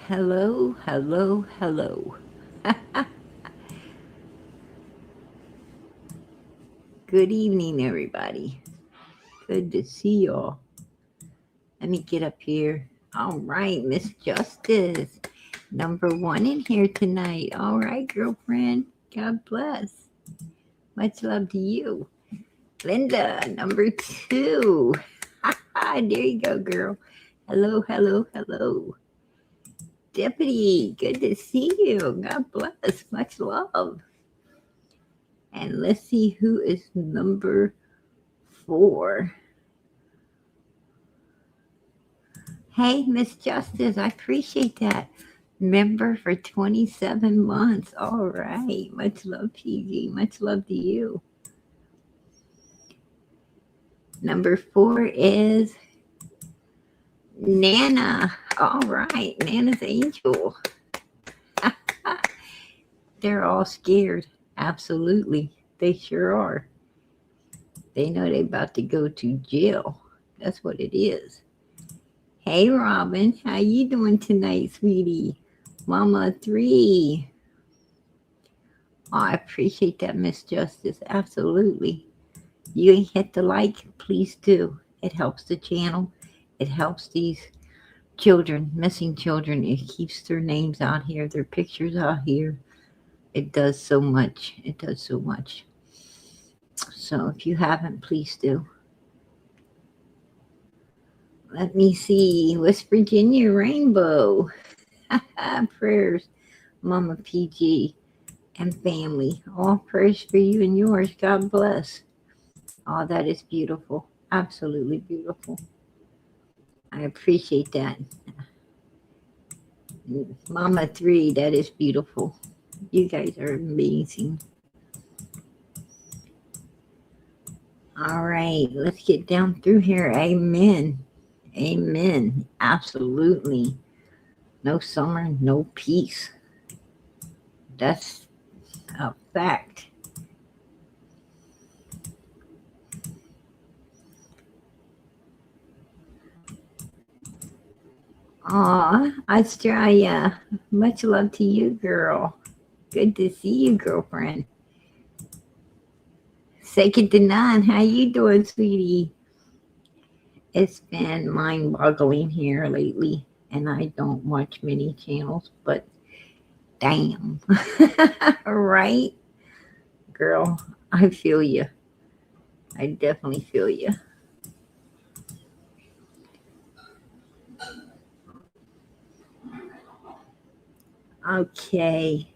Hello, hello, hello. Good evening, everybody. Good to see y'all. Let me get up here. All right, Miss Justice. Number one in here tonight. All right, girlfriend. God bless. Much love to you. Linda, number two. There you go, girl. Hello, hello, hello. Deputy, good to see you. God bless. Much love. And let's see who is number four. Hey, Miss Justice, I appreciate that. Member for 27 months. All right. Much love, PG. Much love to you. Number four is Nana. All right. Nana's Angel. They're all scared. Absolutely. They sure are. They know they're about to go to jail. That's what it is. Hey, Robin. How you doing tonight, sweetie? Mama 3. Oh, I appreciate that, Miss Justice. Absolutely. You ain't hit the like, please do. It helps the channel. It helps these children, missing children. It keeps their names out here, their pictures out here. It does so much. It does so much. So if you haven't, please do. Let me see. West Virginia Rainbow. Prayers, Mama PG and family. All prayers for you and yours. God bless. Oh, that is beautiful. Absolutely beautiful. I appreciate that. Mama 3, that is beautiful. You guys are amazing. All right, let's get down through here. Amen. Amen. Absolutely. No summer, no peace. That's a fact. Aw, Australia. Much love to you, girl. Good to see you, girlfriend. Second to none. How you doing, sweetie? It's been mind-boggling here lately, and I don't watch many channels, but damn. Right? Girl, I feel you. I definitely feel you. Okay.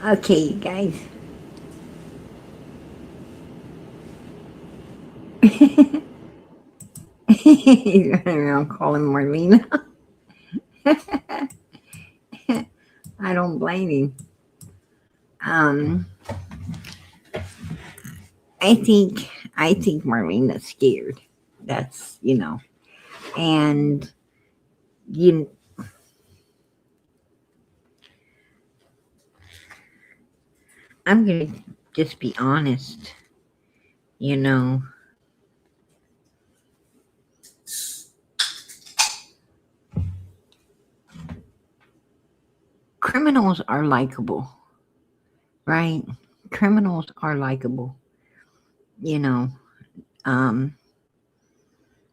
Okay, you guys. He's running around calling Marlena. I don't blame him. Um, I think Marlena's scared. That's and you. I'm gonna just be honest. You know, criminals are likable, right? Criminals are likable. You know, um,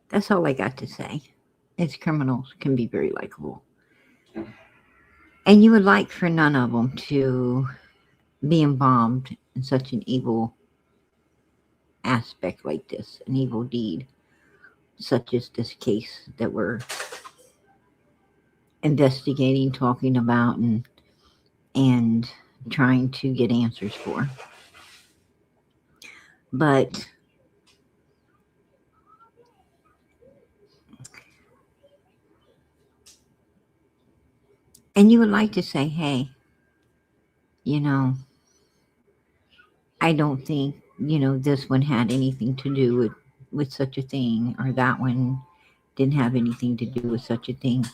that's all I got to say. Is criminals can be very likable, and you would like for none of them to be involved in such an evil aspect like this, an evil deed, such as this case that we're investigating, talking about, and trying to get answers for. But and you would like to say, hey, you know, I don't think, this one had anything to do with such a thing, or that one didn't have anything to do with such a thing.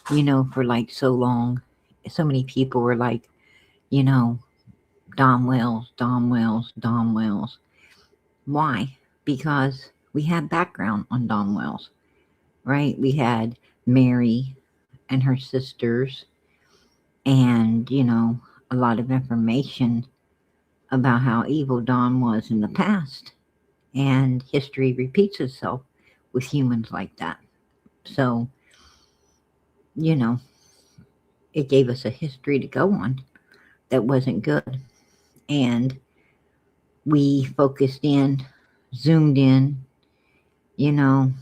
For like so long, so many people were like, you know, Dom Wells, Dom Wells, Dom Wells. Why? Because we had background on Dom Wells, right? We had Mary and her sisters, and, a lot of information about how evil Don was in the past. And history repeats itself with humans like that. So, you know, it gave us a history to go on that wasn't good. And we focused in, zoomed in, no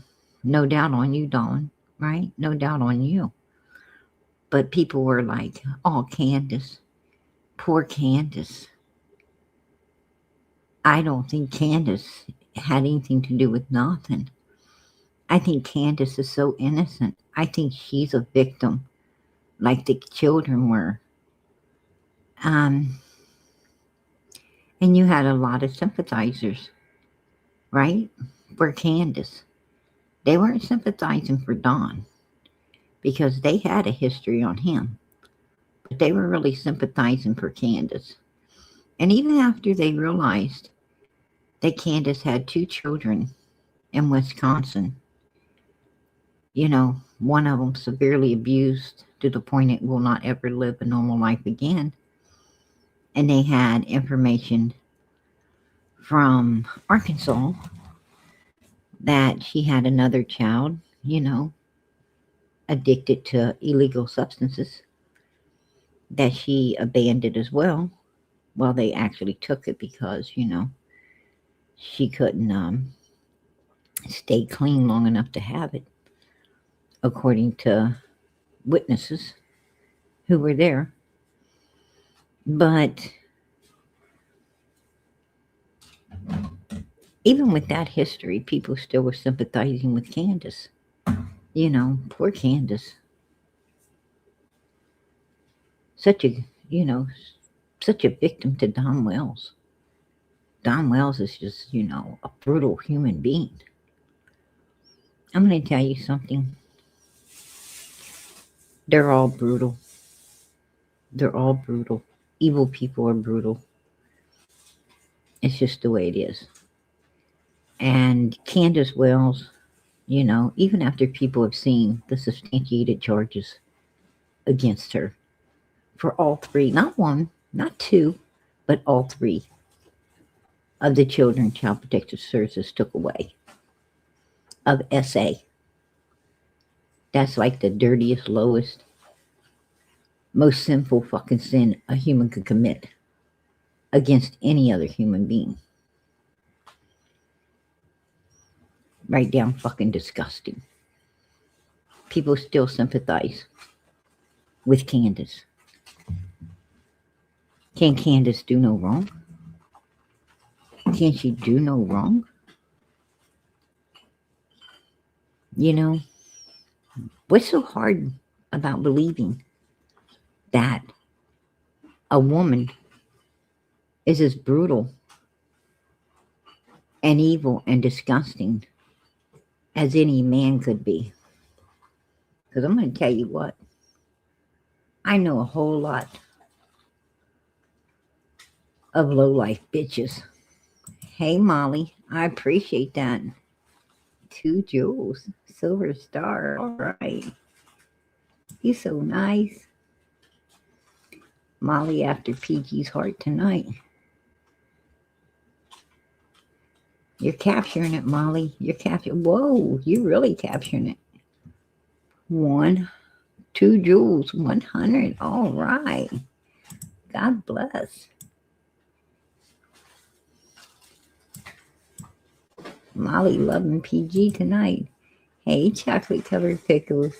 doubt on you, Dawn, right? No doubt on you. But people were like, oh, Candace, poor Candace. I don't think Candace had anything to do with nothing. I think Candace is so innocent. I think she's a victim, like the children were. Um, and you had a lot of sympathizers, right? For Candace. They weren't sympathizing for Don because they had a history on him, but they were really sympathizing for Candace. And even after they realized that Candace had 2 children in Wisconsin, one of them severely abused to the point it will not ever live a normal life again. And they had information from Arkansas that she had another child, addicted to illegal substances that she abandoned as well. Well, they actually took it because, she couldn't stay clean long enough to have it, according to witnesses who were there. But even with that history, people still were sympathizing with Candace. Poor Candace. Such a, such a victim to Don Wells. Don Wells is just, a brutal human being. I'm going to tell you something. They're all brutal. They're all brutal. Evil people are brutal. It's just the way it is. And Candace Wells, even after people have seen the substantiated charges against her for all 3, not 1, not 2, but all 3 of the children Child Protective Services took away of SA. That's like the dirtiest, lowest, most sinful fucking sin a human could commit against any other human being. Right down fucking disgusting. People still sympathize with Candace. Can Candace do no wrong? Can she do no wrong? What's so hard about believing that a woman is as brutal and evil and disgusting as any man could be? Because I'm going to tell you what, I know a whole lot of low-life bitches. Hey, Molly, I appreciate that. 2 jewels, silver star. All right. You're so nice. Molly after PG's heart tonight. You're capturing it, Molly. You're capturing. Whoa, you're really capturing it. 1, 2 jewels, 100. All right. God bless. Molly loving PG tonight. Hey, chocolate covered pickles.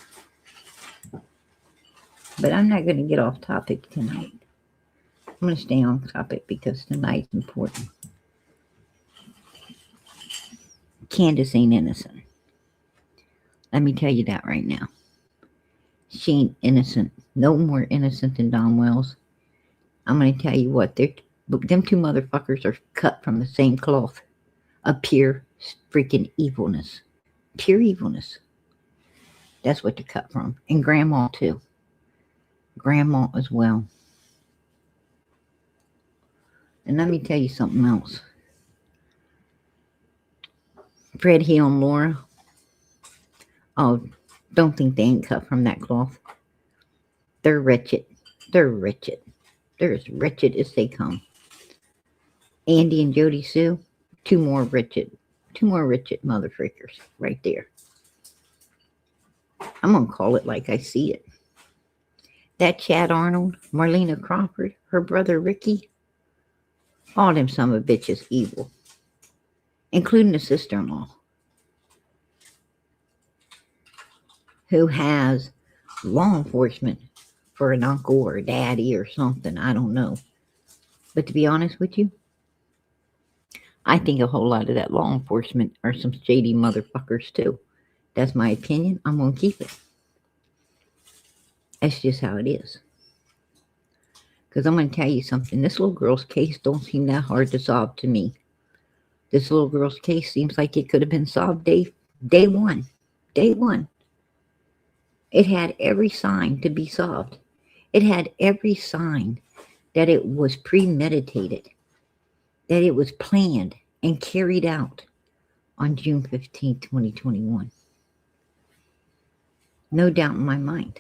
But I'm not going to get off topic tonight. I'm going to stay on topic because tonight's important. Candace ain't innocent. Let me tell you that right now. She ain't innocent. No more innocent than Don Wells. I'm going to tell you what. Them two motherfuckers are cut from the same cloth. A pure freaking evilness. Pure evilness. That's what they're cut from. And Grandma, too. Grandma as well. And let me tell you something else. Fred Hill and Laura. Oh, don't think they ain't cut from that cloth. They're wretched. They're wretched. They're as wretched as they come. Andy and Jody Sue, two more wretched motherfreakers right there. I'm going to call it like I see it. That Chad Arnold, Marlena Crawford, her brother Ricky, all them son of bitches evil, including the sister-in-law, who has law enforcement for an uncle or a daddy or something. I don't know. But to be honest with you, I think a whole lot of that law enforcement are some shady motherfuckers too. That's my opinion. I'm going to keep it. That's just how it is. Because I'm going to tell you something. This little girl's case don't seem that hard to solve to me. This little girl's case seems like it could have been solved day one. Day one. It had every sign to be solved. It had every sign that it was premeditated, that it was planned and carried out on June 15, 2021. No doubt in my mind.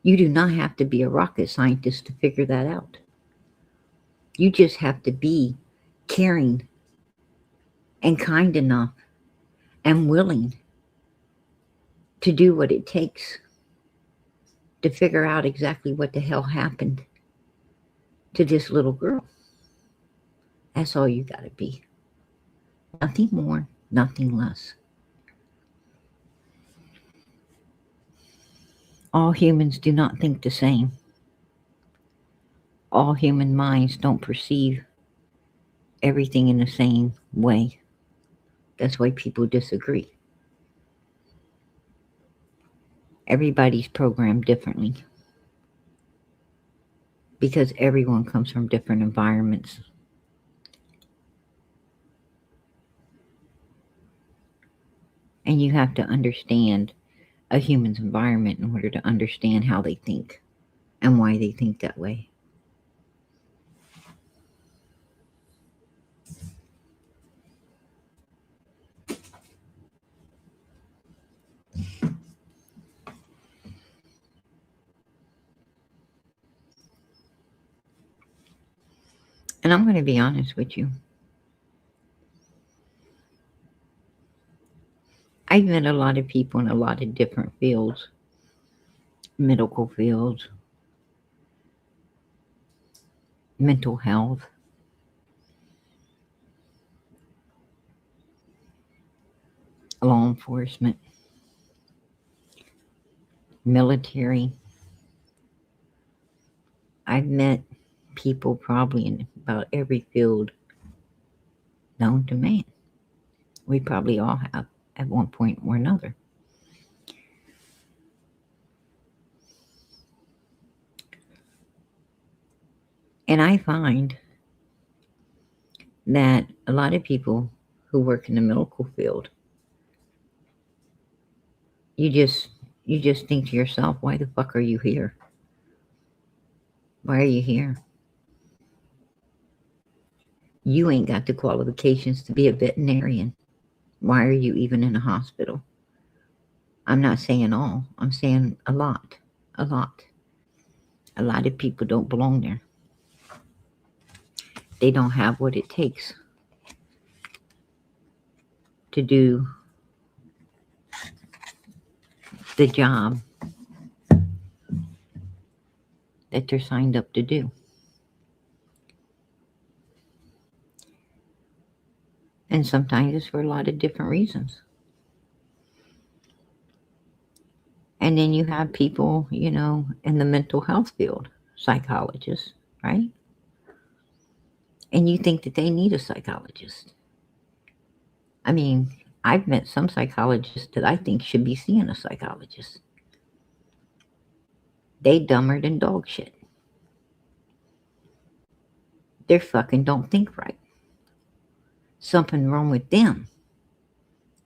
You do not have to be a rocket scientist to figure that out. You just have to be caring and kind enough and willing to do what it takes to figure out exactly what the hell happened to this little girl. That's all you got to be. Nothing more, nothing less. All humans do not think the same. All human minds don't perceive everything in the same way. That's why people disagree. Everybody's programmed differently because everyone comes from different environments. And you have to understand a human's environment in order to understand how they think and why they think that way. And I'm going to be honest with you. I've met a lot of people in a lot of different fields, medical fields, mental health, law enforcement, military. I've met people probably in about every field known to man. We probably all have at one point or another. And I find that a lot of people who work in the medical field, you just think to yourself, why the fuck are you here? Why are you here? You ain't got the qualifications to be a veterinarian. Why are you even in a hospital? I'm not saying all. I'm saying a lot. A lot. A lot of people don't belong there. They don't have what it takes to do the job that they're signed up to do. And sometimes it's for a lot of different reasons. And then you have people, in the mental health field, psychologists, right? And you think that they need a psychologist. I mean, I've met some psychologists that I think should be seeing a psychologist. They dumber than dog shit. They fucking don't think right. Something wrong with them.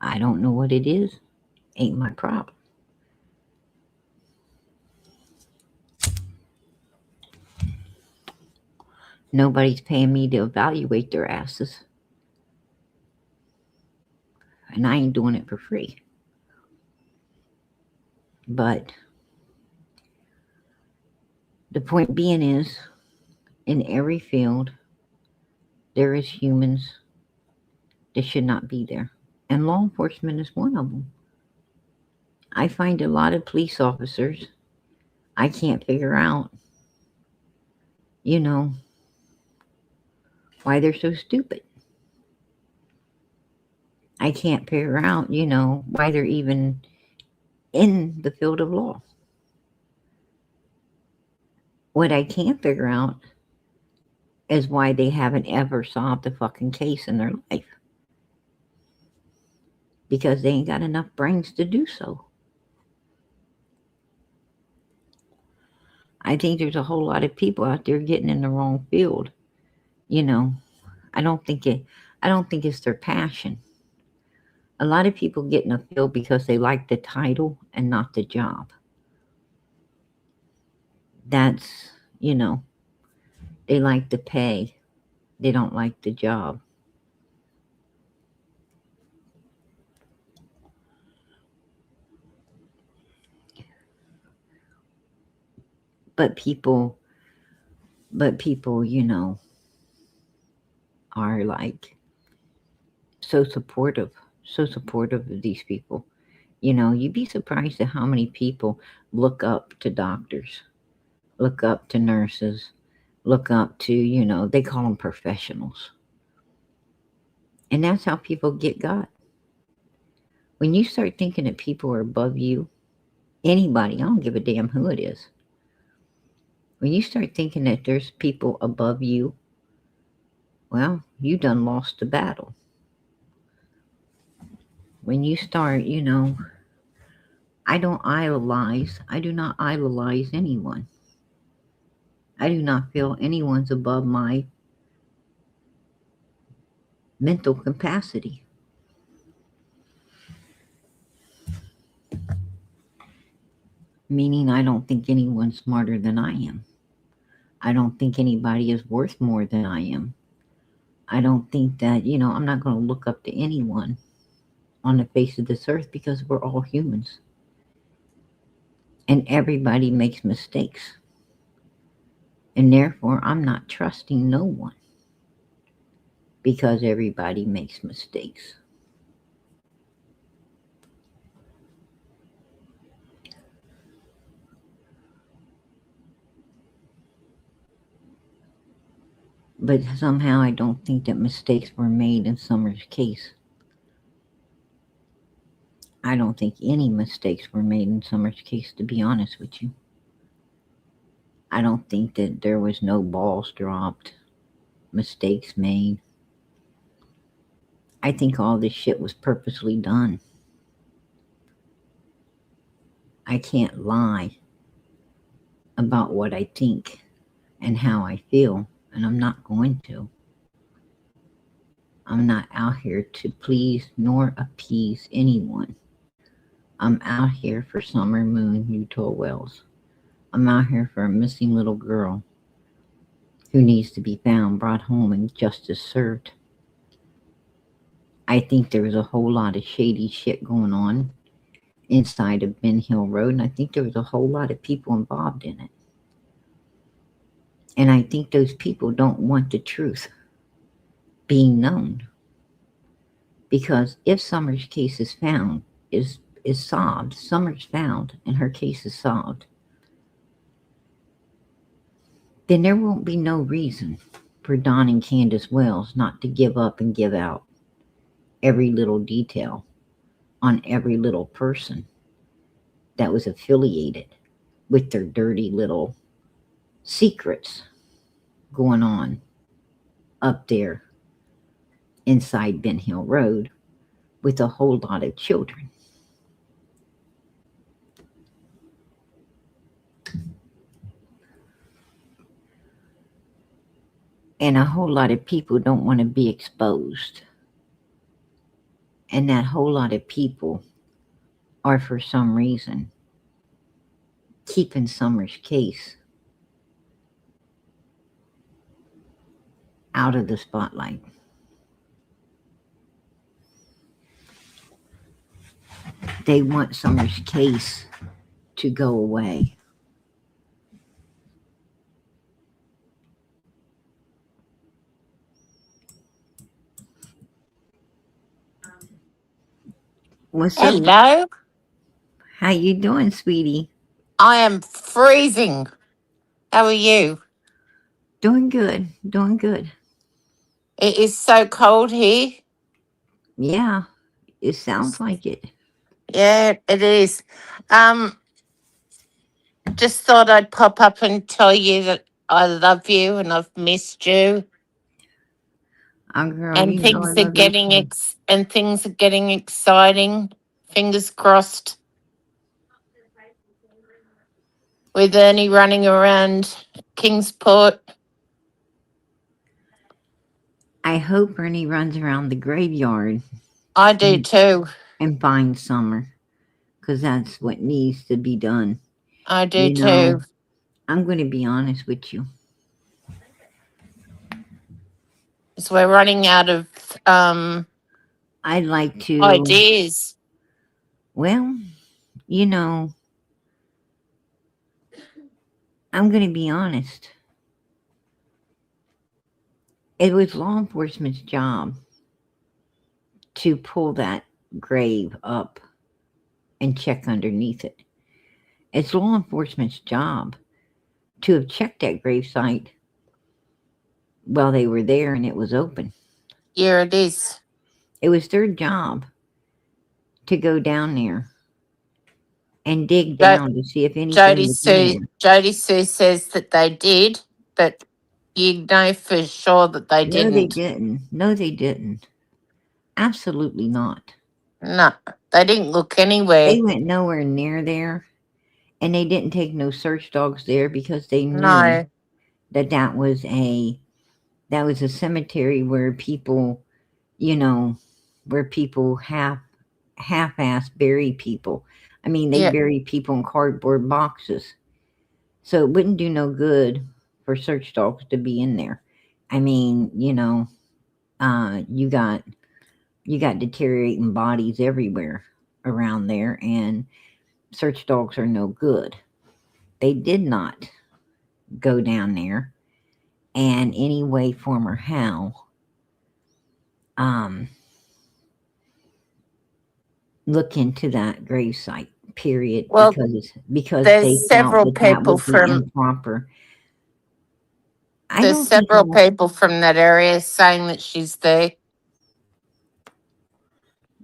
I don't know what it is. Ain't my problem. Nobody's paying me to evaluate their asses. And I ain't doing it for free. But the point being is, in every field, there is humans that should not be there. And law enforcement is one of them. I find a lot of police officers, I can't figure out, why they're so stupid. I can't figure out, why they're even in the field of law. What I can't figure out is why they haven't ever solved a fucking case in their life. Because they ain't got enough brains to do so. I think there's a whole lot of people out there getting in the wrong field. I don't think it's their passion. A lot of people get in a field because they like the title and not the job. That's, they like the pay. They don't like the job. But people, are like so supportive of these people. You'd be surprised at how many people look up to doctors, look up to nurses, look up to, they call them professionals. And that's how people get got. When you start thinking that people are above you, anybody, I don't give a damn who it is. When you start thinking that there's people above you, well, you done lost the battle. When you start, I do not idolize anyone. I do not feel anyone's above my mental capacity. Meaning I don't think anyone's smarter than I am. I don't think anybody is worth more than I am. I don't think that, I'm not going to look up to anyone on the face of this earth because we're all humans. And everybody makes mistakes. And therefore, I'm not trusting no one because everybody makes mistakes. But somehow I don't think that mistakes were made in Summer's case. I don't think any mistakes were made in Summer's case, to be honest with you. I don't think that there was no balls dropped, mistakes made. I think all this shit was purposely done. I can't lie about what I think and how I feel, and I'm not going to. I'm not out here to please nor appease anyone. I'm out here for Summer Moon Utah Wells. I'm out here for a missing little girl who needs to be found, brought home, and justice served. I think there was a whole lot of shady shit going on inside of Ben Hill Road, and I think there was a whole lot of people involved in it. And I think those people don't want the truth being known. Because if Summer's case is found, is solved, Summer's found, and her case is solved, then there won't be no reason for Don and Candace Wells not to give up and give out every little detail on every little person that was affiliated with their dirty little secrets going on up there inside Ben Hill Road with a whole lot of children. And a whole lot of people don't want to be exposed. And that whole lot of people are, for some reason, keeping Summer's case out of the spotlight. They want Summer's case to go away. What's up? Hello. How you doing, sweetie? I am freezing. How are you? Doing good. Doing good. It is so cold here. Yeah, it sounds like it. Yeah, it is. Um, just thought I'd pop up and tell you that I love you and I've missed you. Girl, And you know I things are love you getting too. exciting. Fingers crossed. With Ernie running around Kingsport. I hope Ernie runs around the graveyard I do too. and finds Summer, because that's what needs to be done. I do You know, too. I'm going to be honest with you. So we're running out of I'd like to, ideas. well, you know, I'm going to be honest. It was law enforcement's job to pull that grave up and check underneath it. It's law enforcement's job to have checked that gravesite while they were there and it was open. Here it is. It was their job to go down there and dig down to see if anything was in there. Jody Sue says that they did, but you know for sure that they No, they didn't. didn't. No, they didn't. Absolutely not. No, they didn't look anywhere. They went nowhere near there, and they didn't take no search dogs there because they knew No. that was a cemetery where people, you know, where people half-ass bury people. I mean, they Yeah. bury people in cardboard boxes. So it wouldn't do no good for search dogs to be in there. I mean, you know, you got deteriorating bodies everywhere around there, and search dogs are no good. They did not go down there, and any way, form, or how, look into that gravesite. Period. Well, because there's they several felt that people would be from improper. I there's don't several know. people from that area saying that she's there.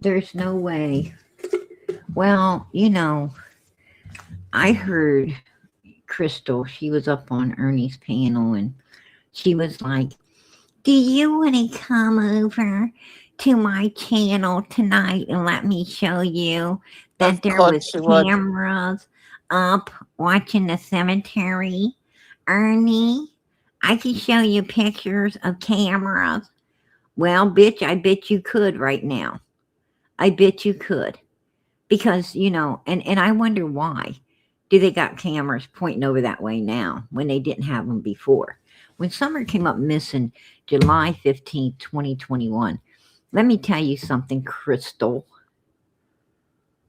There's no way. Well, you know, I heard Crystal, she was up on Ernie's panel, and she was like, do you want to come over to my channel tonight and let me show you that Of there course was she would. cameras up watching the cemetery? Ernie, I can show you pictures of cameras. Well, bitch, I bet you could right now. I bet you could. Because, you know, and I wonder why do they got cameras pointing over that way now when they didn't have them before? When Summer came up missing July 15th, 2021, let me tell you something, Crystal.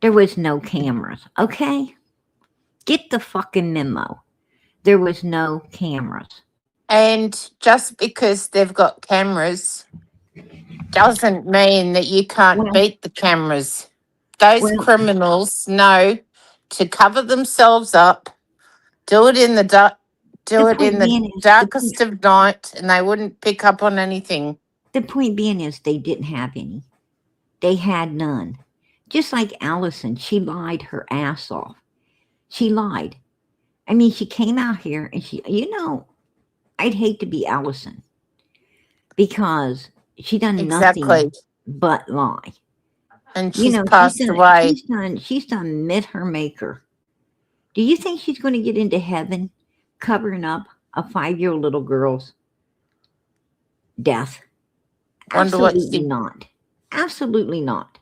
There was no cameras, okay? Get the fucking memo. There was no cameras. And just because they've got cameras doesn't mean that you can't beat the cameras. Those criminals know to cover themselves up, do it in the darkest of night, and they wouldn't pick up on anything. The point being is they didn't have any. They had none. Just like Allison, she lied her ass off. She lied. I mean, she came out here and you know, I'd hate to be Allison because she done nothing but lie. And You she's know, passed away. she's done met her maker. Do you think she's going to get into heaven covering up a 5-year-old little girl's death? Wonder what Absolutely she. not. Absolutely not.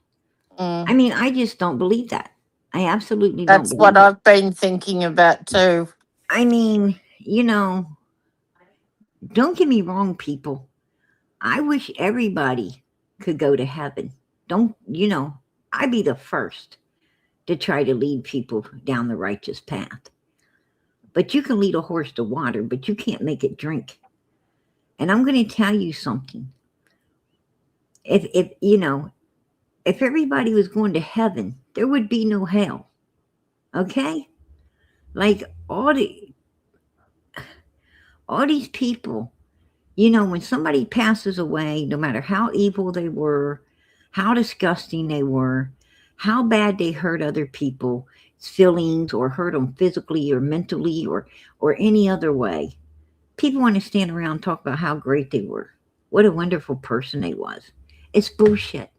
I Mm, mean, I just don't believe that. I absolutely don't that's what believe it. I've been thinking about too. I mean, you know, don't get me wrong, people. I wish everybody could go to heaven. Don't, I'd be the first to try to lead people down the righteous path. But you can lead a horse to water, but you can't make it drink. And I'm going to tell you something. If everybody was going to heaven, there would be no hell. Okay? Like all these people, when somebody passes away, no matter how evil they were, how disgusting they were, how bad they hurt other people's feelings or hurt them physically or mentally or any other way, people want to stand around and talk about how great they were. What a wonderful person they was. It's bullshit.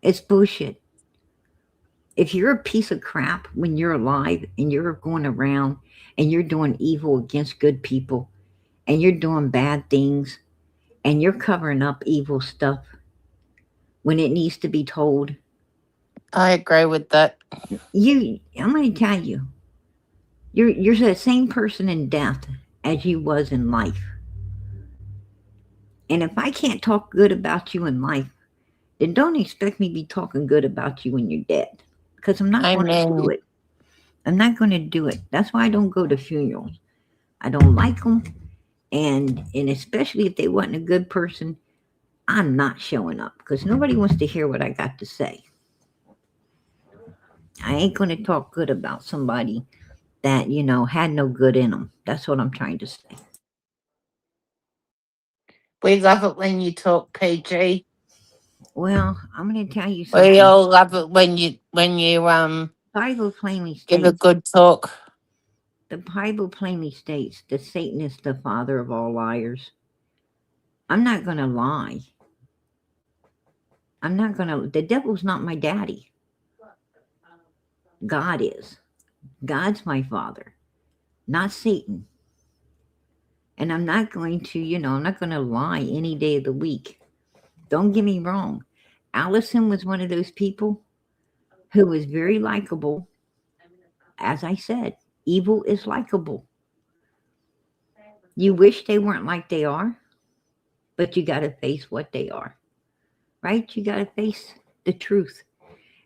It's bullshit. If you're a piece of crap when you're alive and you're going around and you're doing evil against good people and you're doing bad things and you're covering up evil stuff when it needs to be told, I agree with that. I'm going to tell you, you're the same person in death as you was in life. And if I can't talk good about you in life, then don't expect me to be talking good about you when you're dead. Because I'm not going to do Amen. it. I'm not going to do it. That's why I don't go to funerals. I don't like them. And especially if they wasn't a good person, I'm not showing up because nobody wants to hear what I got to say. I ain't going to talk good about somebody that, had no good in them. That's what I'm trying to say. We love it when you talk PG. Well, I'm going to tell you We something. all love it when you Bible plainly give a states, good talk. the Bible plainly states that Satan is the father of all liars. I'm not going to lie. The devil's not my daddy. God is. God's my father, not Satan. And I'm not going to, I'm not going to lie any day of the week. Don't get me wrong. Allison was one of those people who was very likable. As I said, evil is likable. You wish they weren't like they are, but you got to face what they are, right? You got to face the truth.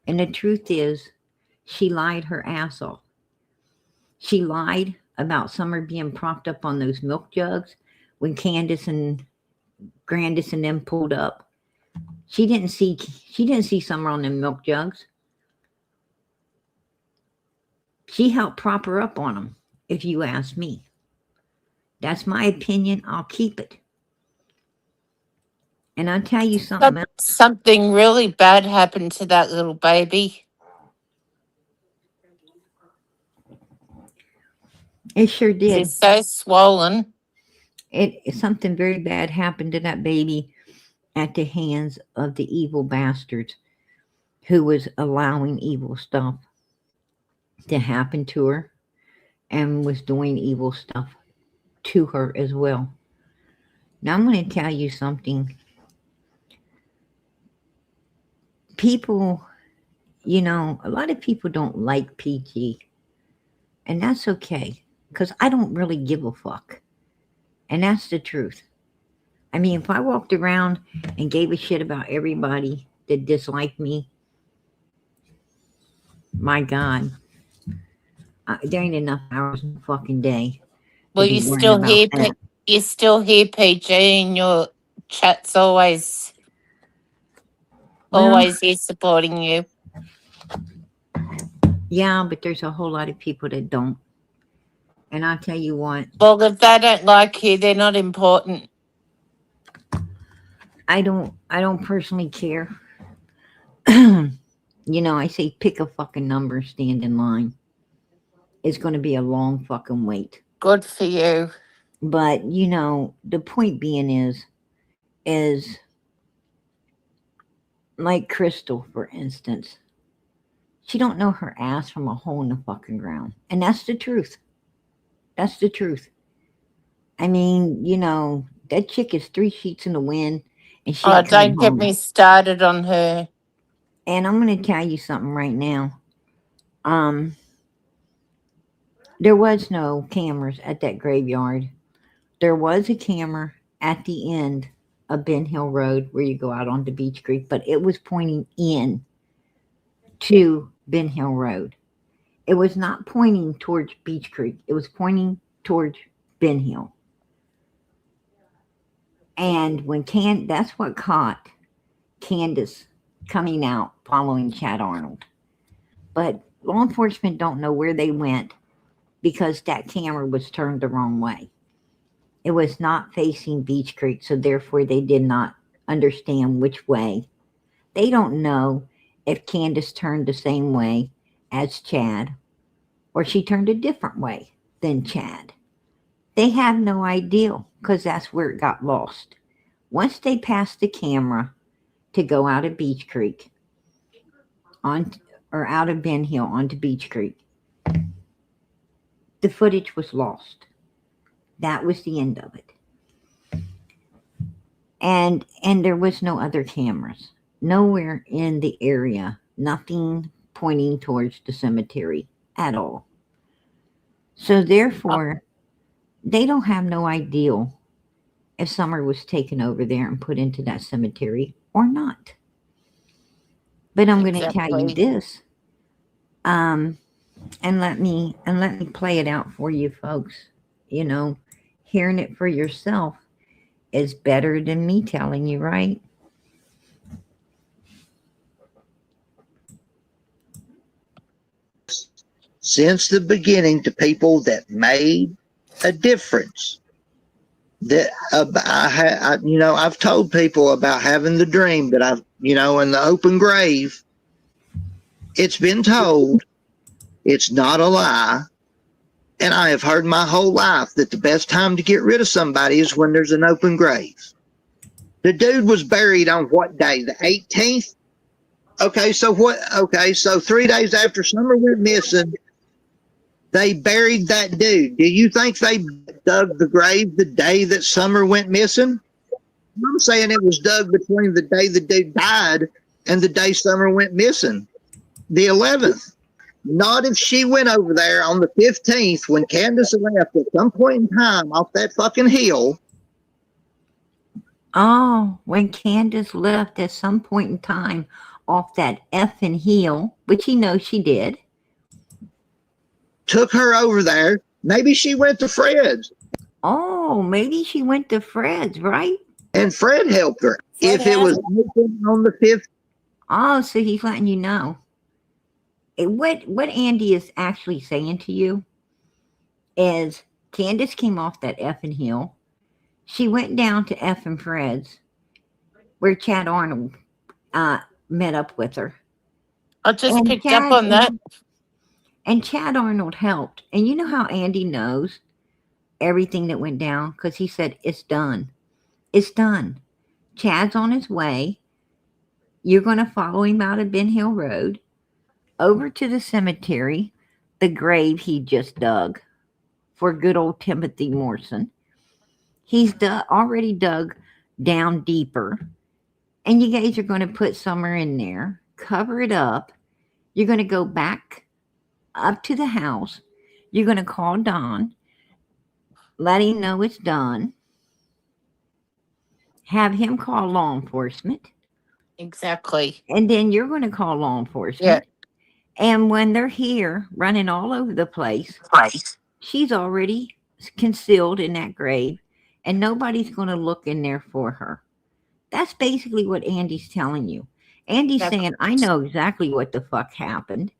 And the truth is, she lied her ass off. She lied about Summer being propped up on those milk jugs when Candace and Grandis and them pulled up. She didn't see Summer on them milk jugs. She helped prop her up on them, if you ask me. That's my opinion. I'll keep it. And I'll tell you something else. Something really bad happened to that little baby. It sure did. She's so swollen. Something very bad happened to that baby at the hands of the evil bastards who was allowing evil stuff to happen to her and was doing evil stuff to her as well. Now I'm going to tell you something. People, a lot of people don't like PG, and that's okay because I don't really give a fuck. And that's the truth. I mean, if I walked around and gave a shit about everybody that disliked me, my God, there ain't enough hours in the fucking day to Well, be worrying about that. you still hear PG, and your chat's always Well, here supporting you. yeah, but there's a whole lot of people that don't. And I'll tell you what. Well, if they don't like you, they're not important. I don't personally care. I say pick a fucking number, stand in line. It's going to be a long fucking wait. Good for you. But, the point being is Like Crystal, for instance. She don't know her ass from a hole in the fucking ground. And that's the truth. That's the truth. I mean, that chick is 3 sheets in the wind and she Oh, ain't coming don't get home. me started on her. And I'm going to tell you something right now. There was no cameras at that graveyard. There was a camera at the end of Ben Hill Road where you go out onto Beach Creek, but it was pointing in to Ben Hill Road. It was not pointing towards Beach Creek. It was pointing towards Ben Hill. And that's what caught Candace coming out following Chad Arnold. But law enforcement don't know where they went because that camera was turned the wrong way. It was not facing Beach Creek, so therefore they did not understand which way. They don't know if Candace turned the same way as Chad or she turned a different way than Chad. They have no idea because that's where it got lost. Once they passed the camera to go out of Beach Creek or out of Ben Hill onto Beach Creek, the footage was lost. That was the end of it. And there was no other cameras. Nowhere in the area. Nothing pointing towards the cemetery at all. So therefore, they don't have no idea if Summer was taken over there and put into that cemetery or not. But I'm going to tell you this. And let me play it out for you folks. Hearing it for yourself is better than me telling you, right? Since the beginning to people that made a difference. That I've told people about having the dream that I've, in the open grave. It's been told. It's not a lie. And I have heard my whole life that the best time to get rid of somebody is when there's an open grave. The dude was buried on what day? The 18th? Okay, so 3 days after Summer went missing, they buried that dude. Do you think they dug the grave the day that Summer went missing? I'm saying it was dug between the day the dude died and the day Summer went missing, the 11th. Not if she went over there on the 15th when Candace left at some point in time off that fucking hill. Oh, when Candace left at some point in time off that effing hill, which he knows she did. Took her over there. Maybe she went to Fred's. Oh, maybe she went to Fred's, right? And Fred helped her. If it was on the 5th. Oh, so he's letting you know. What Andy is actually saying to you is Candace came off that effing hill. She went down to effing Fred's where Chad Arnold met up with her. I just picked up on that. And Chad Arnold helped. And you know how Andy knows everything that went down? Because he said, it's done. It's done. Chad's on his way. You're going to follow him out of Ben Hill Road over to the cemetery, the grave he just dug for good old Timothy Morrison. He's already dug down deeper. And you guys are going to put Summer in there, cover it up. You're going to go back up to the house. You're going to call Don, let him know it's done. Have him call law enforcement. Exactly. And then you're going to call law enforcement. Yeah. And when they're here running all over the place, she's already concealed in that grave and nobody's going to look in there for her. That's basically what Andy's telling you. Andy's saying, I know exactly what the fuck happened.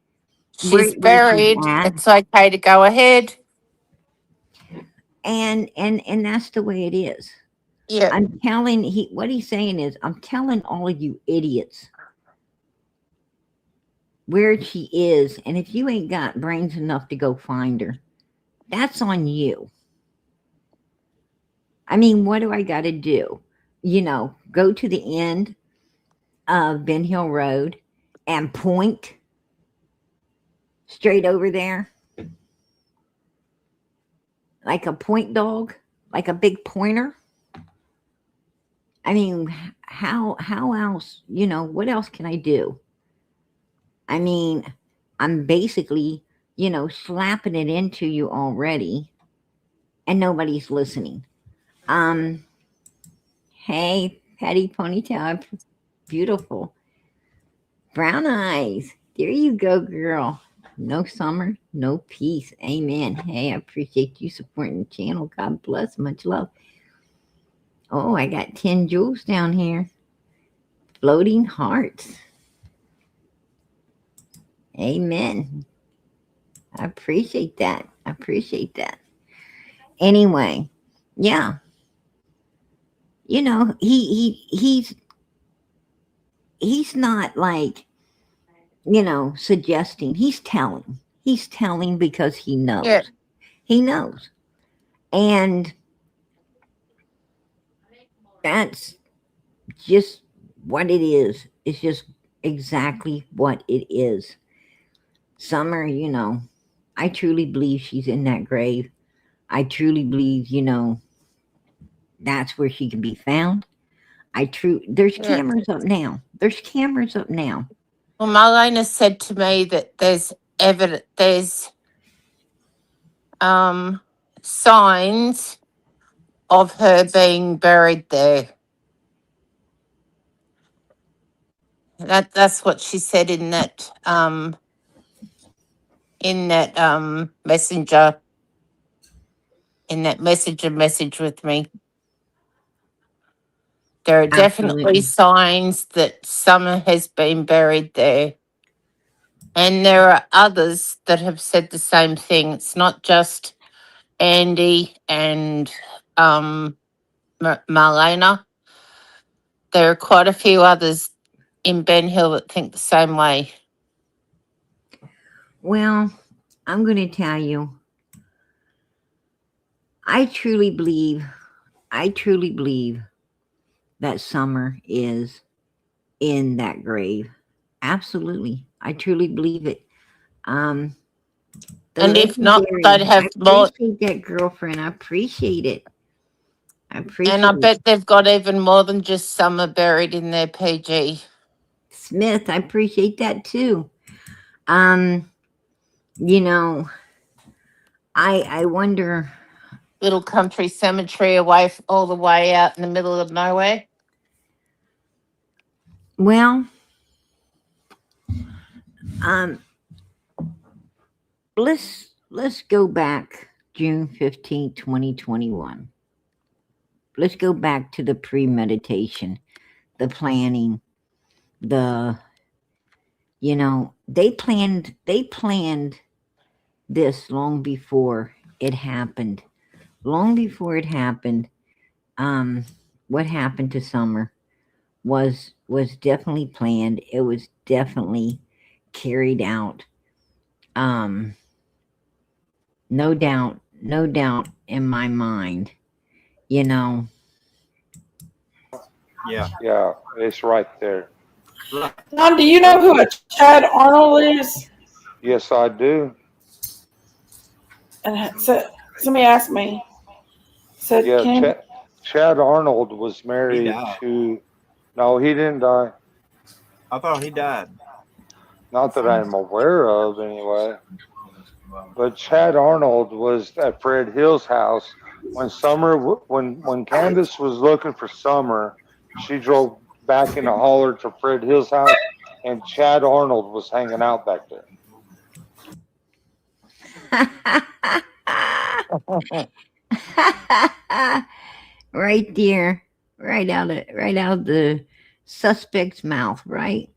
She's buried. It's okay to go ahead. And that's the way it is. Yeah. I'm telling what he's saying is, I'm telling all of you idiots where she is, and if you ain't got brains enough to go find her, that's on you. I mean, what do I got to do? Go to the end of Ben Hill Road and point straight over there, like a point dog, like a big pointer. I mean, how else, what else can I do? I mean, I'm basically, slapping it into you already and nobody's listening. Hey, Patty Ponytail, beautiful. Brown eyes. There you go, girl. No summer, no peace. Amen. Hey, I appreciate you supporting the channel. God bless. Much love. Oh, I got 10 jewels down here. Floating hearts. Amen. I appreciate that. Anyway, yeah. He's not like, suggesting. He's telling. He's telling because he knows. Yeah. He knows. And that's just what it is. It's just exactly what it is. Summer, I truly believe she's in that grave. I truly believe, that's where she can be found. There's cameras up now. Well, Marlena said to me that there's evidence, there's signs of her being buried there. That's what she said in that messenger, in that messenger message with me. There are definitely signs that Summer has been buried there. And there are others that have said the same thing. It's not just Andy and Marlena. There are quite a few others in Ben Hill that think the same way. Well, I'm going to tell you, I truly believe that Summer is in that grave. Absolutely. I truly believe it. And if not, they'd have more. I appreciate that, girlfriend. I appreciate it. And I bet they've got even more than just Summer buried in their PG. Smith, I appreciate that too. I wonder. Little country cemetery all the way out in the middle of nowhere. Well, let's go back June 15th, 2021. Let's go back to the premeditation, the planning, they planned this long before it happened. What happened to Summer was definitely planned. It was definitely carried out. No doubt in my mind, Yeah, it's right there. Don, do you know who a Chad Arnold is? Yes, I do. And so somebody asked me. Said, yeah, Chad Arnold was married to. No, he didn't die. I thought he died. Not that I'm aware of, anyway. But Chad Arnold was at Fred Hill's house when Candace was looking for Summer. She drove back in the holler to Fred Hill's house, and Chad Arnold was hanging out back there. Right there, right out of the suspect's mouth, right?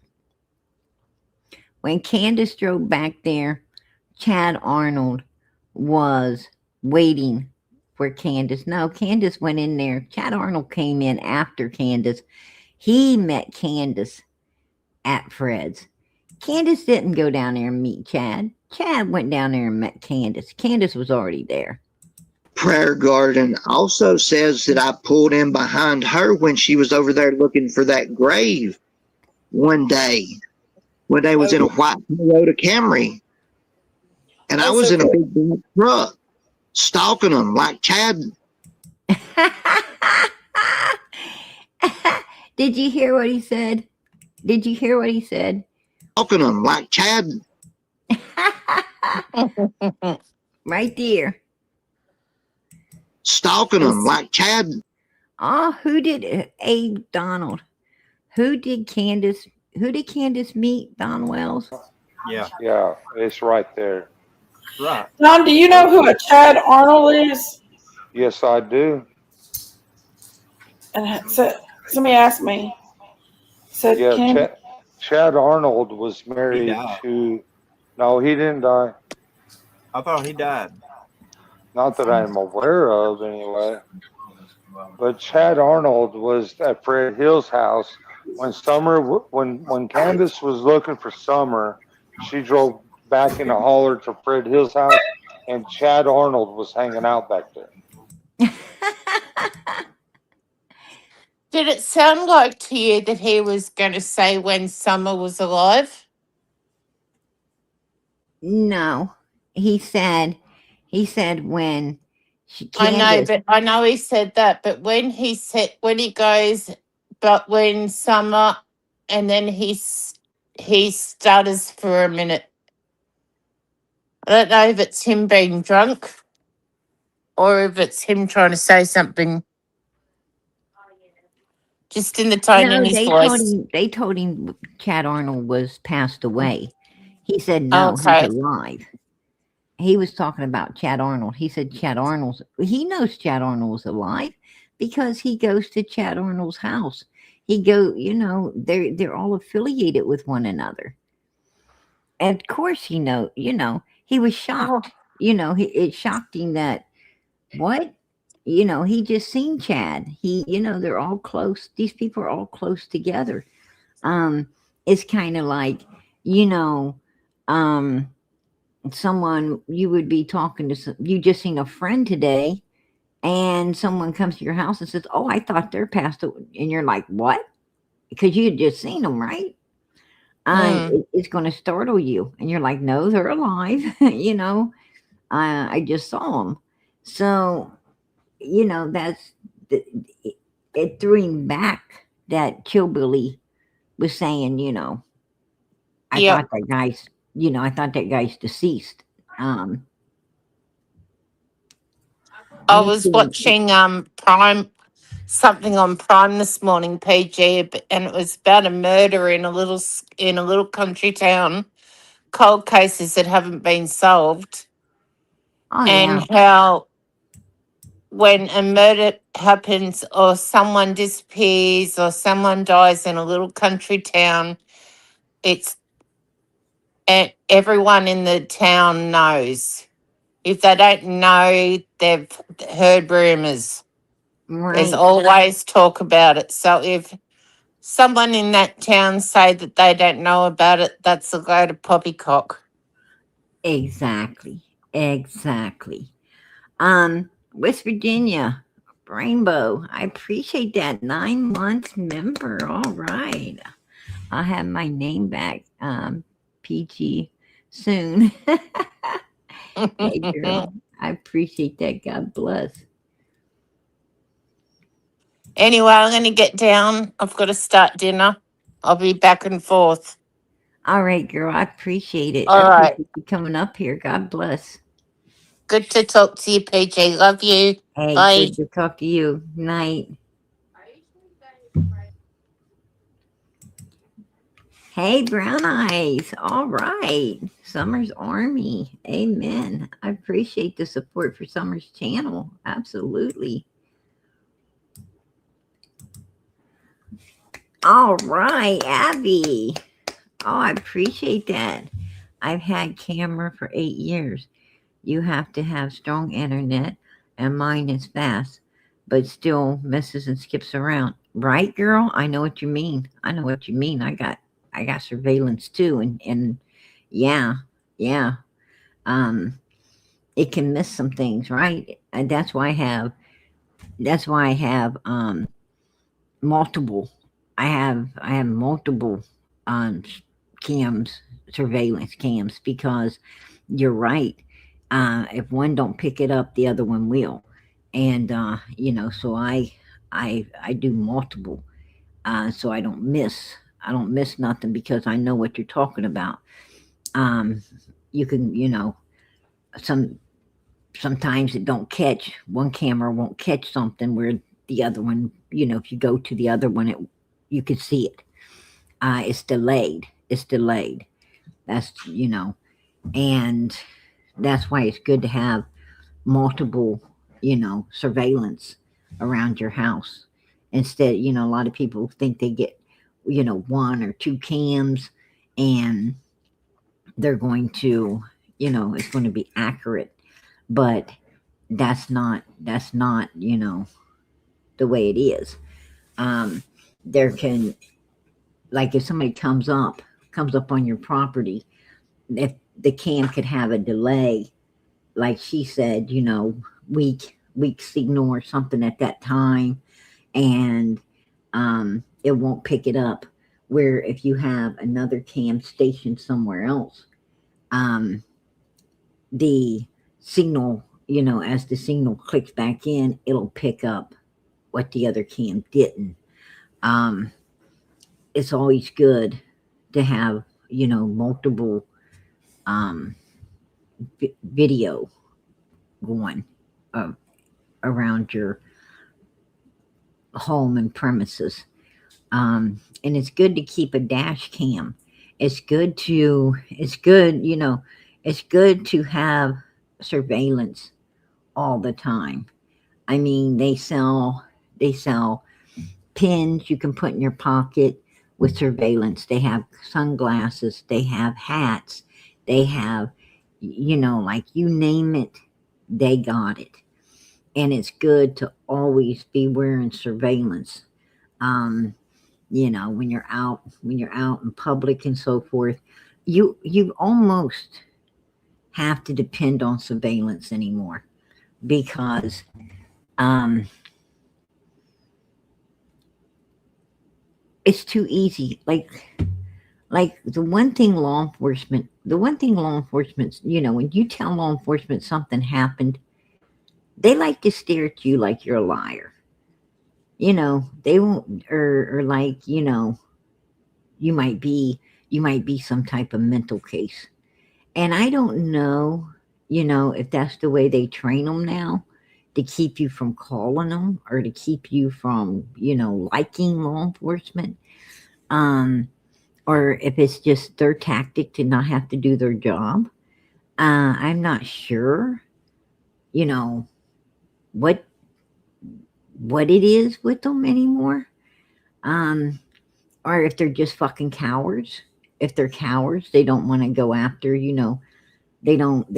When Candace drove back there, Chad Arnold was waiting for Candace. No, Candace went in there. Chad Arnold came in after Candace. He met Candace at Fred's. Candace didn't go down there and meet Chad. Chad went down there and met Candace. Candace was already there. Prayer Garden also says that I pulled in behind her when she was over there looking for that grave. one day when they was in a white Toyota Camry, and I was in a big black truck stalking them like Chad. Did you hear what he said? Did you hear what he said? Stalking them like Chad. Right there. Stalking them like Chad. Oh, who did Abe Donald? Who did Candace meet? Don Wells? Yeah, Yeah, it's right there. right. Don, do you know who a Chad Arnold is? Yes, I do. And so, somebody asked me. Said, Yeah, can Chad Arnold was married died. to. No, he didn't die. I thought he died. Not that I'm aware of, anyway. But Chad Arnold was at Fred Hill's house when when Candace was looking for Summer. She drove back in the holler to Fred Hill's house, and Chad Arnold was hanging out back there. Did it sound like to you that he was going to say when Summer was alive? No, he said when I know, Candace. but I know he said that. But when he goes, but when Summer, and then he stutters for a minute. I don't know if it's him being drunk or if it's him trying to say something. Just in the tone in No, his voice. they told him Chad Arnold was passed away. He said no, Okay. he's alive. He was talking about Chad Arnold. He said he knows Chad Arnold's alive because he goes to Chad Arnold's house. They're all affiliated with one another. And of course he he was shocked. It shocked him that what? He just seen Chad. They're all close. These people are all close together. It's kind of like, someone you would be talking to, you just seen a friend today, and someone comes to your house and says, "Oh, I thought they're passed away," and you're like, "What?" Because you had just seen them, right? It's going to startle you, and you're like, "No, they're alive." I just saw them, so that's it threw him back that Killbilly was saying. I Yep. thought that guy's deceased. I was watching something on Prime this morning, PG, and it was about a murder in a little country town, cold cases that haven't been solved, Oh and yeah, how when a murder happens or someone disappears or someone dies in a little country town, and everyone in the town knows. If they don't know, they've heard rumors. There's right. always talk about it. So if someone in that town say that they don't know about it, that's a load of poppycock. Exactly. West Virginia, Rainbow. I appreciate that 9-month member. All right, I'll have my name back, PG, soon. Hey girl, I appreciate that. God bless. Anyway, I'm going to get down. I've got to start dinner. I'll be back and forth. All right, girl. I appreciate it. All I right. appreciate you coming up here. God bless. Good to talk to you, PJ. Love you. Hey, Bye. good to talk to you. Night. Hey, Brown Eyes. All right. Summer's Army. Amen. I appreciate the support for Summer's channel. Absolutely. All right, Abby. Oh, I appreciate that. I've had camera for 8 years. You have to have strong internet, and mine is fast, but still misses and skips around. Right, girl? I know what you mean. I got surveillance too, and yeah. It can miss some things, right? And that's why I have multiple. I have multiple cams, surveillance cams, because you're right. If one don't pick it up, the other one will. And so I do multiple, so I don't miss nothing, because I know what you're talking about. You can, sometimes it don't catch, one camera won't catch something where the other one, if you go to the other one, you can see it. It's delayed. That's, and that's why it's good to have multiple, surveillance around your house. Instead, a lot of people think they get, one or two cams, and they're going to, it's going to be accurate. But that's not, the way it is. There can, like, if somebody comes up on your property, if the cam could have a delay, like she said, weak signal or something at that time, and it won't pick it up. Where if you have another cam stationed somewhere else, the signal, as the signal clicks back in, it'll pick up what the other cam didn't. It's always good to have, multiple video going around your home and premises. And it's good to keep a dash cam. It's good to have surveillance all the time. I mean, they sell pins you can put in your pocket with surveillance. They have sunglasses, they have hats, they have, like, you name it, they got it. And it's good to always be wearing surveillance. When you're out in public and so forth, you almost have to depend on surveillance anymore, because it's too easy. Like the one thing law enforcement, when you tell law enforcement something happened, they like to stare at you like you're a liar. They won't, or like, you might be some type of mental case. And I don't know, if that's the way they train them now, to keep you from calling them, or to keep you from, liking law enforcement. Or if it's just their tactic to not have to do their job. I'm not sure, what it is with them anymore. Or if they're just fucking cowards. If they're cowards, they don't want to go after, they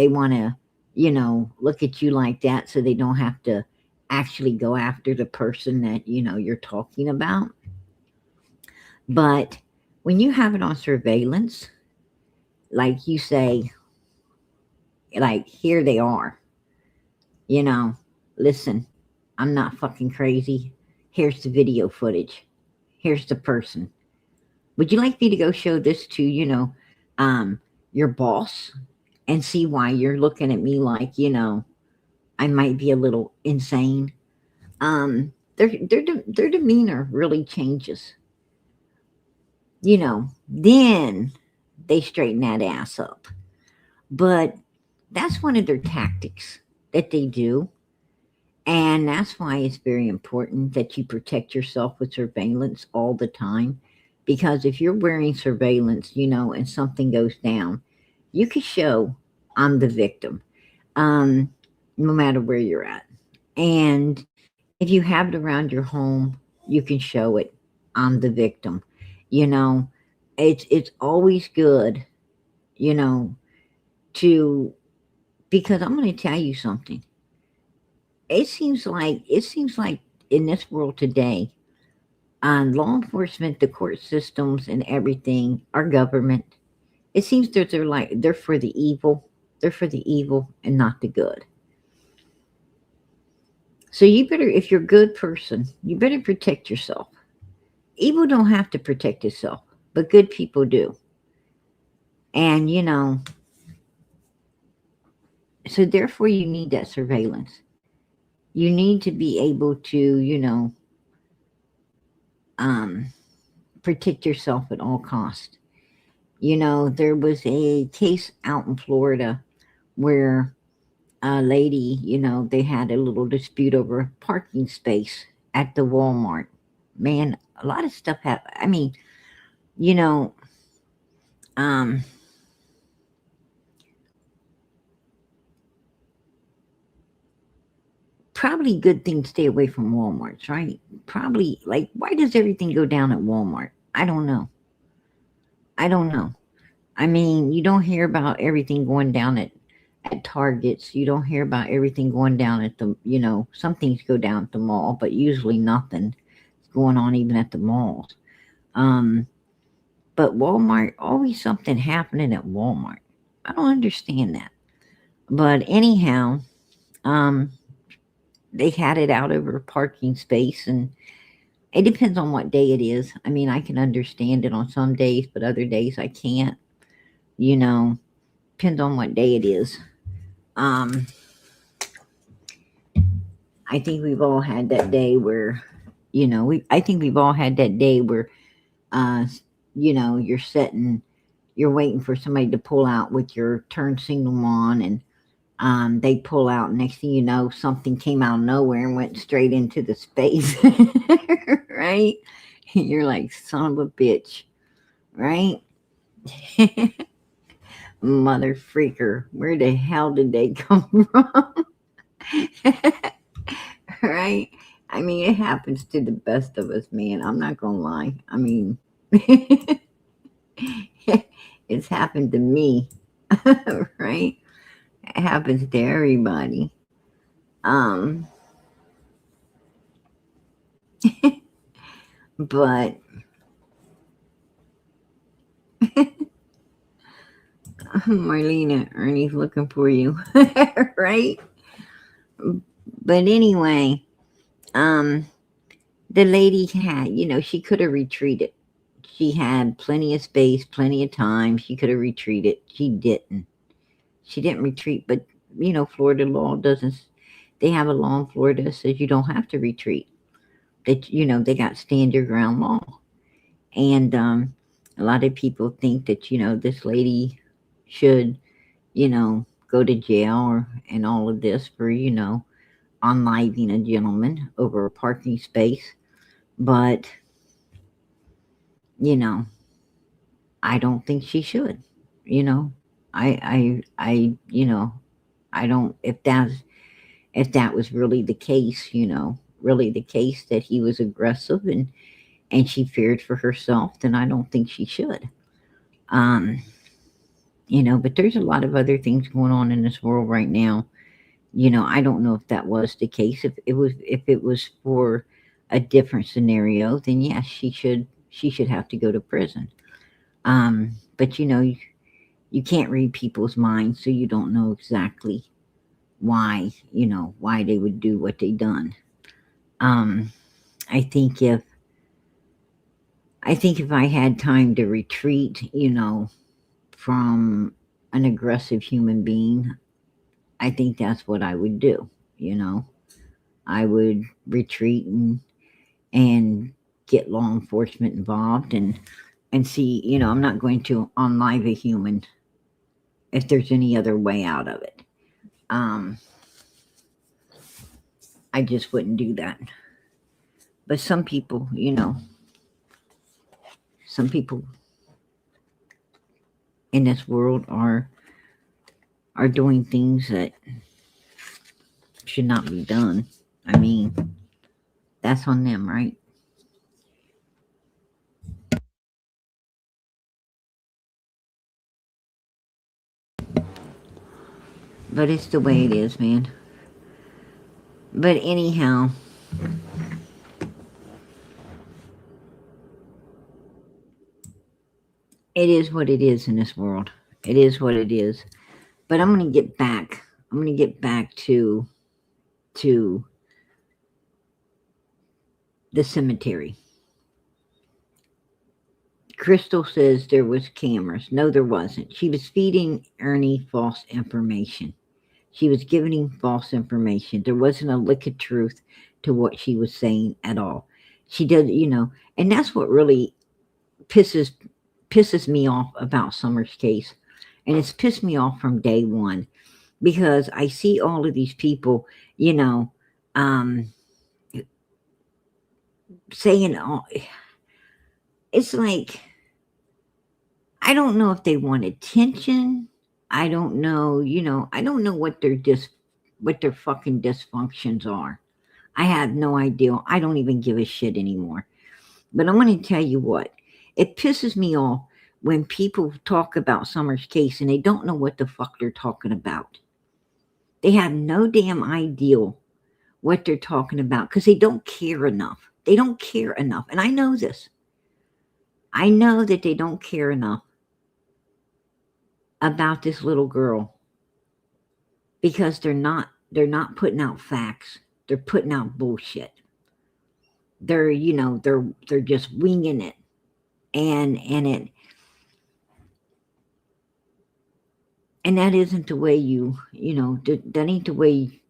want to, look at you like that, so they don't have to actually go after the person that, you're talking about. But when you have it on surveillance, like you say, like, here they are, listen, I'm not fucking crazy. Here's the video footage. Here's the person. Would you like me to go show this to, your boss, and see why you're looking at me like, I might be a little insane? Their demeanor really changes. Then they straighten that ass up. But that's one of their tactics that they do. And that's why it's very important that you protect yourself with surveillance all the time. Because if you're wearing surveillance, and something goes down, you can show I'm the victim, no matter where you're at. And if you have it around your home, you can show it, I'm the victim. It's always good, because I'm going to tell you something. It seems like in this world today, law enforcement, the court systems, and everything, our government, it seems that they're for the evil. They're for the evil and not the good. So you better, if you're a good person, you better protect yourself. Evil don't have to protect itself. but good people do. And, so therefore you need that surveillance. You need to be able to, protect yourself at all costs. There was a case out in Florida where a lady, they had a little dispute over a parking space at the Walmart. Man, a lot of stuff happened. I mean, you know, um, probably good thing to stay away from Walmarts, right? Probably, like, why does everything go down at Walmart? I don't know. I mean, you don't hear about everything going down at Targets. You don't hear about everything going down at some things go down at the mall, but usually nothing is going on even at the malls. But Walmart, always something happening at Walmart. I don't understand that. But anyhow, um, they had it out over a parking space, and it depends on what day it is. I mean, I can understand it on some days, but other days I can't. Depends on what day it is. I think we've all had that day where, I think we've all had that day where, you're waiting for somebody to pull out with your turn signal on, and they pull out. Next thing you know, something came out of nowhere and went straight into the space, right? You're like, son of a bitch, right? Mother freaker, where the hell did they come from? Right? I mean, it happens to the best of us, man. I'm not gonna lie. I mean, it's happened to me, right? It happens to everybody. But Marlena, Ernie's looking for you, right? But anyway, the lady had, she could have retreated. She had plenty of space, plenty of time. She could have retreated. She didn't. She didn't retreat, but Florida law doesn't. They have a law in Florida that says you don't have to retreat. That they got stand your ground law, and a lot of people think that this lady should go to jail and all of this for unliving a gentleman over a parking space, but I don't think she should. I don't. If that was really the case, really the case that he was aggressive and she feared for herself, then I don't think she should. But there's a lot of other things going on in this world right now. I don't know if that was the case. If it was for a different scenario, then yes, she should have to go to prison. But you can't read people's minds, so you don't know exactly why they would do what they done. I think if I had time to retreat, from an aggressive human being, I think that's what I would do. I would retreat and get law enforcement involved and see, I'm not going to unlive a human if there's any other way out of it. I just wouldn't do that. But some people, some people in this world are doing things that should not be done. I mean, that's on them, right? But it's the way it is, man. But anyhow, it is what it is in this world. It is what it is. But I'm going to get back. I'm going to get back to the cemetery. Crystal says there was cameras. No, there wasn't. She was feeding Ernie false information. She was giving him false information. There wasn't a lick of truth to what she was saying at all. She did, and that's what really pisses me off about Summer's case. And it's pissed me off from day one, because I see all of these people, saying, it's like, I don't know if they want attention. I don't know, I don't know what their fucking dysfunctions are. I have no idea. I don't even give a shit anymore. But I'm going to tell you what, it pisses me off when people talk about Summer's case and they don't know what the fuck they're talking about. They have no damn idea what they're talking about because they don't care enough. They don't care enough. And I know this. I know that they don't care enough about this little girl because they're not putting out facts. They're putting out bullshit. They're, they're just winging it. And that isn't the way that ain't the way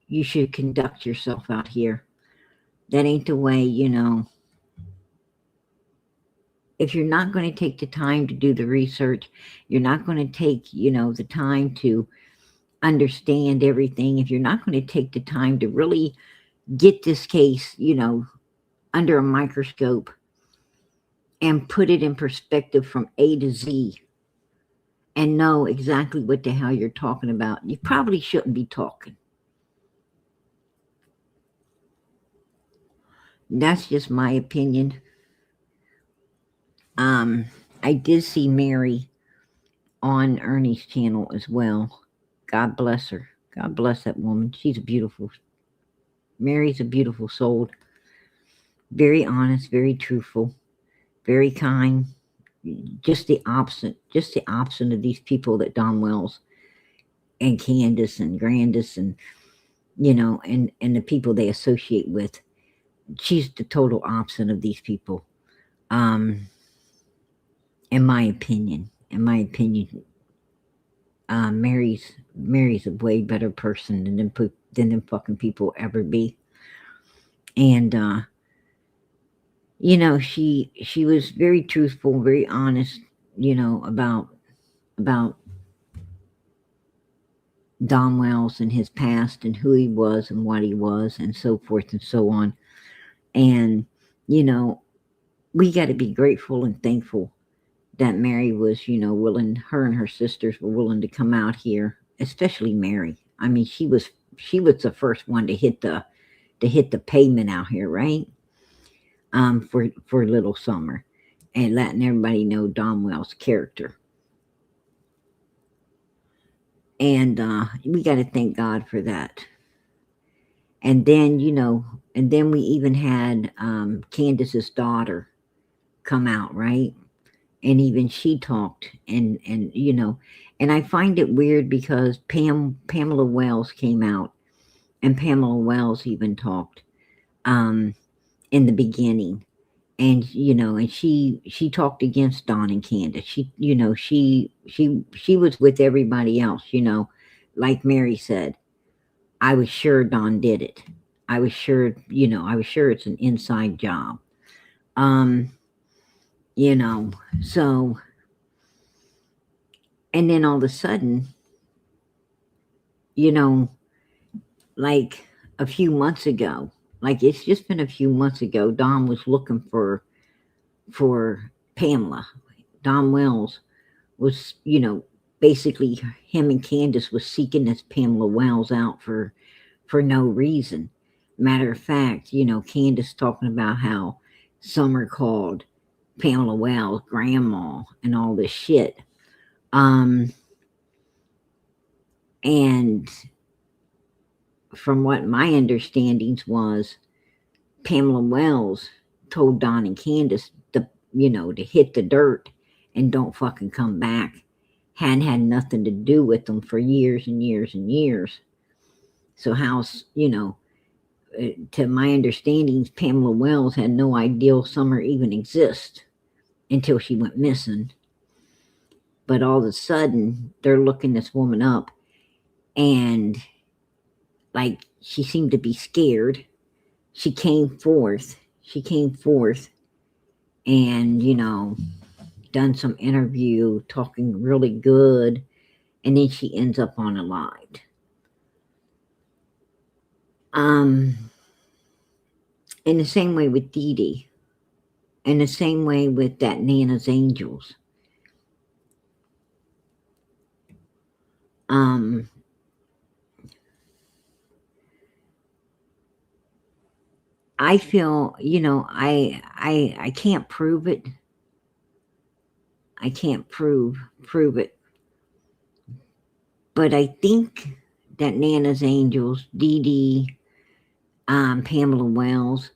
you should conduct yourself out here. That ain't the way, if you're not going to take the time to do the research, you're not going to take, the time to understand everything. If you're not going to take the time to really get this case, under a microscope and put it in perspective from A to Z and know exactly what the hell you're talking about, you probably shouldn't be talking. That's just my opinion. I did see Mary on Ernie's channel as well. God bless her. God bless that woman. Mary's a beautiful soul. Very honest, very truthful, very kind. Just the opposite of these people that Don Wells and Candace and Grandis and, and the people they associate with. She's the total opposite of these people. In my opinion, Mary's a way better person than them fucking people ever be. And, she was very truthful, very honest, about Don Wells and his past and who he was and what he was and so forth and so on. And, we got to be grateful and thankful that Mary was, willing, her and her sisters were willing to come out here, especially Mary. I mean, she was the first one to hit the pavement out here, right? For Little Summer and letting everybody know Don Wells' character. And we got to thank God for that. And then, we even had Candace's daughter come out, right? And even she talked and I find it weird because Pamela Wells came out and Pamela Wells even talked in the beginning. And, and she talked against Don and Candace. She was with everybody else, like Mary said. I was sure Don did it. I was sure it's an inside job. So, and then all of a sudden, like a few months ago, like it's just been a few months ago, Don was looking for Pamela. Don Wells was, basically him and Candace was seeking this Pamela Wells out for no reason. Matter of fact, Candace talking about how Summer called Pamela Wells grandma and all this shit. And from what my understandings was, Pamela Wells told Don and Candace to hit the dirt and don't fucking come back. Hadn't had nothing to do with them for years and years and years. So how's, to my understandings, Pamela Wells had no idea Summer even exists. until she went missing. But all of a sudden, they're looking this woman up, and like she seemed to be scared. She came forth, and, you know, done some interview, talking really good, and then she ends up unalived. In the same way with Dee Dee, in the same way with that Nana's Angels. I feel, you know, I can't prove it. I can't prove it. But I think that Nana's Angels, Dee Dee, Pamela Wells,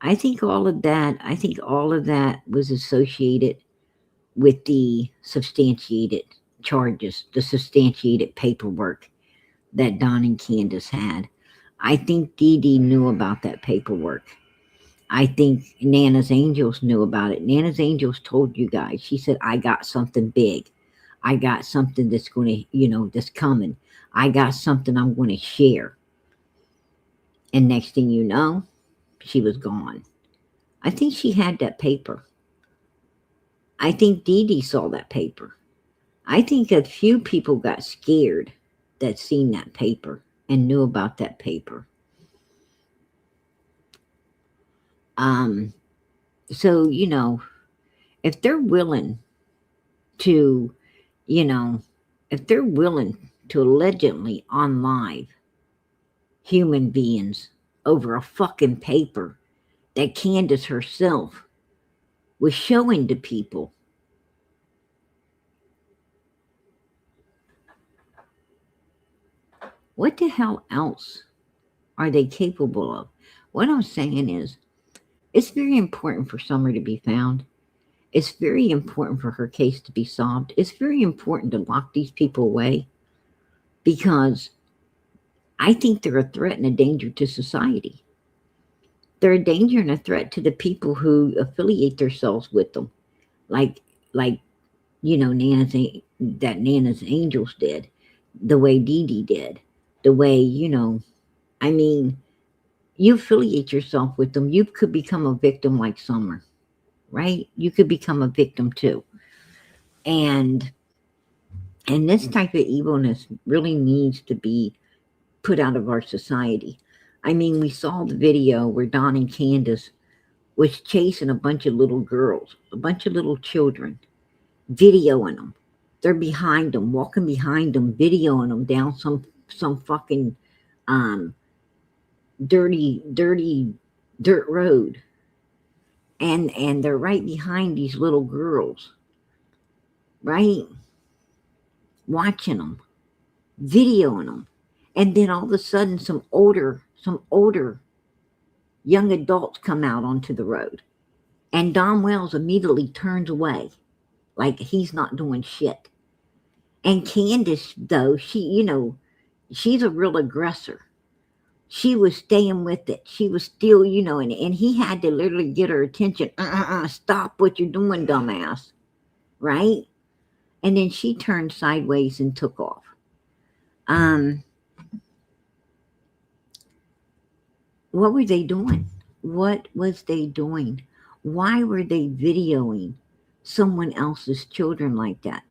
I think all of that was associated with the substantiated charges, the substantiated paperwork that Don and Candace had. I think Dee Dee knew about that paperwork. I think Nana's Angels knew about it. Nana's Angels told you guys. She said, I got something big. I got something that's going to, you know, that's coming. I got something I'm going to share. And next thing you know, she was gone. I think she had that paper. I think Dee Dee saw that paper. I think a few people got scared that seen that paper and knew about that paper. So, you know, if they're willing to, you know, if they're willing to allegedly unlive human beings over a fucking paper that Candace herself was showing to people, what the hell else are they capable of? What I'm saying is, it's very important for Summer to be found. It's very important for her case to be solved. It's very important to lock these people away, because I think they're a threat and a danger to society. They're a danger and a threat to the people who affiliate themselves with them, like you know, Nana's Angels did, the way Dee Dee did, the way, you know, I mean, you affiliate yourself with them, you could become a victim like Summer, right? You could become a victim too. And this type of evilness really needs to be put out of our society. I mean, we saw the video where Don and Candace was chasing a bunch of little girls, a bunch of little children, videoing them. They're behind them, walking behind them, videoing them down some fucking dirty dirt road. And they're right behind these little girls, right? Watching them, videoing them. And then all of a sudden some older young adults come out onto the road. And Don Wells immediately turns away, like he's not doing shit. And Candace, though, she, you know, she's a real aggressor. She was staying with it. She was still, you know, and he had to literally get her attention. Stop what you're doing, dumbass. Right? And then she turned sideways and took off. What were they doing? What was they doing? Why were they videoing someone else's children like that?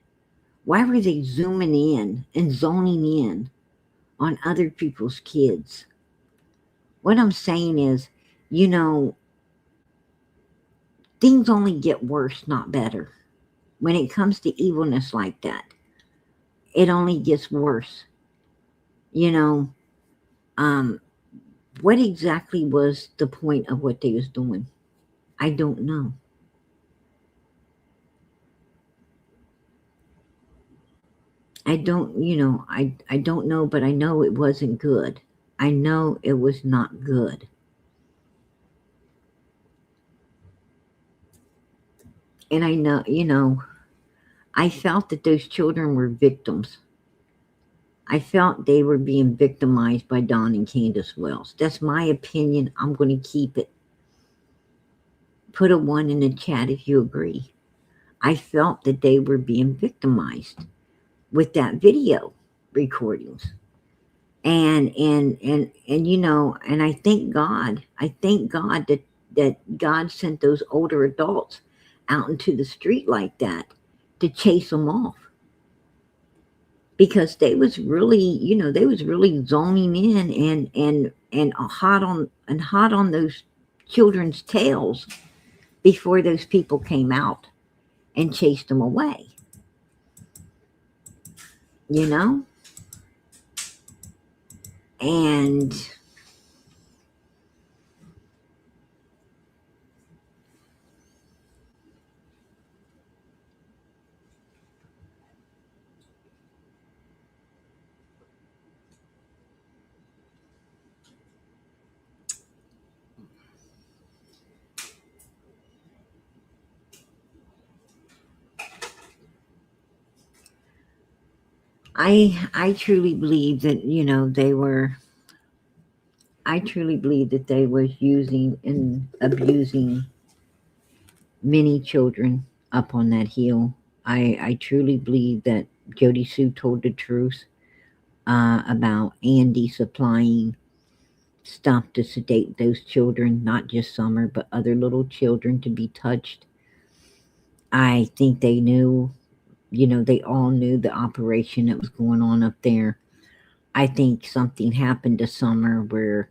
Why were they zooming in and zoning in on other people's kids? What I'm saying is, you know, things only get worse, not better. When it comes to evilness like that, it only gets worse. You know, what exactly was the point of what they was doing? I don't know. I don't, you know, I don't know, but I know it wasn't good. I know it was not good. And I know, you know, I felt that those children were victims. I felt they were being victimized by Don and Candace Wells. That's my opinion. I'm going to keep it. Put a 1 in the chat if you agree. I felt that they were being victimized with that video recordings. And you know, and I thank God that God sent those older adults out into the street like that to chase them off, because they was really, you know, they was really zoning in and hot on those children's tails before those people came out and chased them away, you know. And I truly believe that, you know, I truly believe that they was using and abusing many children up on that hill. I truly believe that Jody Sue told the truth about Andy supplying stuff to sedate those children, not just Summer, but other little children to be touched. I think they knew, you know, they all knew the operation that was going on up there. I think something happened to Summer where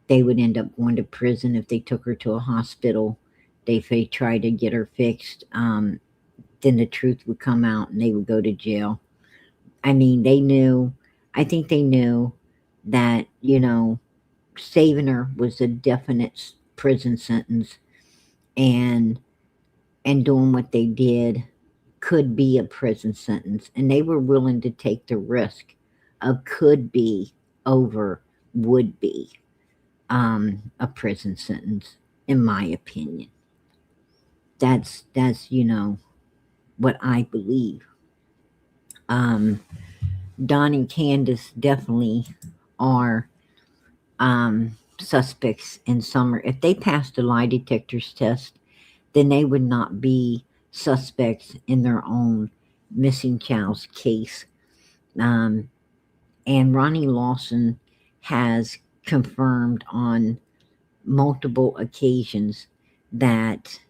they would end up going to prison if they took her to a hospital. If they tried to get her fixed, then the truth would come out and they would go to jail. I mean, they knew, I think they knew that, you know, saving her was a definite prison sentence, and doing what they did could be a prison sentence, and they were willing to take the risk of could be over would be a prison sentence, in my opinion. That's you know what I believe. Don and Candace definitely are suspects in Summer. If they passed the lie detectors test, then they would not be suspects in their own missing child's case. And Ronnie Lawson has confirmed on multiple occasions that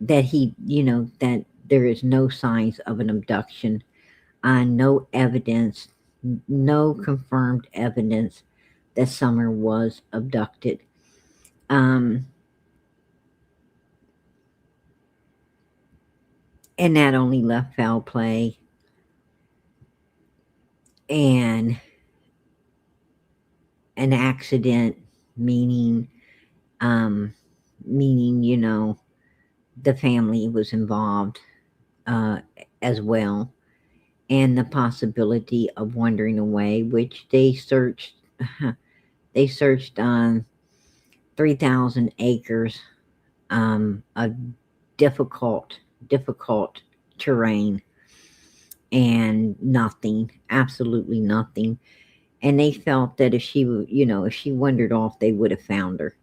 that he, you know, that there is no signs of an abduction, no evidence, no confirmed evidence that Summer was abducted. And that only left foul play and an accident, meaning, you know, the family was involved as well, and the possibility of wandering away, which they searched. They searched on 3,000 acres of difficult terrain, and nothing, absolutely nothing. And they felt that if she, you know, if she wandered off, they would have found her.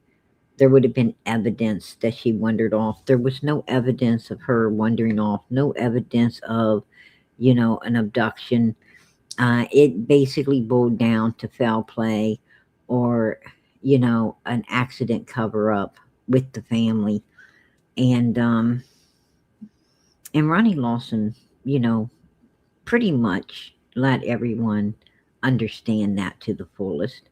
There would have been evidence that she wandered off. There was no evidence of her wandering off, no evidence of, you know, an abduction. It basically boiled down to foul play or, you know, an accident cover up with the family. And Ronnie Lawson, you know, pretty much let everyone understand that to the fullest.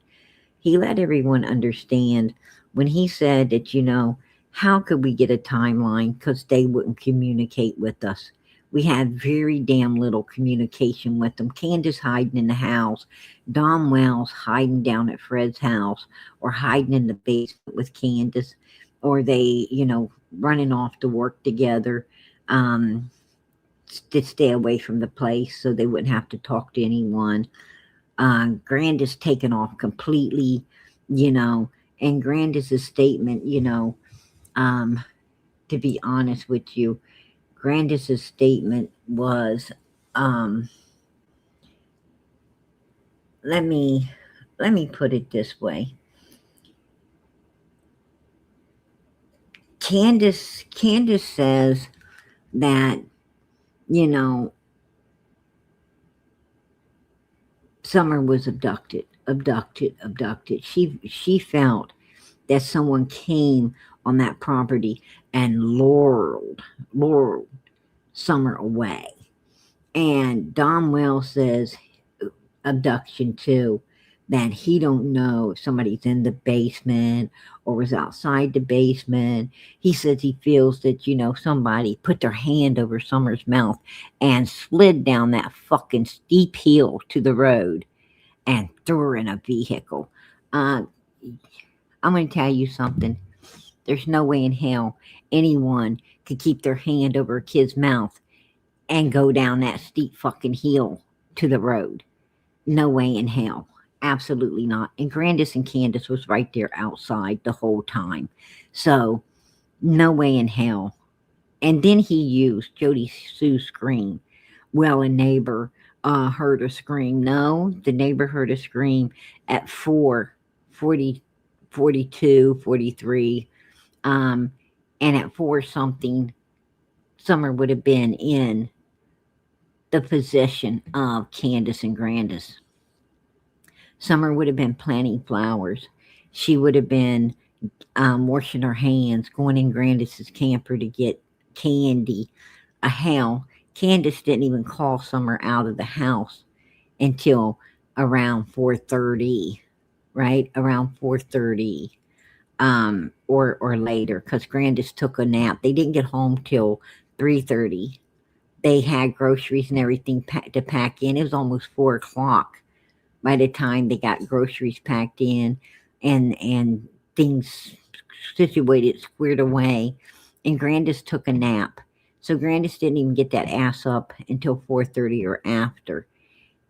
He let everyone understand when he said that, you know, how could we get a timeline? Because they wouldn't communicate with us. We had very damn little communication with them. Candace hiding in the house, Don Wells hiding down at Fred's house, or hiding in the basement with Candace, or they, you know, running off to work together to stay away from the place so they wouldn't have to talk to anyone. Grandis taken off completely, you know, and Grandis's statement, you know, to be honest with you, Grandis's statement was, let me put it this way. Candace says that, you know, Summer was abducted. She felt that someone came on that property and lured Summer away. And Don Wells says abduction too, that he don't know if somebody's in the basement or was outside the basement. He says he feels that, you know, somebody put their hand over Summer's mouth and slid down that fucking steep hill to the road and threw her in a vehicle. I'm going to tell you something. There's no way in hell anyone could keep their hand over a kid's mouth and go down that steep fucking hill to the road. No way in hell. Absolutely not. And Grandis and Candace was right there outside the whole time. So, no way in hell. And then he used Jody Sue's scream. Well, a neighbor heard her scream. No, the neighbor heard a scream at 4:40, 42, 43. And at 4 something, Summer would have been in the possession of Candace and Grandis. Summer would have been planting flowers. She would have been washing her hands, going in Grandis's camper to get candy. Hell, Candace didn't even call Summer out of the house until around 4:30, right? Around 4:30, or later, because Grandis took a nap. They didn't get home till 3:30. They had groceries and everything to pack in. It was almost 4 o'clock by the time they got groceries packed in and things situated, squared away. And Grandis took a nap. So Grandis didn't even get that ass up until 4:30 or after,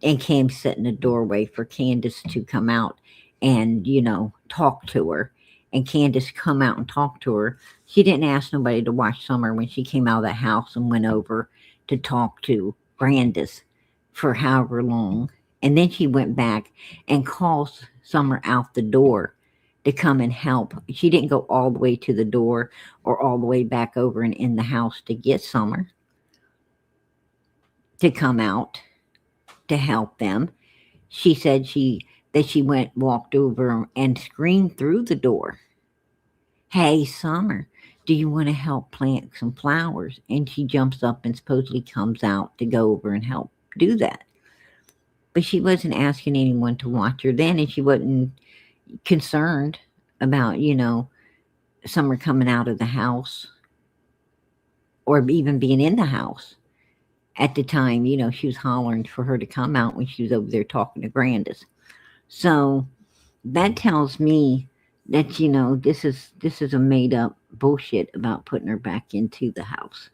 and came sit in the doorway for Candace to come out and, you know, talk to her. And Candace come out and talk to her. She didn't ask nobody to watch Summer when she came out of the house and went over to talk to Grandis for however long. And then she went back and called Summer out the door to come and help. She didn't go all the way to the door or all the way back over and in the house to get Summer to come out to help them. She said that she walked over and screamed through the door, "Hey, Summer, do you want to help plant some flowers?" And she jumps up and supposedly comes out to go over and help do that. But she wasn't asking anyone to watch her then, and she wasn't concerned about, you know, Summer coming out of the house or even being in the house. At the time, you know, she was hollering for her to come out when she was over there talking to Grandis. So that tells me that, you know, this is a made up bullshit about putting her back into the house.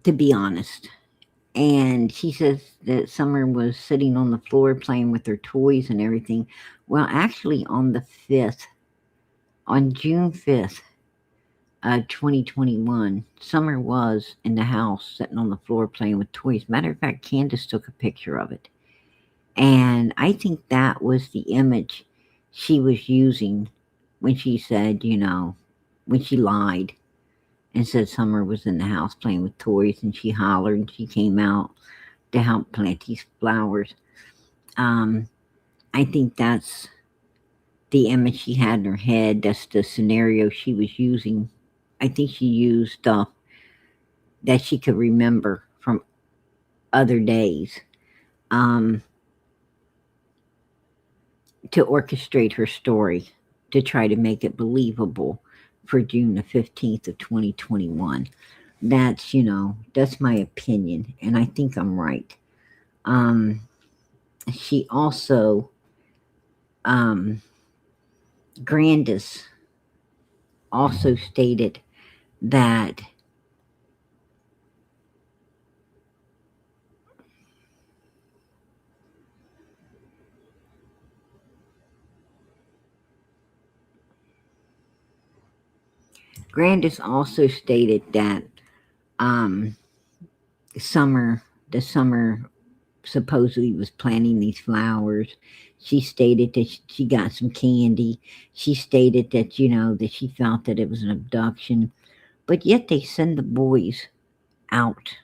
To be honest. And she says that Summer was sitting on the floor playing with her toys and everything. Well, actually on the 5th, on June 5th, 2021, Summer was in the house sitting on the floor playing with toys. Matter of fact, Candace took a picture of it. And I think that was the image she was using when she said, you know, when she lied and said Summer was in the house playing with toys, and she hollered and she came out to help plant these flowers. I think that's the image she had in her head. That's the scenario she was using. I think she used stuff that she could remember from other days to orchestrate her story, to try to make it believable for June the 15th of 2021. That's, you know, that's my opinion, and I think I'm right. She also, Grandis also stated that the Summer supposedly was planting these flowers. She stated that she got some candy. She stated that, that she felt that it was an abduction. But yet they send the boys out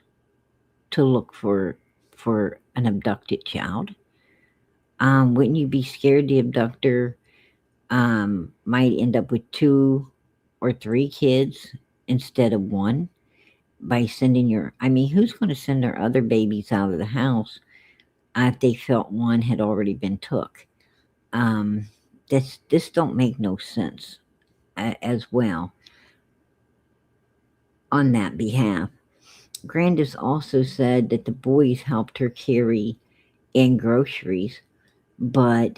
to look for an abducted child. Wouldn't you be scared the abductor might end up with 2 or 3 kids instead of 1 by sending who's going to send their other babies out of the house if they felt one had already been took? This don't make no sense as well on that behalf. Grandis also said that the boys helped her carry in groceries, but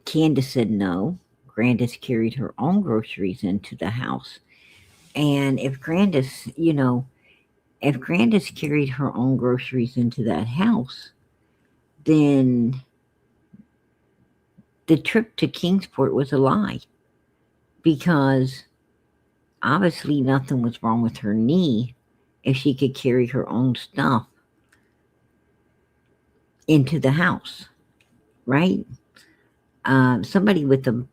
Candace said no. Grandis carried her own groceries into the house. And if Grandis carried her own groceries into that house, then the trip to Kingsport was a lie, because obviously nothing was wrong with her knee if she could carry her own stuff into the house, right? Somebody with a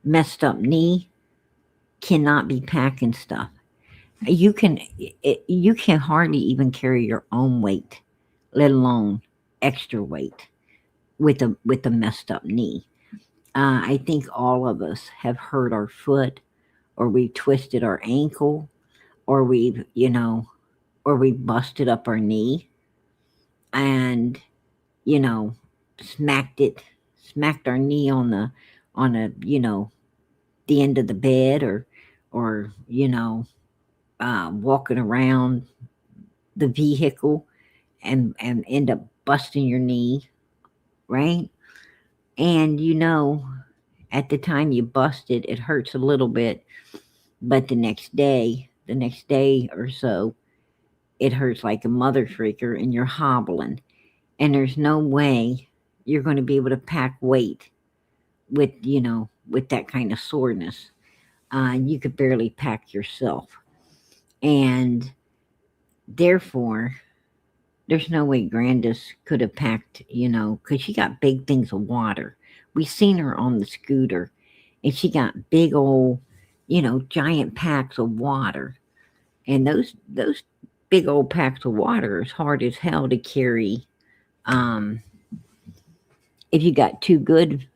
messed up knee cannot be packing stuff. You can hardly even carry your own weight, let alone extra weight with a messed up knee. I think all of us have hurt our foot, or we twisted our ankle, or we've busted up our knee and smacked our knee on the end of the bed, or walking around the vehicle and end up busting your knee, right? And at the time you busted, it hurts a little bit, but the next day or so, it hurts like a mother freaker, and you're hobbling, and there's no way you're going to be able to pack weight with that kind of soreness. You could barely pack yourself, and therefore there's no way Grandis could have packed, because she got big things of water. We seen her on the scooter, and she got big old, giant packs of water. And those big old packs of water is hard as hell to carry. If you got two good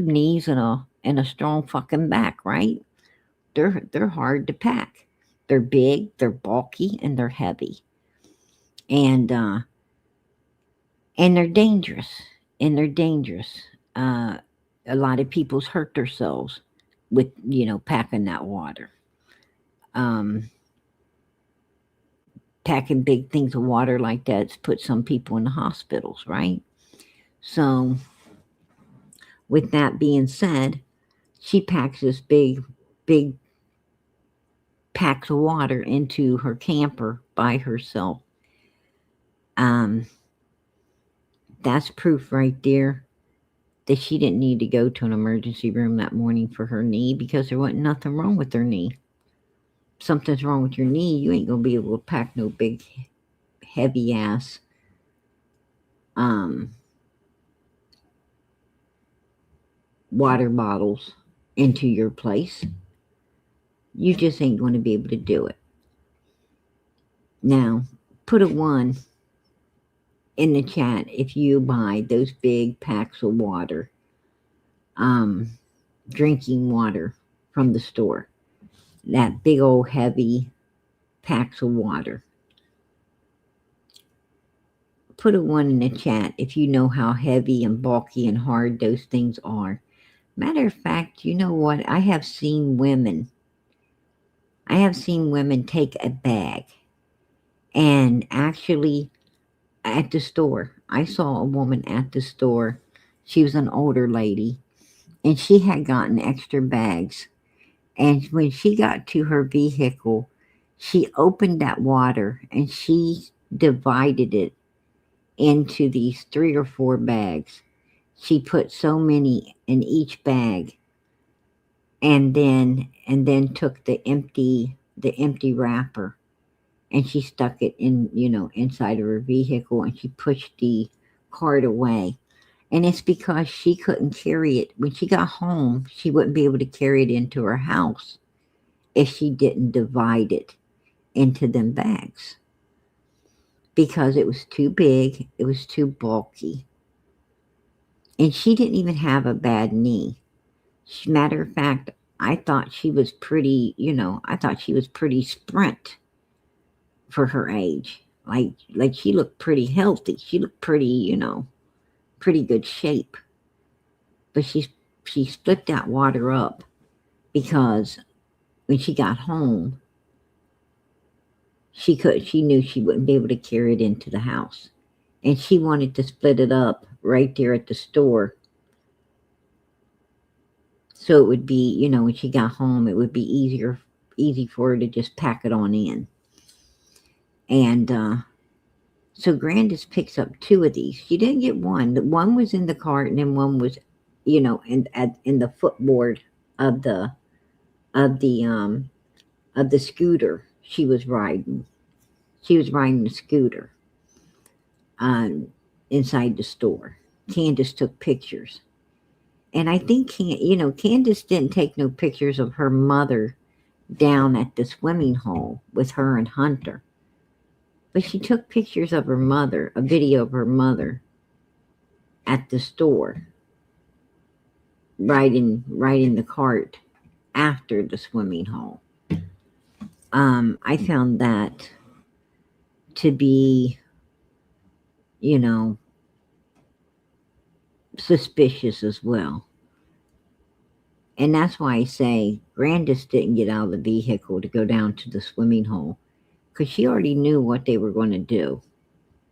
knees and a strong fucking back, right? They're hard to pack. They're big, they're bulky, and they're heavy. And they're dangerous. A lot of people's hurt themselves with, packing that water. Packing big things of water like that's put some people in the hospitals, right? So, with that being said, she packs this big packs of water into her camper by herself. That's proof right there that she didn't need to go to an emergency room that morning for her knee, because there wasn't nothing wrong with her knee. If something's wrong with your knee, you ain't gonna be able to pack no big heavy ass water bottles into your place. You just ain't going to be able to do it. Now, put a 1 in the chat if you buy those big packs of water, drinking water from the store. That big old heavy packs of water. Put a 1 in the chat if you know how heavy and bulky and hard those things are. Matter of fact, you know what? I have seen women take a bag, and actually at the store, I saw a woman at the store. She was an older lady, and she had gotten extra bags. And when she got to her vehicle, she opened that water and she divided it into these 3 or 4 bags. She put so many in each bag, and then took the empty wrapper and she stuck it in, inside of her vehicle, and she pushed the cart away. And it's because she couldn't carry it. When she got home, she wouldn't be able to carry it into her house if she didn't divide it into them bags. Because it was too big, it was too bulky. And she didn't even have a bad knee. Matter of fact, I thought she was pretty, sprint for her age. Like she looked pretty healthy. She looked pretty, pretty good shape. But she split that water up because when she got home, she knew she wouldn't be able to carry it into the house. And she wanted to split it up right there at the store. So it would be, when she got home, it would be easy for her to just pack it on in. And so Grandis picks up 2 of these. She didn't get one. One was in the cart, and then one was, in the footboard of the scooter she was riding. She was riding the scooter inside the store. Candace took pictures. And I think, Candace didn't take no pictures of her mother down at the swimming hole with her and Hunter. But she took pictures of her mother, a video of her mother at the store, riding the cart after the swimming hole. I found that to be, suspicious as well. And that's why I say Grandis didn't get out of the vehicle to go down to the swimming hole, because she already knew what they were going to do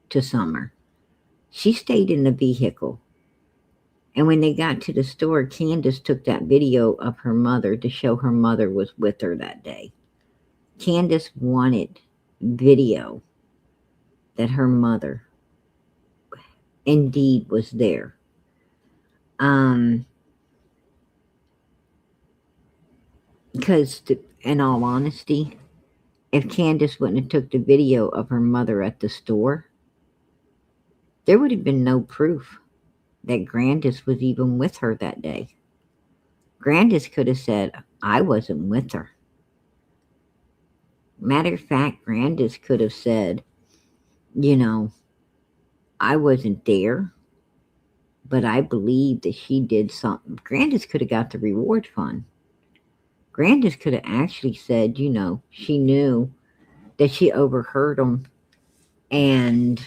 to Summer. She stayed in the vehicle. And when they got to the store, Candace took that video of her mother to show her mother was with her that day. Candace wanted video that her mother indeed was there. Because in all honesty, if Candace wouldn't have took the video of her mother at the store, there would have been no proof that Grandis was even with her that day. Grandis could have said, I wasn't with her. Matter of fact, Grandis could have said, I wasn't there, but I believe that she did something. Grandis could have got the reward fund. Grandis could have actually said, she knew that she overheard them, and,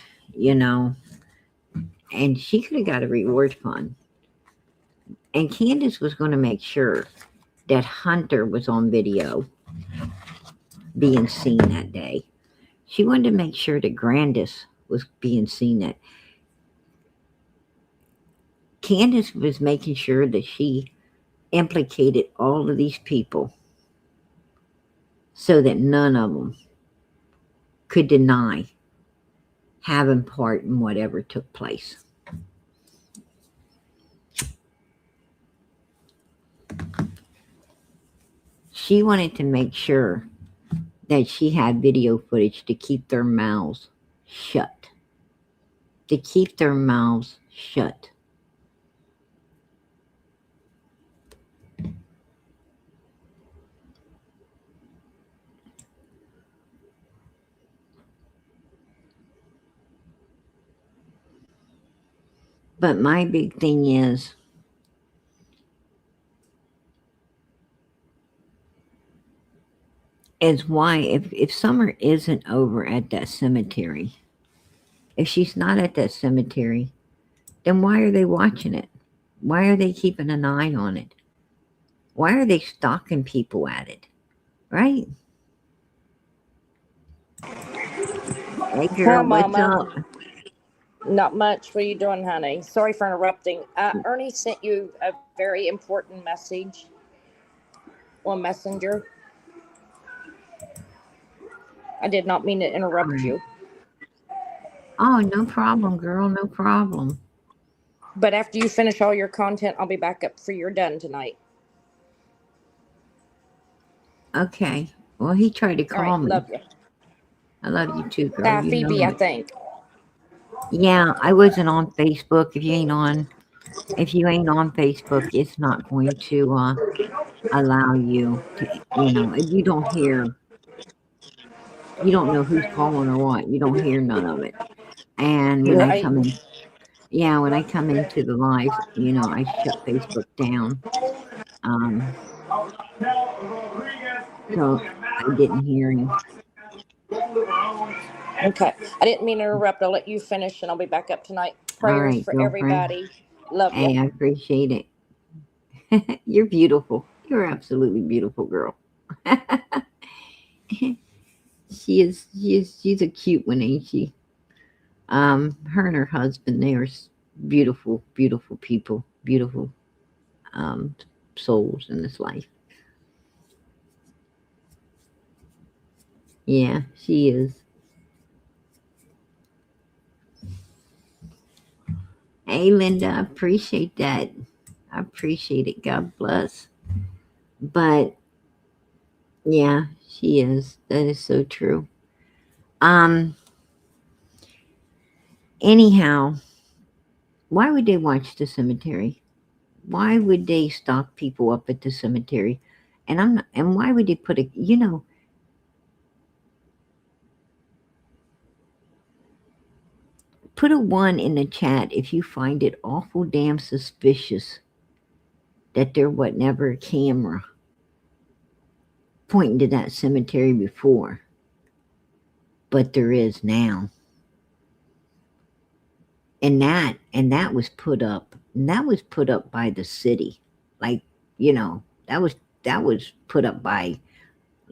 and she could have got a reward fund. And Candace was going to make sure that Hunter was on video being seen that day. She wanted to make sure that Grandis was being seen that. Candace was making sure that she implicated all of these people so that none of them could deny having part in whatever took place. She wanted to make sure that she had video footage to keep their mouths shut. To keep their mouths shut. But my big thing is why, if Summer isn't over at that cemetery, if she's not at that cemetery, then why are they watching it? Why are they keeping an eye on it? Why are they stalking people at it? Right? Hey girl, what's up? Not much. What are you doing, honey? Sorry for interrupting. Ernie sent you a very important message on Messenger. I did not mean to interrupt you. Oh, no problem, girl. No problem. But after you finish all your content, I'll be back up for your done tonight. Okay. Well, he tried to call me. Love you. I love you too, girl. You know Phoebe, I it. think. Yeah, I wasn't on Facebook. If you ain't on Facebook, it's not going to allow you to, if you don't hear, you don't know who's calling or what. You don't hear none of it. And when I Right. come in, yeah, when I come into the live, I shut Facebook down. So I didn't hear him. Okay. I didn't mean to interrupt. I'll let you finish and I'll be back up tonight. All Prayers right, for girlfriend. everybody. Love you. Hey, I appreciate it. You're beautiful. You're absolutely beautiful, girl. She's a cute one, ain't she? Her and her husband, they are beautiful, beautiful people, beautiful souls in this life. Yeah, she is. Hey, Linda, I appreciate that. I appreciate it. God bless. But yeah, she is. That is so true. Anyhow, why would they watch the cemetery? Why would they stock people up at the cemetery? And why would they put put a 1 in the chat if you find it awful damn suspicious that there was never a camera pointing to that cemetery before, but there is now. And that was put up. And that was put up by the city. Like, that was put up by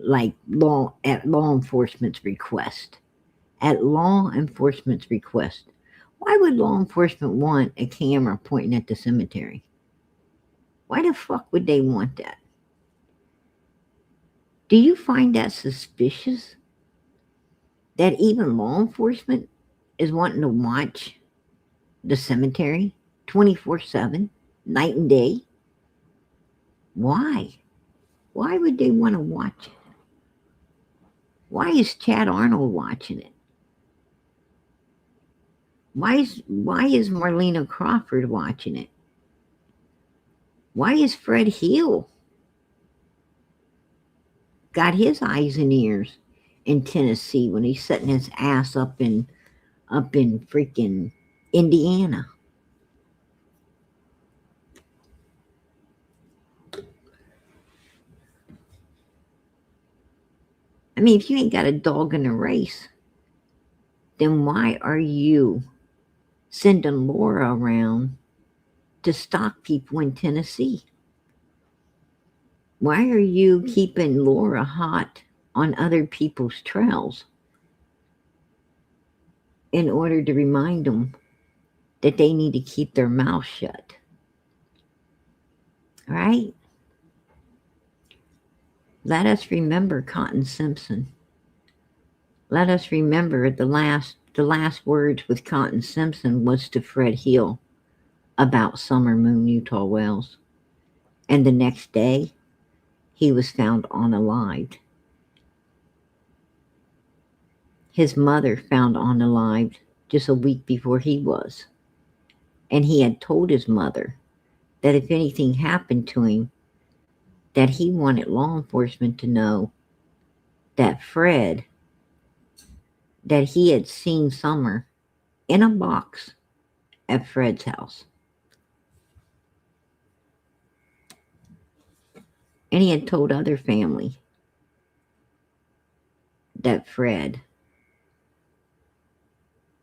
at law enforcement's request. At law enforcement's request. Why would law enforcement want a camera pointing at the cemetery? Why the fuck would they want that? Do you find that suspicious? That even law enforcement is wanting to watch the cemetery 24/7, night and day? Why? Why would they want to watch it? Why is Chad Arnold watching it? Why is Marlena Crawford watching it? Why is Fred Hill got his eyes and ears in Tennessee when he's setting his ass up in freaking Indiana? I mean, if you ain't got a dog in the race, then why are you sending Laura around to stalk people in Tennessee? Why are you keeping Laura hot on other people's trails in order to remind them that they need to keep their mouth shut? Right? Let us remember Cotton Simpson. Let us remember the last words with Cotton Simpson was to Fred Hill about Summer Moon Utah Wells. And the next day, he was found unalived. His mother found unalived just a week before he was. And he had told his mother that if anything happened to him, that he wanted law enforcement to know that that he had seen Summer in a box at Fred's house. And he had told other family that Fred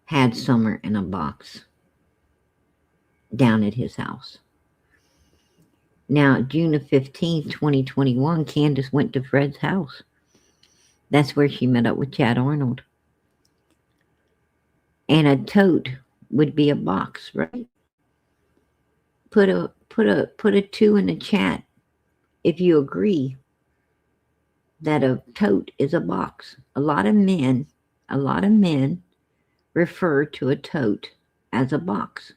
had Summer in a box down at his house. Now, June the 15th, 2021, Candace went to Fred's house. That's where she met up with Chad Arnold. And a tote would be a box, right? Put a 2 in the chat if you agree that a tote is a box. A lot of men refer to a tote as a box.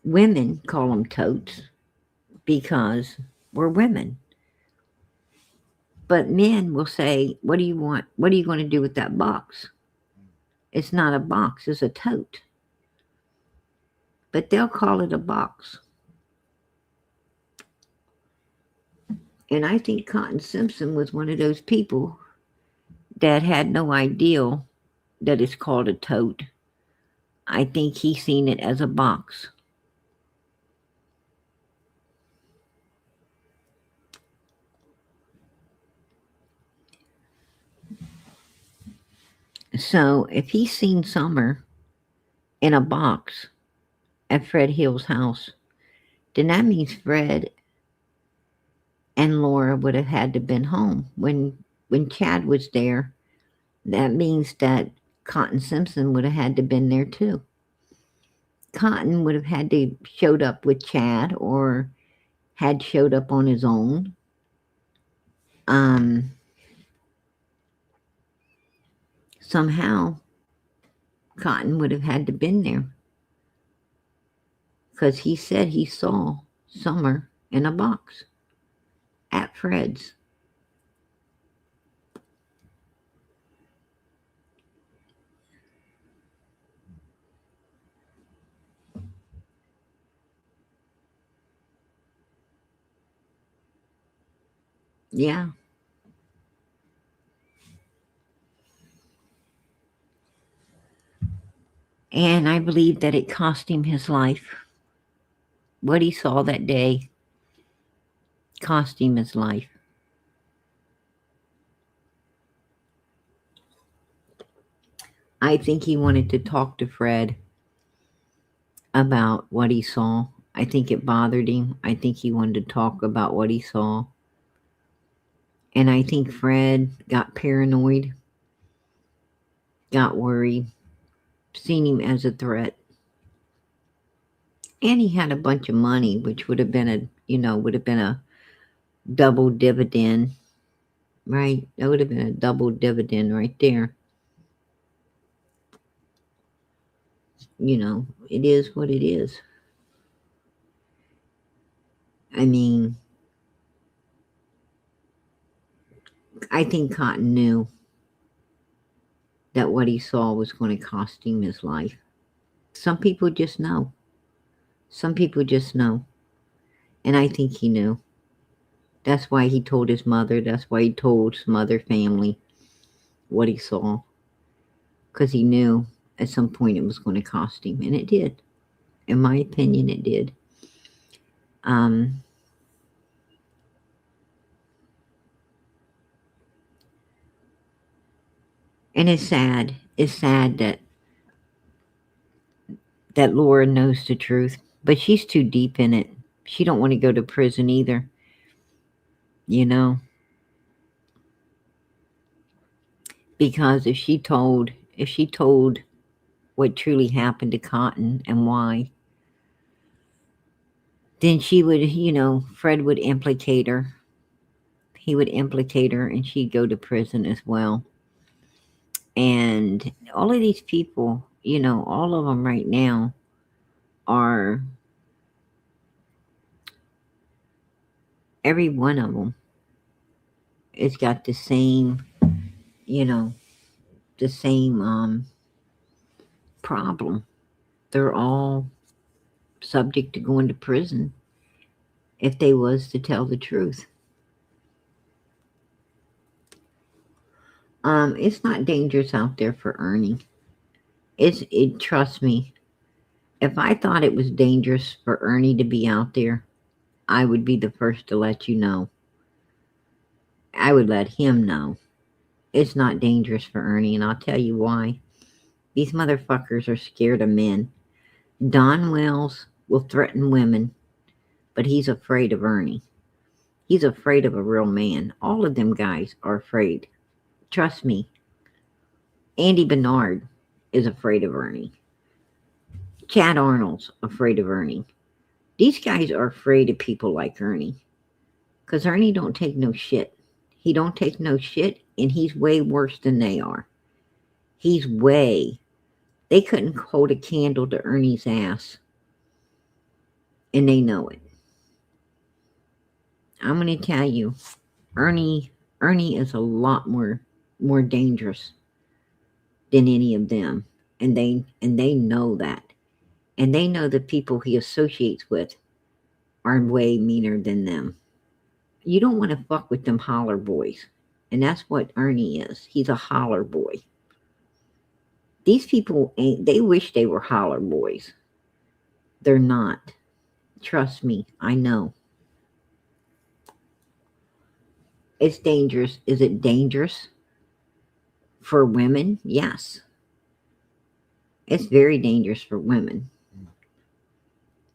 Women call them totes because we're women. But men will say, what do you want? What are you going to do with that box? It's not a box, it's a tote. But they'll call it a box. And I think Cotton Simpson was one of those people that had no idea that it's called a tote. I think he seen it as a box. So if he seen Summer in a box at Fred Hill's house, then that means Fred and Laura would have had to been home. When Chad was there, that means that Cotton Simpson would have had to been there too. Cotton would have had to showed up with Chad or had showed up on his own. Somehow Cotton would have had to been there because he said he saw Summer in a box at Fred's. Yeah. And I believe that it cost him his life. What he saw that day cost him his life. I think he wanted to talk to Fred about what he saw. I think it bothered him. I think he wanted to talk about what he saw. And I think Fred got paranoid, got worried, seen him as a threat. And he had a bunch of money, which would have been a double dividend, right? That would have been a double dividend right there. It is what it is. I mean, I think Cotton knew that what he saw was going to cost him his life. Some people just know. Some people just know. And I think he knew. That's why he told his mother. That's why he told some other family what he saw. Because he knew at some point it was going to cost him. And it did. In my opinion, it did. And it's sad. It's sad that Laura knows the truth. But she's too deep in it. She don't want to go to prison either. Because if she told what truly happened to Cotton and why, then she would, Fred would implicate her. He would implicate her and she'd go to prison as well. And all of these people, all of them right now are, every one of them has got the same, the same problem. They're all subject to going to prison if they was to tell the truth. It's not dangerous out there for Ernie. Trust me, if I thought it was dangerous for Ernie to be out there, I would be the first to let you know. I would let him know. It's not dangerous for Ernie, and I'll tell you why. These motherfuckers are scared of men. Don Wells will threaten women, but he's afraid of Ernie. He's afraid of a real man. All of them guys are afraid. Trust me. Andy Bernard is afraid of Ernie. Chad Arnold's afraid of Ernie. These guys are afraid of people like Ernie. Because Ernie don't take no shit. He don't take no shit, and he's way worse than they are. They couldn't hold a candle to Ernie's ass. And they know it. I'm going to tell you, Ernie Ernie is a lot more dangerous than any of them, and they know that, and they know the people he associates with are way meaner than them. You don't want to fuck with them holler boys, and that's what Ernie is. He's a holler boy. These people ain't. They wish they were holler boys. They're not. Trust me, I know. It's dangerous. Is it dangerous for women? Yes. It's very dangerous for women.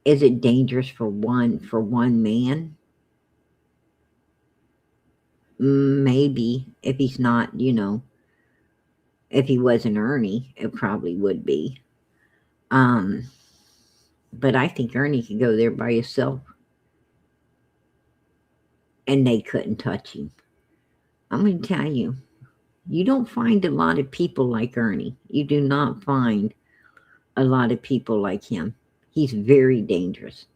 Is it dangerous for one man? Maybe. If he's not, if he wasn't Ernie, it probably would be. But I think Ernie could go there by himself, and they couldn't touch him. I'm going to tell you, you don't find a lot of people like Ernie. You do not find a lot of people like him. He's very dangerous.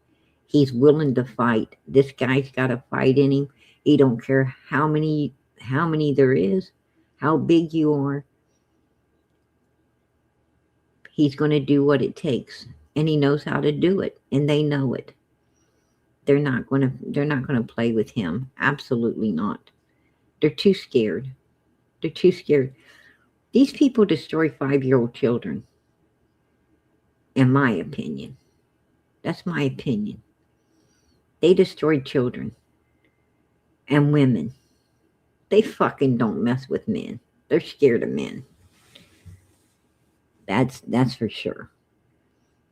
He's willing to fight. This guy's got a fight in him. He don't care how many there is, how big you are. He's going to do what it takes, and he knows how to do it, and they know it. They're not going to play with him. Absolutely not. They're too scared. They're too scared. These people destroy 5-year-old children, in my opinion. That's my opinion. They destroy children and women. They fucking don't mess with men. They're scared of men. That's for sure.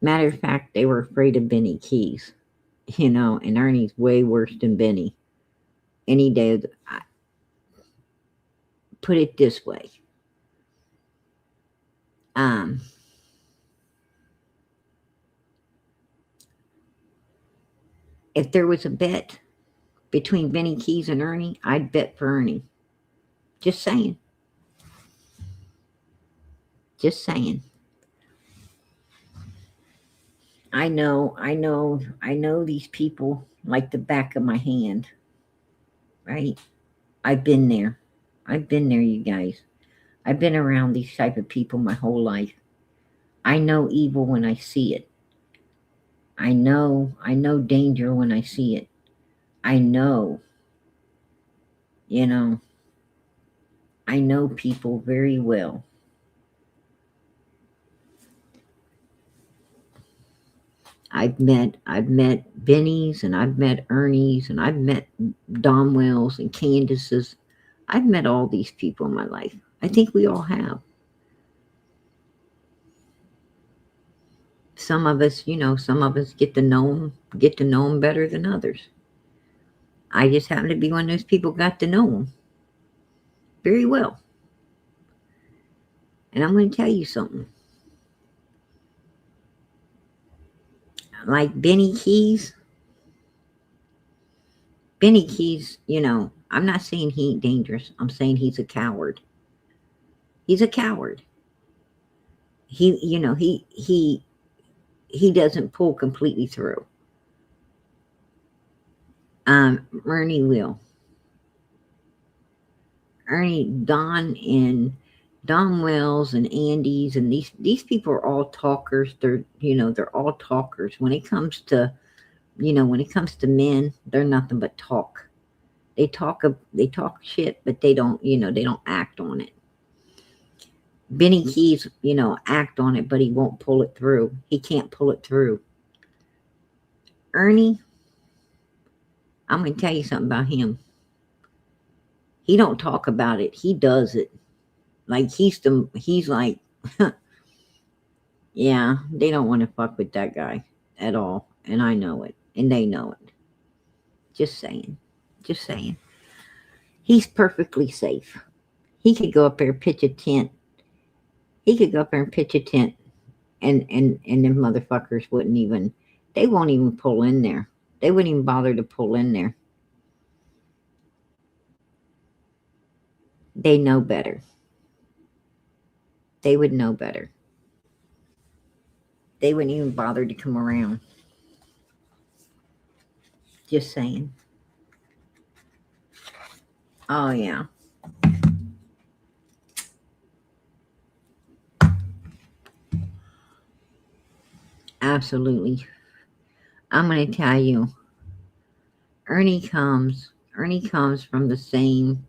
Matter of fact, they were afraid of Benny Keys. And Ernie's way worse than Benny. Any day. Put it this way. If there was a bet between Benny Keys and Ernie, I'd bet for Ernie. Just saying. Just saying. I know these people like the back of my hand. Right? I've been there. You guys. I've been around these type of people my whole life. I know evil when I see it. I know danger when I see it. I know, I know people very well. I've met Bennies, and I've met Ernies, and I've met Domwells and Candaces. I've met all these people in my life. I think we all have. Some of us, get to know them better than others. I just happen to be one of those people got to know them very well. And I'm going to tell you something. Like Benny Keys, I'm not saying he ain't dangerous. I'm saying he's a coward. He's a coward. He doesn't pull completely through. Ernie will. Don Wells and Andy's and these people are all talkers. They're all talkers. When it comes to men, they're nothing but talk. They talk shit, but they don't act on it. Benny Keys, act on it, but he won't pull it through. He can't pull it through. Ernie, I'm going to tell you something about him. He don't talk about it. He does it. Like he's like, yeah, they don't want to fuck with that guy at all. And I know it. And they know it. Just saying. He's perfectly safe. He could go up there and pitch a tent. And them motherfuckers they won't even pull in there. They wouldn't even bother to pull in there. They know better. They would know better. They wouldn't even bother to come around. Just saying. Oh, yeah. Absolutely. I'm going to tell you, Ernie comes from the same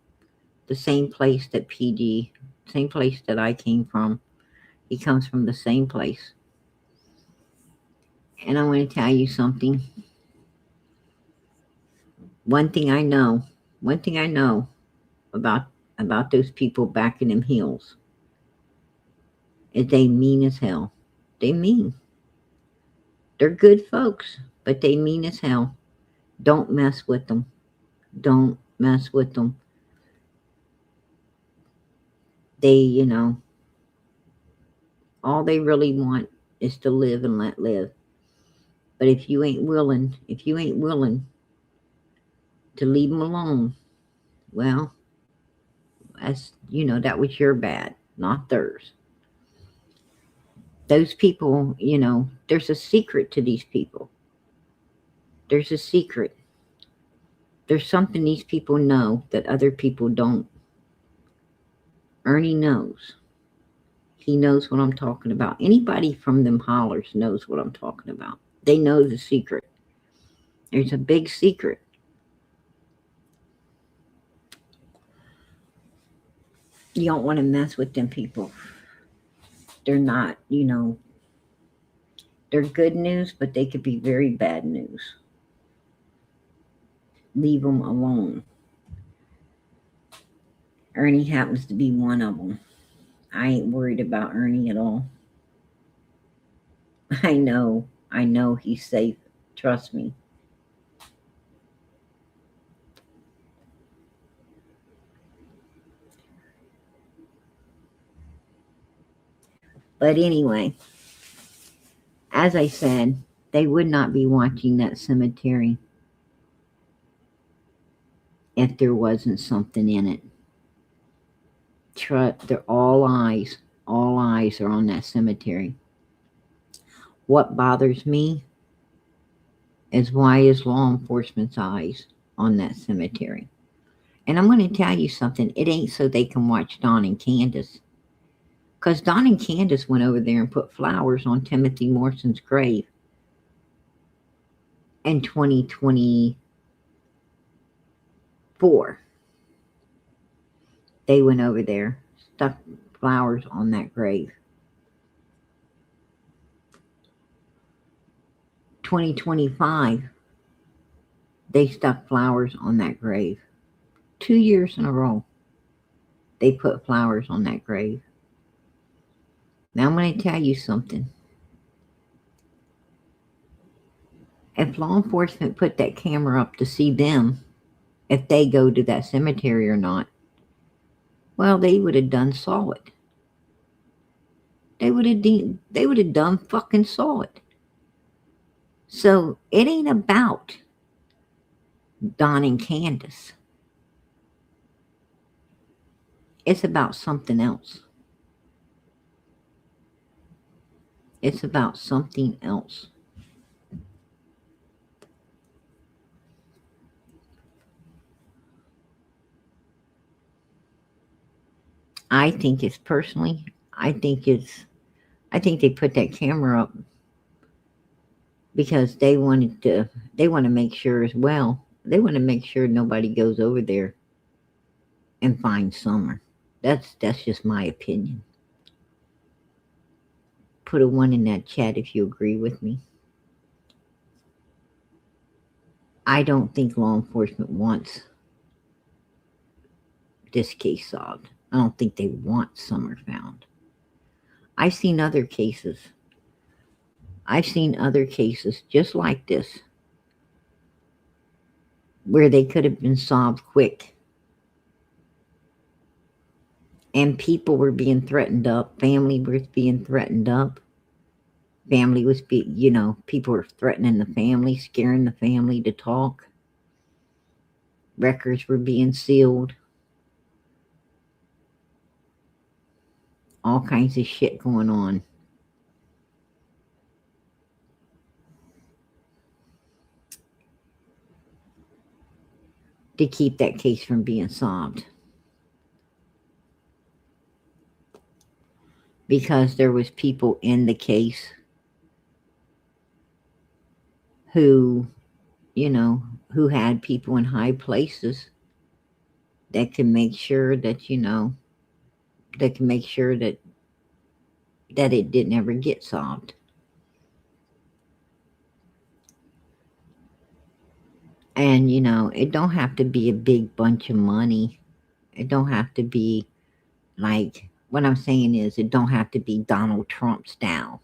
place that PG, same place that I came from. He comes from the same place. And I'm going to tell you something. One thing I know about those people back in them hills is they mean as hell. They mean. They're good folks, but they mean as hell. Don't mess with them. Don't mess with them. They, all they really want is to live and let live. But if you ain't willing to leave them alone, well, that was your bad, not theirs. Those people, there's a secret to these people. There's a secret. There's something these people know that other people don't. Ernie knows. He knows what I'm talking about. Anybody from them hollers knows what I'm talking about. They know the secret. There's a big secret. You don't want to mess with them people. They're not, they're good news, but they could be very bad news. Leave them alone. Ernie happens to be one of them. I ain't worried about Ernie at all. I know he's safe. Trust me. But anyway, as I said, they would not be watching that cemetery if there wasn't something in it. They're all eyes are on that cemetery. What bothers me is why is law enforcement's eyes on that cemetery? And I'm going to tell you something. It ain't so they can watch Don and Candace. Because Don and Candace went over there and put flowers on Timothy Morrison's grave in 2024. They went over there, stuck flowers on that grave. 2025, they stuck flowers on that grave. 2 years in a row, they put flowers on that grave. Now I'm going to tell you something. If law enforcement put that camera up to see them, if they go to that cemetery or not, well, they would have done saw it. They would have done fucking saw it. So it ain't about Don and Candace. It's about something else. It's about something else. I think they put that camera up because they want to make sure as well. They want to make sure nobody goes over there and finds Summer. That's just my opinion. Put a 1 in that chat if you agree with me. I don't think law enforcement wants this case solved. I don't think they want Summer found. I've seen other cases just like this where they could have been solved quick. And people were being threatened up. Family was being threatened up. People were threatening the family, scaring the family to talk. Records were being sealed. All kinds of shit going on. to keep that case from being solved. Because there was people in the case who, you know, who had people in high places that can make sure that, you know, that can make sure that it didn't ever get solved. And, you know, it don't have to be a big bunch of money. It don't have to be like, what I'm saying is, it don't have to be Donald Trump style.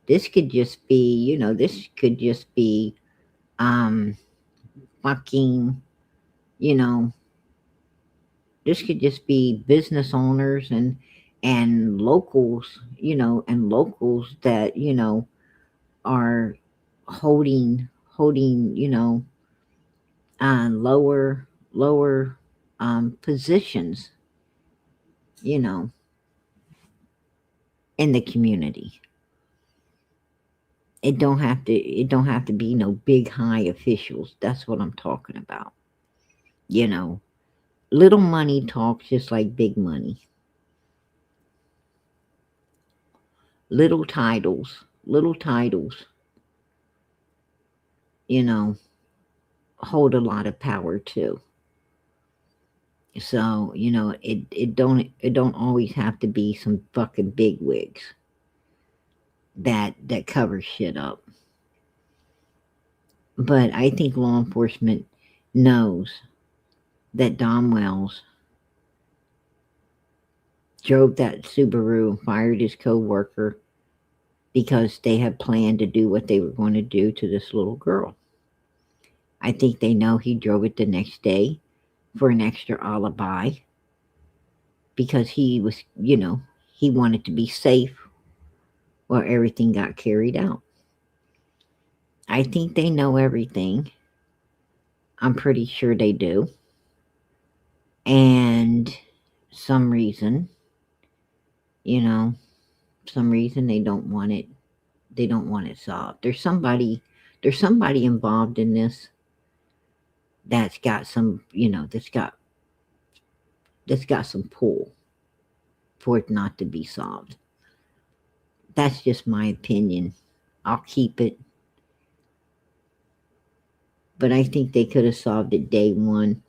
This could just be, you know, this could just be fucking, you know, this could just be business owners and locals, you know, and locals that, you know, are holding, you know, lower positions, you know, in the community. It don't have to be no big high officials. That's what I'm talking about. You know, little money talks just like big money. Little titles, you know, hold a lot of power too. So, you know, it don't always have to be some fucking bigwigs that cover shit up. But I think law enforcement knows that Don Wells drove that Subaru and fired his co-worker because they had planned to do what they were going to do to this little girl. I think they know he drove it the next day for an extra alibi because he was, you know, he wanted to be safe while everything got carried out. I think they know everything. I'm pretty sure they do. And some reason, you know, they don't want it. They don't want it solved. There's somebody involved in this that's got some, you know, that's got some pull for it not to be solved. That's just my opinion. I'll keep it. But I think they could have solved it day one.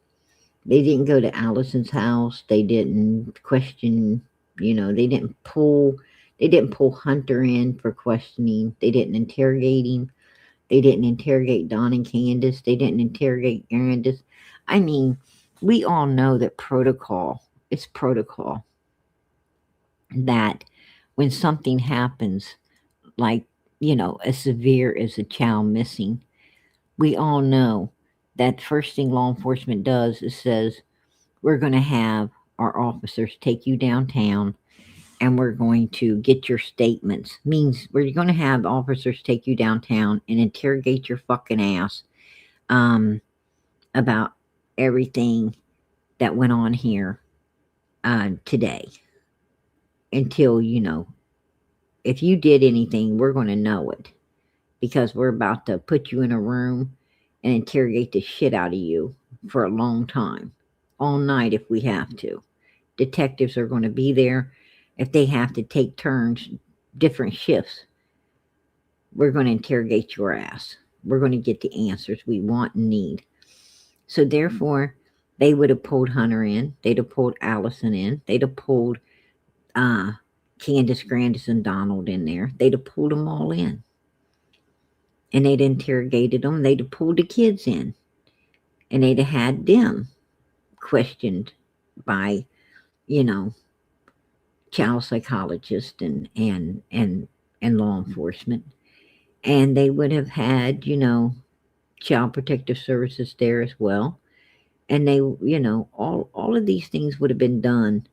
They didn't go to Allison's house. They didn't question, you know, they didn't pull Hunter in for questioning. They didn't interrogate him. They didn't interrogate Don and Candace. They didn't interrogate Candace. I mean, we all know that it's protocol that when something happens, like, you know, as severe as a child missing, we all know that first thing law enforcement does is says, we're going to have our officers take you downtown and we're going to get your statements. Means we're going to have officers take you downtown and interrogate your fucking ass about everything that went on here today. Until, you know, if you did anything, we're going to know it. Because we're about to put you in a room and interrogate the shit out of you for a long time. All night if we have to. Detectives are going to be there. If they have to take turns, different shifts, we're going to interrogate your ass. We're going to get the answers we want and need. So therefore, they would have pulled Hunter in. They'd have pulled Allison in. They'd have pulled Candace, Grandis, and Donald in there. They'd have pulled them all in. And they'd interrogated them. They'd have pulled the kids in. And they'd have had them questioned by, you know, child psychologists and law enforcement. And they would have had, you know, child protective services there as well. And they, you know, all of these things would have been done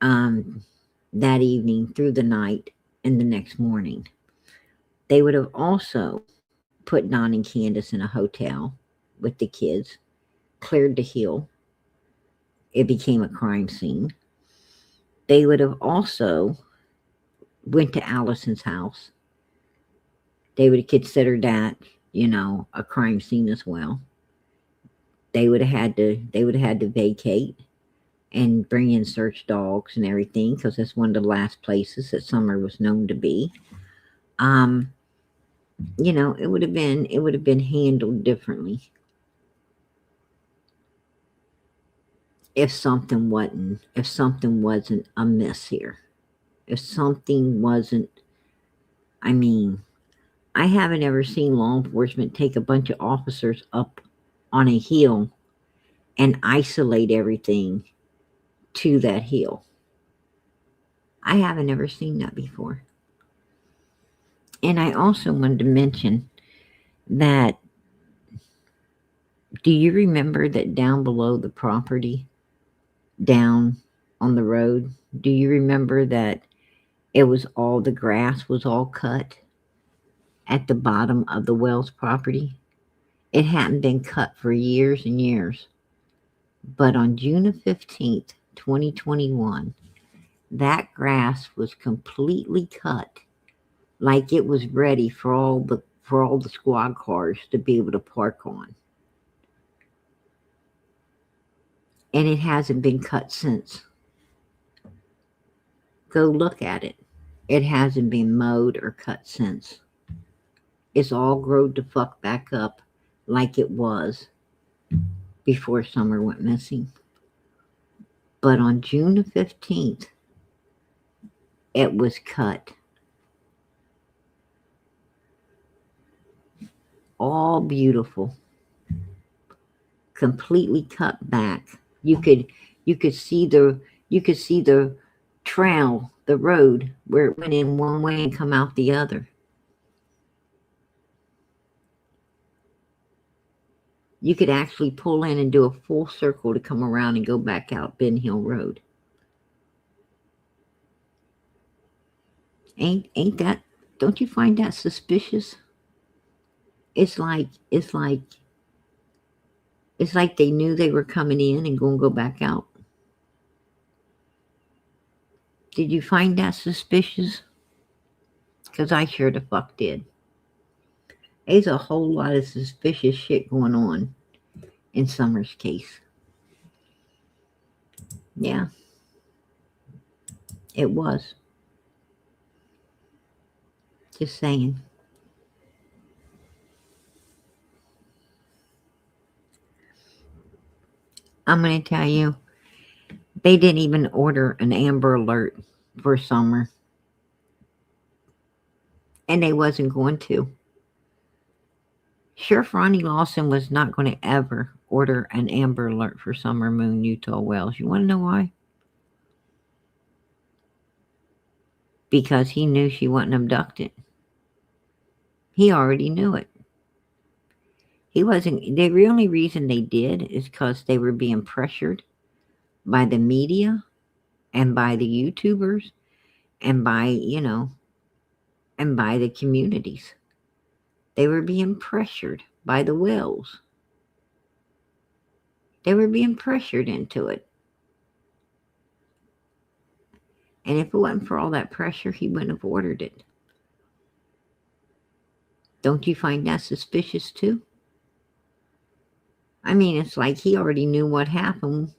that evening through the night and the next morning. They would have also put Don and Candace in a hotel with the kids, cleared the hill. It became a crime scene. They would have also went to Allison's house. They would have considered that, you know, a crime scene as well. they would have had to vacate and bring in search dogs and everything, because that's one of the last places that Summer was known to be. It would have been handled differently if something wasn't amiss here. If something wasn't, I mean, I haven't ever seen law enforcement take a bunch of officers up on a hill and isolate everything to that hill. I haven't ever seen that before. And I also wanted to mention that, do you remember that down below the property, down on the road, do you remember that the grass was all cut at the bottom of the Wells property? It hadn't been cut for years and years. But on June the 15th, 2021, that grass was completely cut, like it was ready for all the squad cars to be able to park on. And it hasn't been cut since. Go look at it. It hasn't been mowed or cut since. It's all growed the fuck back up like it was before Summer went missing. But on June the 15th, it was cut. All beautiful. Completely cut back. You could see the trail, the road, where it went in one way and come out the other. You could actually pull in and do a full circle to come around and go back out Ben Hill Road. Ain't that, don't you find that suspicious? It's like they knew they were coming in and going to go back out. Did you find that suspicious? Because I sure the fuck did. There's a whole lot of suspicious shit going on in Summer's case. Yeah. It was. Just saying. I'm going to tell you, they didn't even order an Amber Alert for Summer. And they wasn't going to. Sheriff Ronnie Lawson was not going to ever order an Amber Alert for Summer Moon Utah Wells. You want to know why? Because he knew she wasn't abducted. He already knew it. He wasn't. The only reason they did is because they were being pressured by the media and by the YouTubers and by, and by the communities. They were being pressured by the Wells. They were being pressured into it. And if it wasn't for all that pressure, he wouldn't have ordered it. Don't you find that suspicious too? I mean, it's like he already knew what happened.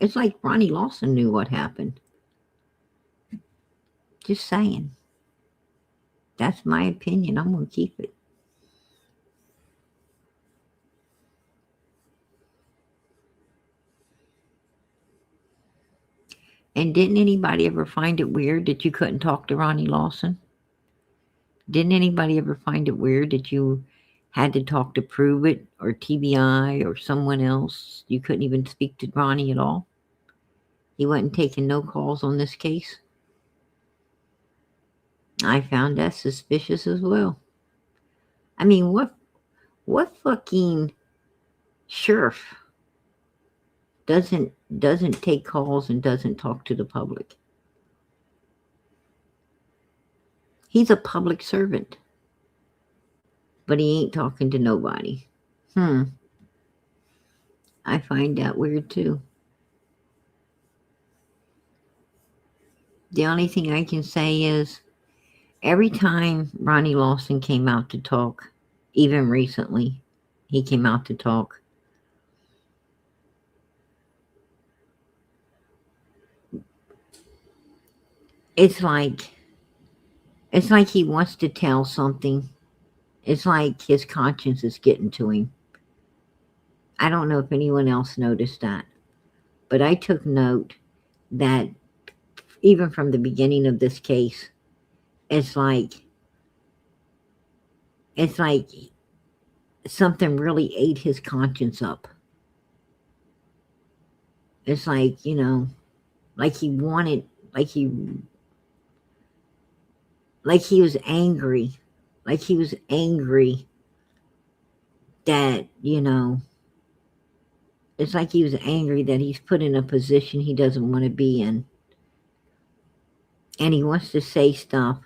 It's like Ronnie Lawson knew what happened. Just saying. That's my opinion. I'm going to keep it. And didn't anybody ever find it weird that you couldn't talk to Ronnie Lawson? Didn't anybody ever find it weird that you had to talk to Prove It or TBI or someone else? You couldn't even speak to Ronnie at all? He wasn't taking no calls on this case? I found that suspicious as well. I mean, what fucking sheriff doesn't take calls and doesn't talk to the public? He's a public servant, but he ain't talking to nobody. I find that weird too. The only thing I can say is, every time Ronnie Lawson came out to talk, even recently, he came out to talk, it's like he wants to tell something. It's like his conscience is getting to him. I don't know if anyone else noticed that, but I took note that even from the beginning of this case, it's like something really ate his conscience up. It's like, you know, like he wanted, like he was angry. Like he was angry that, you know, it's like he was angry that he's put in a position he doesn't want to be in. And he wants to say stuff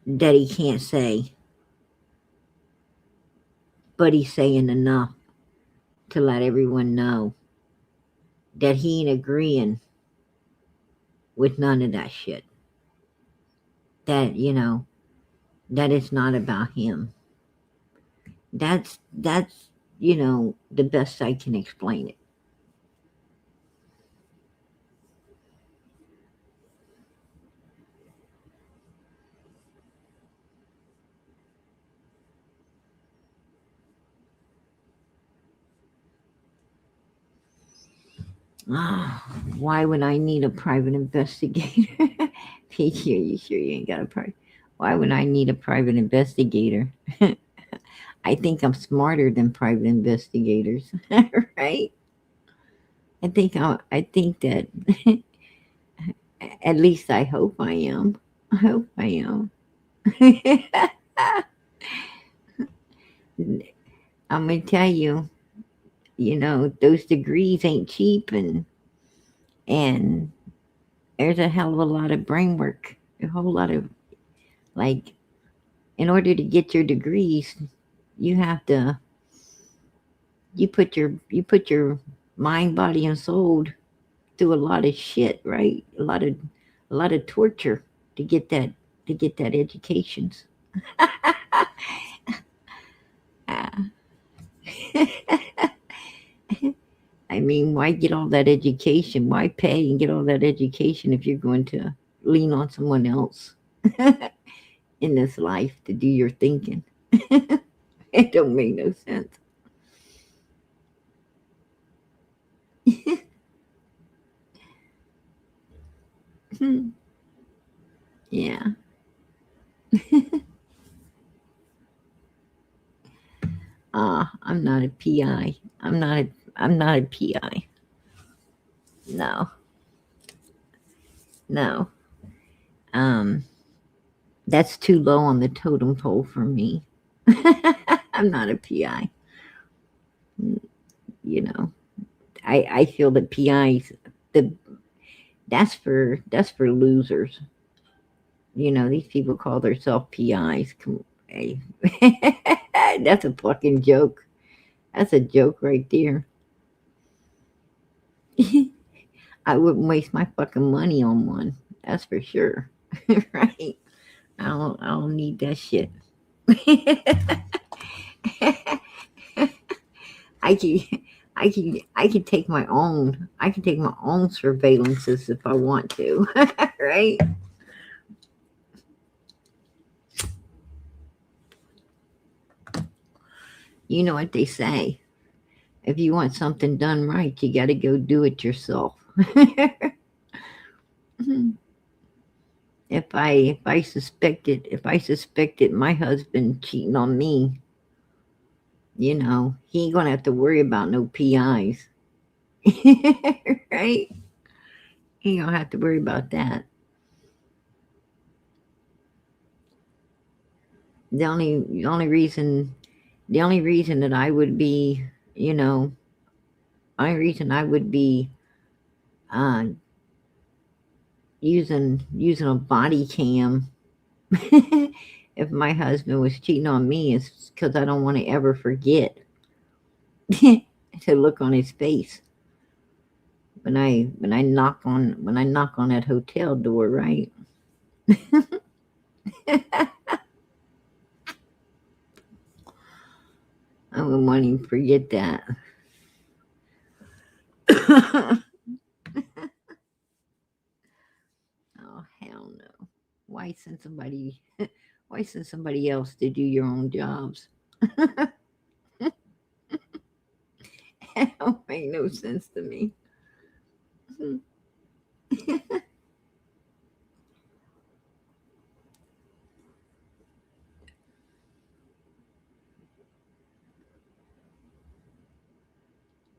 that he can't say. But he's saying enough to let everyone know that he ain't agreeing with none of that shit. That, you know, that it's not about him. That's, you know, the best I can explain it. Oh, why would I need a private investigator? Pete, you sure you ain't got a private? Why would I need a private investigator? I think I'm smarter than private investigators, right? I think that at least I hope I am. I hope I am. I'm gonna tell you, you know, those degrees ain't cheap, and there's a hell of a lot of brain work, a whole lot of, like, in order to get your degrees, you have to, you put your mind, body, and soul through a lot of shit, right? A lot of torture to get that education. I mean, why get all that education? Why pay and get all that education if you're going to lean on someone else in this life to do your thinking? It don't make no sense. Yeah. I'm not a PI. I'm not a PI. No. No. That's too low on the totem pole for me. I'm not a PI. You know, I feel that PIs, that's for losers. You know, these people call themselves PIs. Hey. That's a fucking joke. That's a joke right there. I wouldn't waste my fucking money on one. That's for sure. Right? I don't need that shit. I can take my own. I can take my own surveillances if I want to. Right? You know what they say. If you want something done right, you got to go do it yourself. If I suspected my husband cheating on me, you know, he ain't gonna have to worry about no PIs. Right? He ain't gonna have to worry about that. The only reason that I would be, you know, only reason I would be using a body cam if my husband was cheating on me is because I don't want to ever forget to look on his face when I knock on that hotel door, right? I wouldn't want him to forget that. why send somebody? Why send somebody else to do your own jobs? That don't make no sense to me.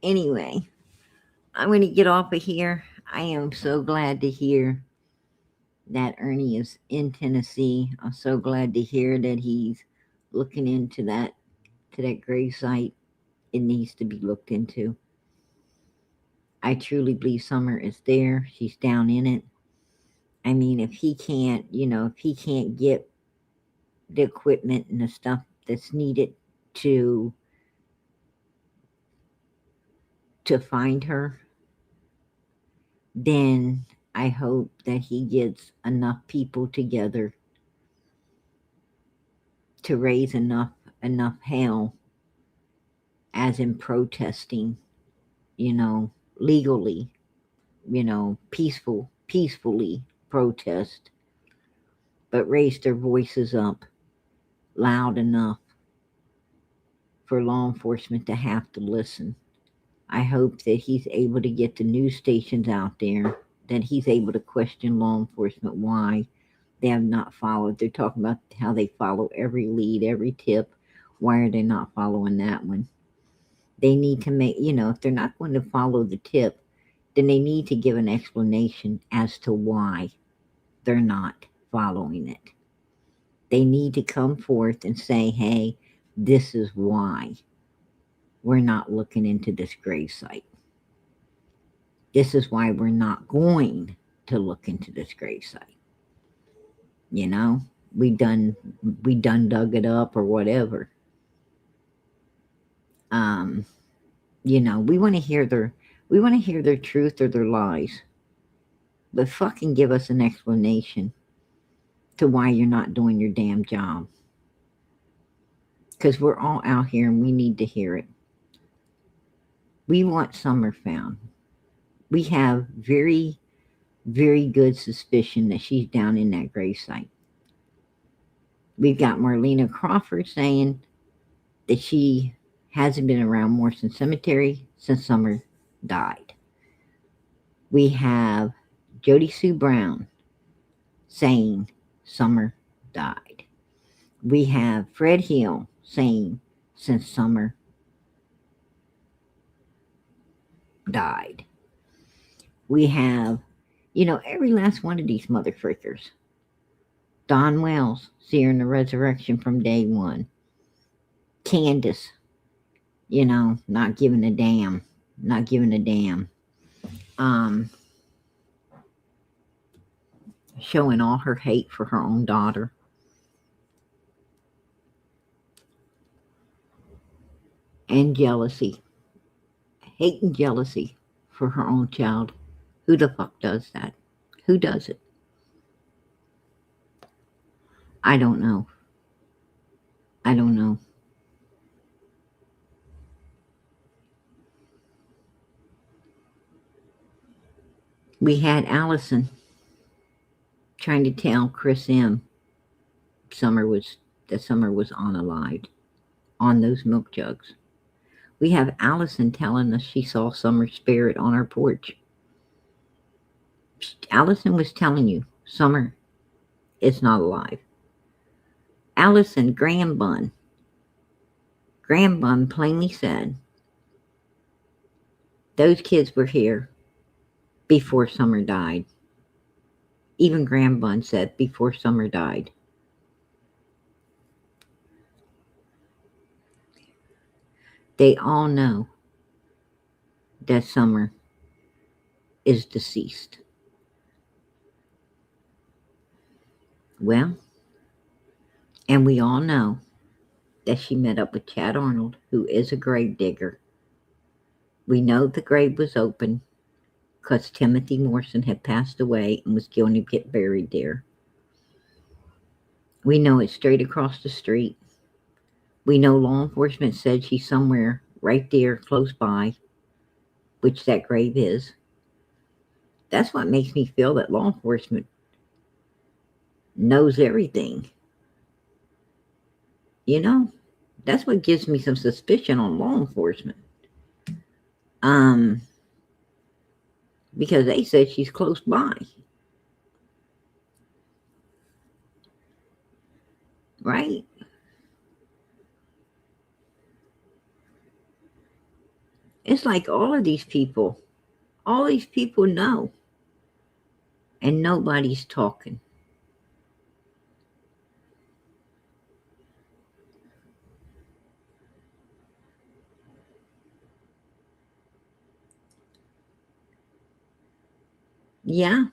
Anyway, I'm going to get off of here. I am so glad to hear that Ernie is in Tennessee. I'm so glad to hear that he's looking into that grave site. It needs to be looked into. I truly believe Summer is there. She's down in it. I mean, if he can't, if he can't get the equipment and the stuff that's needed to find her, then I hope that he gets enough people together to raise enough hell, as in protesting, legally, peacefully protest, but raise their voices up loud enough for law enforcement to have to listen. I hope that he's able to get the news stations out there, that he's able to question law enforcement why they have not followed. They're talking about how they follow every lead, every tip. Why are they not following that one? They need to make, if they're not going to follow the tip, then they need to give an explanation as to why they're not following it. They need to come forth and say, hey, this is why we're not looking into this grave site. This is why we're not going to look into this grave site. We done dug it up or whatever. We want to hear their truth or their lies. But fucking give us an explanation to why you're not doing your damn job. Because we're all out here and we need to hear it. We want Summer found. We have very, very good suspicion that she's down in that gravesite. We've got Marlena Crawford saying that she hasn't been around Morrison Cemetery since Summer died. We have Jody Sue Brown saying Summer died. We have Fred Hill saying since Summer died. We have, every last one of these motherfuckers. Don Wells, seeing the resurrection from day one. Candace, not giving a damn. Showing all her hate for her own daughter. And jealousy. Hate and jealousy for her own child. Who the fuck does that? Who does it? I don't know. We had Allison trying to tell Chris M. Summer was unalived on those milk jugs. We have Allison telling us she saw Summer's spirit on our porch. Allison was telling you Summer is not alive. Allison Graham Bunn plainly said those kids were here before Summer died. Even Graham Bunn said before Summer died. They all know that Summer is deceased. Well, and we all know that she met up with Chad Arnold, who is a grave digger. We know the grave was open because Timothy Morrison had passed away and was going to get buried there. We know it's straight across the street. We know law enforcement said she's somewhere right there close by, which that grave is. That's what makes me feel that law enforcement knows everything. You know, that's what gives me some suspicion on law enforcement. Because they said she's close by. Right? It's like all these people know, and nobody's talking. Yeah.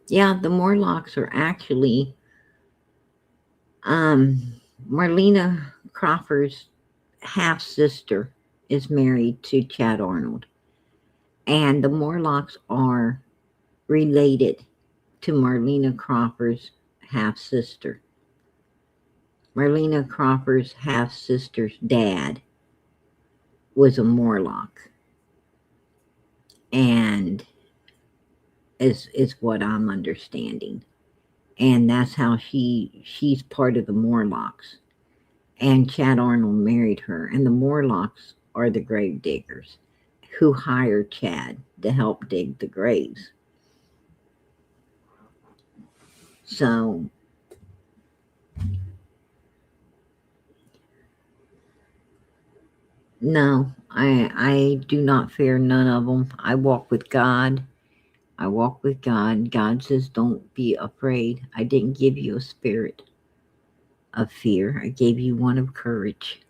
Yeah, the Morlocks are actually Marlena Crawford's half sister is married to Chad Arnold. And the Morlocks are related to Marlena Crawford's half sister. Marlena Crawford's half sister's dad was a Morlock. And is what I'm understanding. And that's how she's part of the Morlocks. And Chad Arnold married her. And the Morlocks are the grave diggers who hired Chad to help dig the graves. So no, I do not fear none of them. I walk with God. I walk with God. God says, don't be afraid. I didn't give you a spirit of fear. I gave you one of courage.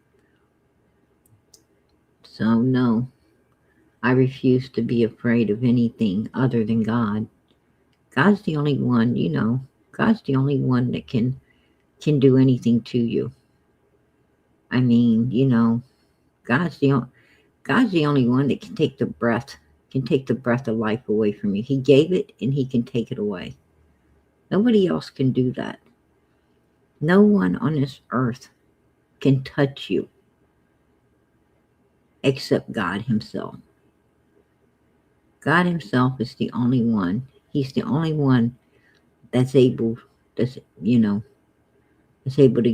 So no, I refuse to be afraid of anything other than God. God's the only one, God's the only one that can do anything to you. I mean, God's the only one that can take the breath of life away from you. He gave it and he can take it away. Nobody else can do that. No one on this earth can touch you except God himself. God himself is the only one. He's the only one that's able to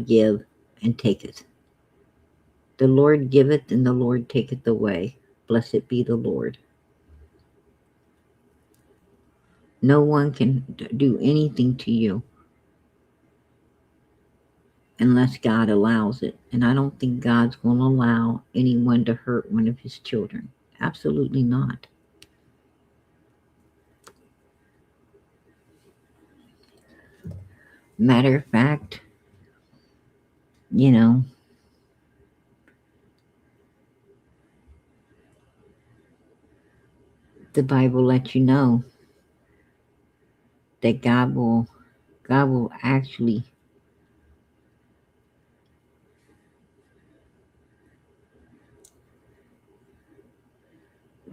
give and taketh. The Lord giveth and the Lord taketh away. Blessed be the Lord. No one can do anything to you unless God allows it. And I don't think God's going to allow anyone to hurt one of his children. Absolutely not. Matter of fact, the Bible lets you know that God will actually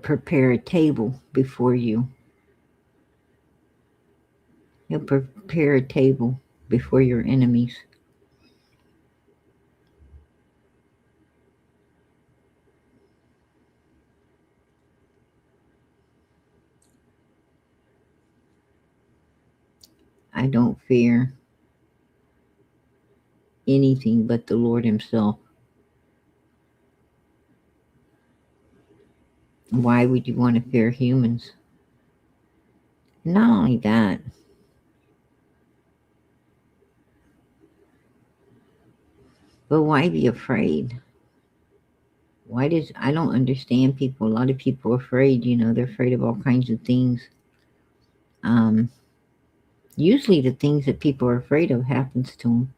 prepare a table before you. He'll prepare a table before your enemies. I don't fear anything but the Lord himself. Why would you want to fear humans? Not only that, but why be afraid? I don't understand people. A lot of people are afraid, they're afraid of all kinds of things. Usually the things that people are afraid of happens to them.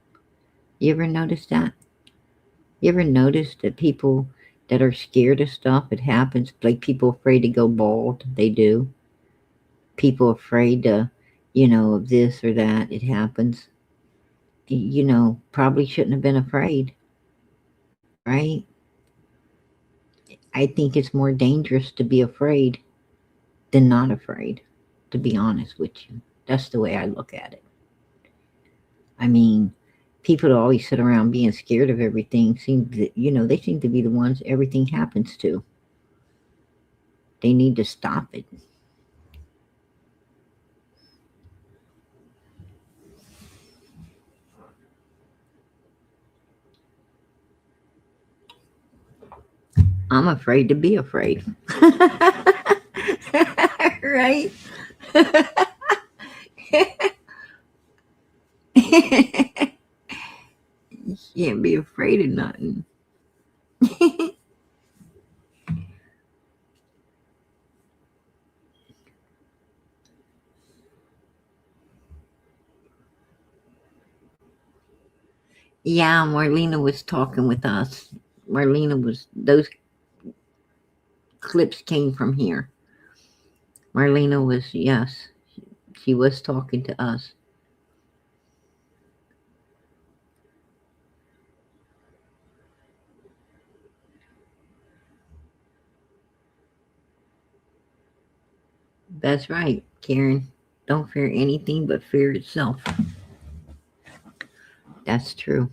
You ever notice that? You ever notice that people that are scared of stuff, it happens? Like people afraid to go bald, they do. People afraid to, of this or that, it happens. Probably shouldn't have been afraid, right? I think it's more dangerous to be afraid than not afraid, to be honest with you. That's the way I look at it. I mean, people that always sit around being scared of everything they seem to be the ones everything happens to. They need to stop it. I'm afraid to be afraid. Right? You can't be afraid of nothing. Yeah, Marlena was talking with us. Those clips came from here. Marlena was, yes, she was talking to us. That's right, Karen. Don't fear anything but fear itself. That's true.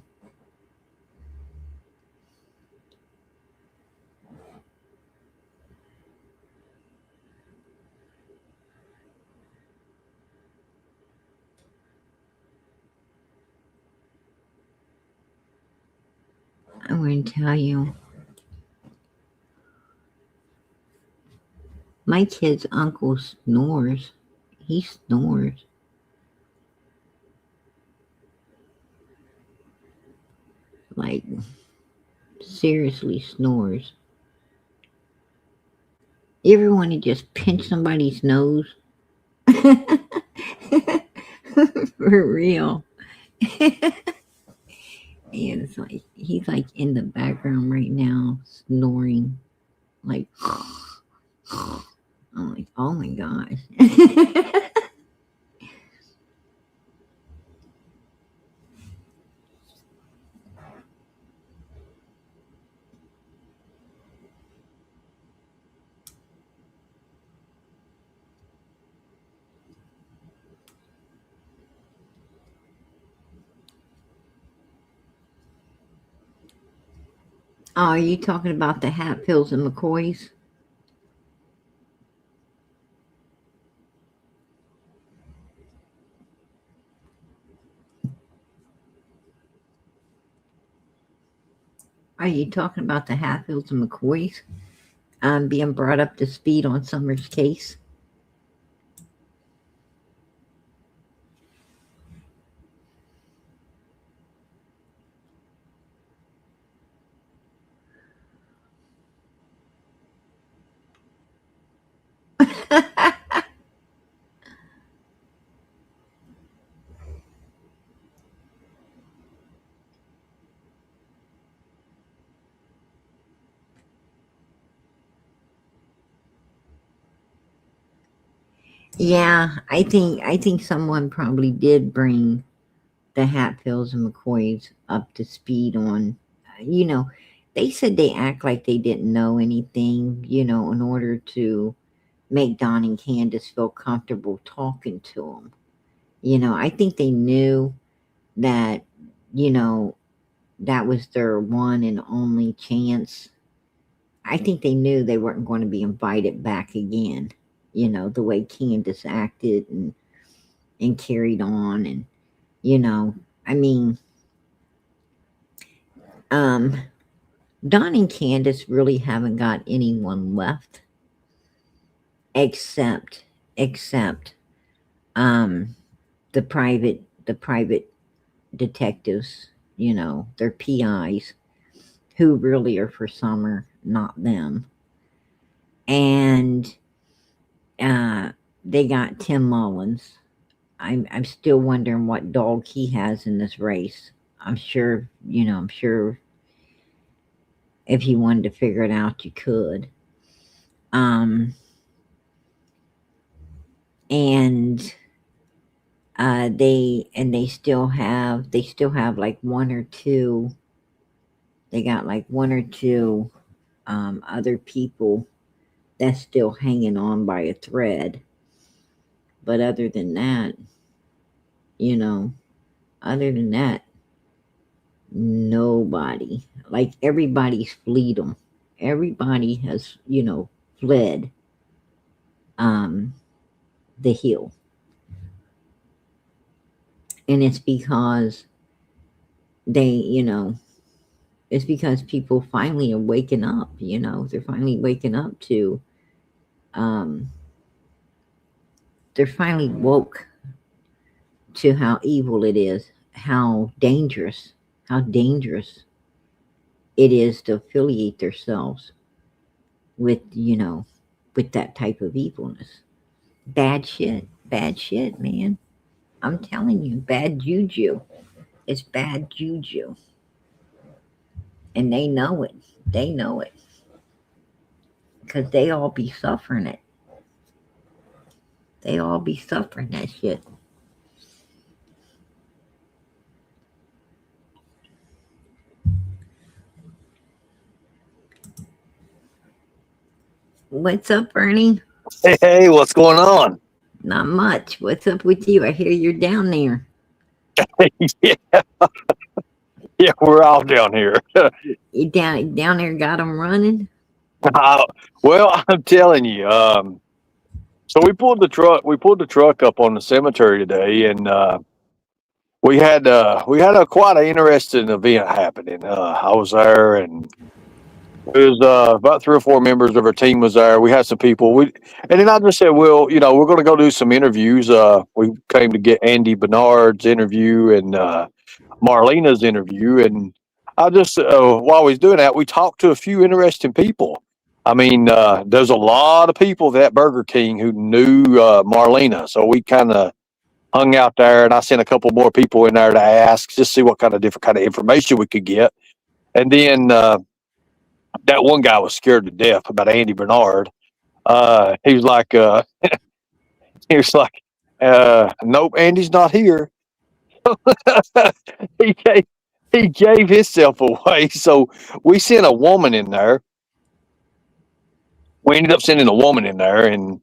I'm going to tell you, my kid's uncle snores. He snores. Like, seriously snores. You ever want to just pinch somebody's nose? For real. And it's like, he's like in the background right now, snoring. Like, I'm like, oh my gosh. Oh, are you talking about the Hatfields and McCoys? Are you talking about the Hatfields and McCoys being brought up to speed on Summer's case? Yeah, I think someone probably did bring the Hatfields and McCoys up to speed on, you know, they said they act like they didn't know anything, in order to make Don and Candace feel comfortable talking to them. I think they knew that, you know, that was their one and only chance. I think they knew they weren't going to be invited back again, the way Candace acted and carried on. And, I mean, Don and Candace really haven't got anyone left except um the private detectives, their PIs, who really are for Summer, not them. And they got Tim Mullins. I'm still wondering what dog he has in this race. I'm sure if you wanted to figure it out, you could. And they still have like one or two. They got like one or two other people that's still hanging on by a thread. But other than that, nobody. Like, everybody's fled them. Everybody has, fled the hill. And it's because they It's because people finally are waking up, they're finally waking up to, they're finally woke to how evil it is, how dangerous it is to affiliate themselves with, with that type of evilness. Bad shit, man. I'm telling you, bad juju. It's bad juju. And they know it. Because they all be suffering it. They all be suffering that shit. What's up, Ernie? Hey, what's going on? Not much. What's up with you? I hear you're down there. Yeah, we're all down here. You down there got them running? Well, I'm telling you. So we pulled the truck up on the cemetery today, and we had quite an interesting event happening. I was there, and it was about 3 or 4 members of our team was there. We had some people. And then I just said, well, we're going to go do some interviews. We came to get Andy Bernard's interview and Marlena's interview, and I just while we was doing that, we talked to a few interesting people. I mean, there's a lot of people at Burger King who knew Marlena, so we kind of hung out there, and I sent a couple more people in there to ask, just see what different kind of information we could get. And then that one guy was scared to death about Andy Bernard. He was like, nope, Andy's not here. he gave himself away. So we sent a woman in there. We ended up sending a woman in there and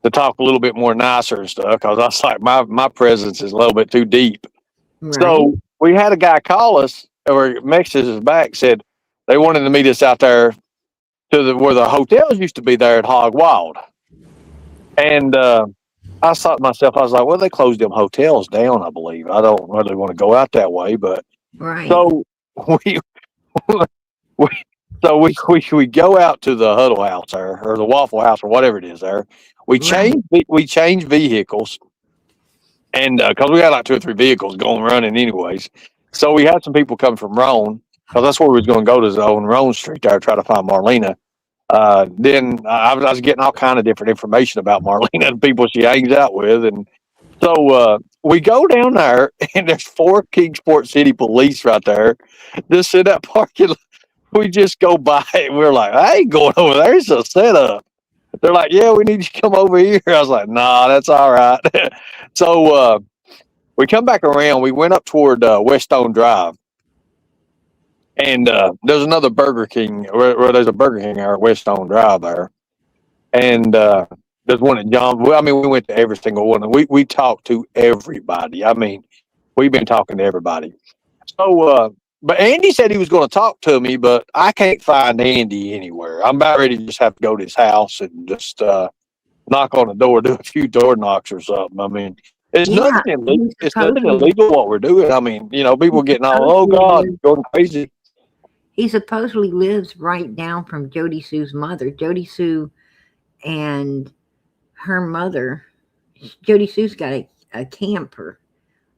to talk a little bit more nicer and stuff, because I was like, my presence is a little bit too deep. Right. So we had a guy call us, or message us back, said they wanted to meet us out there to where the hotels used to be there at Hog Wild. And I thought to myself, I was like, well, they closed them hotels down, I believe. I don't really want to go out that way, but Right. so we go out to the Huddle House there, or the Waffle House, or whatever it is there. We change vehicles, and because we had like 2 or 3 vehicles going running anyways. So we had some people coming from Roan, because that's where we was going to go, to on Roan Street there, try to find Marlena. Then I was getting all kind of different information about Marlena and people she hangs out with, and so we go down there, and there's 4 Kingsport City police right there, just in that parking lot. We just go by, and we're like, I ain't going over there. It's a setup. They're like, yeah, we need you to come over here. I was like, nah, that's all right. So we come back around. We went up toward West Stone Drive. And there's another Burger King, where there's a Burger King at West Stone Drive there. And there's one at John. I mean, we went to every single one. And we talked to everybody. I mean, we've been talking to everybody. So, but Andy said he was going to talk to me, but I can't find Andy anywhere. I'm about ready to just have to go to his house and just knock on the door, do a few door knocks or something. I mean, it's nothing illegal. It's nothing illegal what we're doing. I mean, people getting all, oh God, going crazy. He supposedly lives right down from Jody Sue's mother. Jody Sue and her mother, Jody Sue's got a camper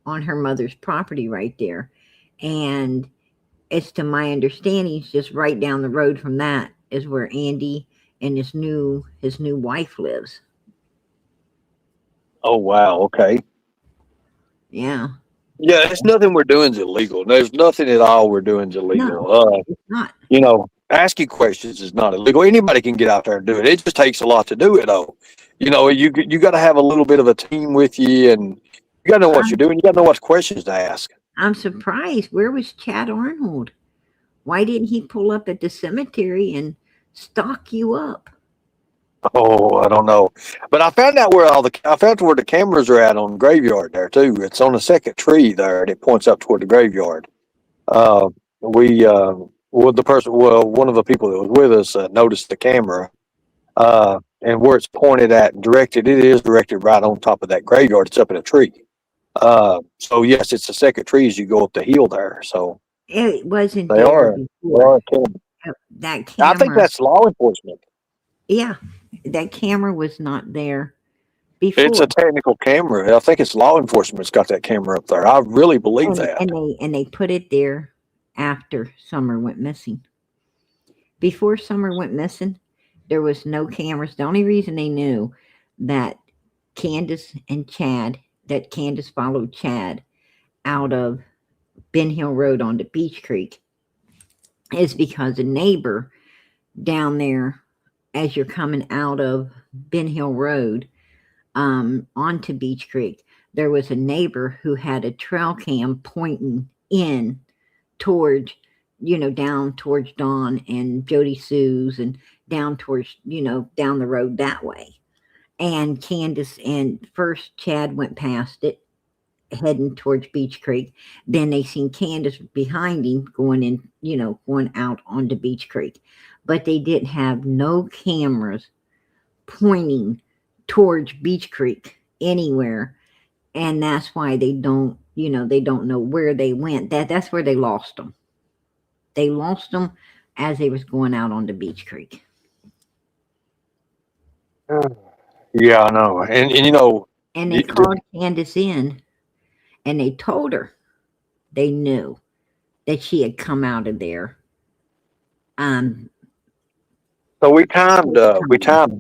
on her mother's property right there. And it's, to my understanding, it's just right down the road from that is where Andy and his new wife lives. Oh, wow. Okay. Yeah. Yeah, there's nothing we're doing is illegal. There's nothing at all we're doing is illegal. No, it's not. Asking questions is not illegal. Anybody can get out there and do it. It just takes a lot to do it, though. You got to have a little bit of a team with you, and you got to know what you're doing. You got to know what questions to ask. I'm surprised. Where was Chad Arnold? Why didn't he pull up at the cemetery and stalk you up? Oh, I don't know. But I found out where where the cameras are at on the graveyard there too. It's on the second tree there, and it points up toward the graveyard. One of the people that was with us noticed the camera, and where it's pointed at and directed, it is directed right on top of that graveyard. It's up in a tree. So yes, it's the second tree as you go up the hill there. So It wasn't They there are. They before. are a camera. That I think camera, that's law enforcement. yeah, that camera was not there It's before. a technical camera. I think it's law enforcement's got that camera up there. I really believe that. And they put it there after Summer went missing. Before Summer went missing, there was no cameras. The only reason they knew that Candace followed Chad out of Ben Hill Road onto Beach Creek is because a neighbor down there, as you're coming out of Ben Hill Road onto Beach Creek, there was a neighbor who had a trail cam pointing in towards, down towards Dawn and Jody Sue's and down towards, down the road that way. And Candace and first Chad went past it, heading towards Beach Creek. Then they seen Candace behind him going in, going out onto Beach Creek. But they didn't have no cameras pointing towards Beach Creek anywhere. And that's why they don't know where they went. That's where they lost them. They lost them as they was going out onto Beach Creek. Yeah, I know. And And they called Candace in and they told her they knew that she had come out of there. So we timed 110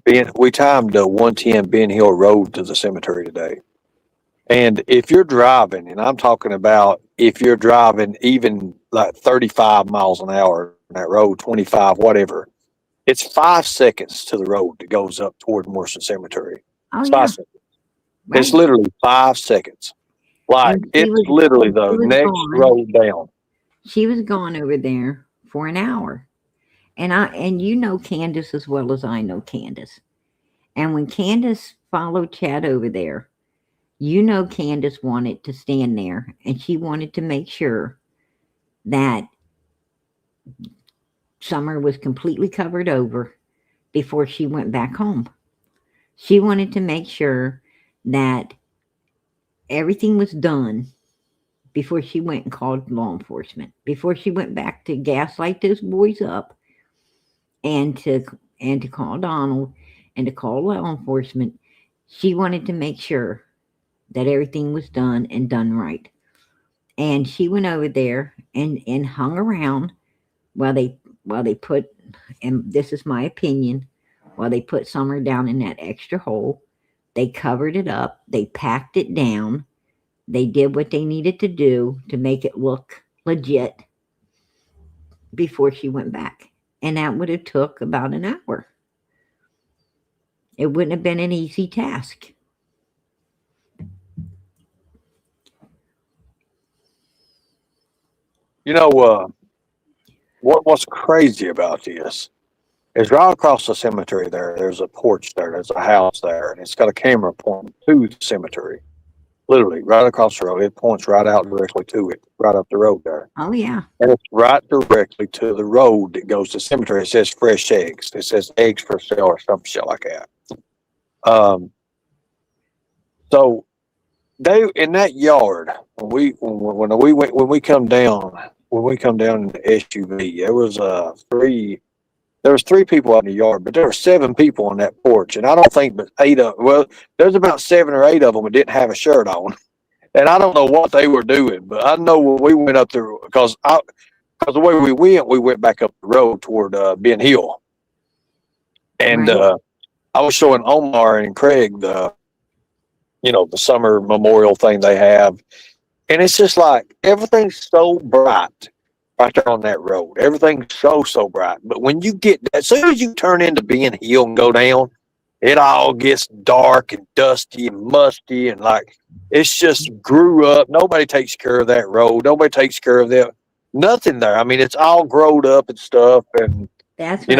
Ben Hill Road to the cemetery today. And if you're driving, and I'm talking about if you're driving even like 35 miles an hour on that road, 25, whatever, it's 5 seconds to the road that goes up toward Morrison Cemetery. Oh, It's yeah. 5 seconds. Right. It's literally 5 seconds. Like it's literally the next road down. She was gone over there for an hour. And you know Candace as well as I know Candace. And when Candace followed Chad over there, Candace wanted to stand there and she wanted to make sure that Summer was completely covered over before she went back home. She wanted to make sure that everything was done before she went and called law enforcement, before she went back to gaslight those boys up and to call Donald and to call law enforcement. She wanted to make sure that everything was done and done right. And she went over there and hung around while they put, and this is my opinion, while they put Summer down in that extra hole. They covered it up. They packed it down. They did what they needed to do to make it look legit before she went back. And that would have took about an hour. It wouldn't have been an easy task. What's crazy about this is right across the cemetery there's a porch there, there's a house there, and it's got a camera pointing to the cemetery. Literally, right across the road. It points right out directly to it, right up the road there. Oh, yeah. And it's right directly to the road that goes to the cemetery. It says fresh eggs. It says eggs for sale or some shit like that. So they in that yard when we come down in the SUV, there was 3 people out in the yard, but there were 7 people on that porch, and I don't think but 8 there's about 7 or 8 of them that didn't have a shirt on, and I don't know what they were doing, but I know when we went up there because the way we went back up the road toward Ben Hill, and Right. I was showing Omar and Craig the summer memorial thing they have, and it's just like everything's so bright right there on that road. Everything's so bright. But when you get, as soon as you turn into Ben Hill and go down, it all gets dark and dusty and musty and like it's just grew up. Nobody takes care of that road. Nobody takes care of that. Nothing there. I mean, it's all growed up and stuff. And That's you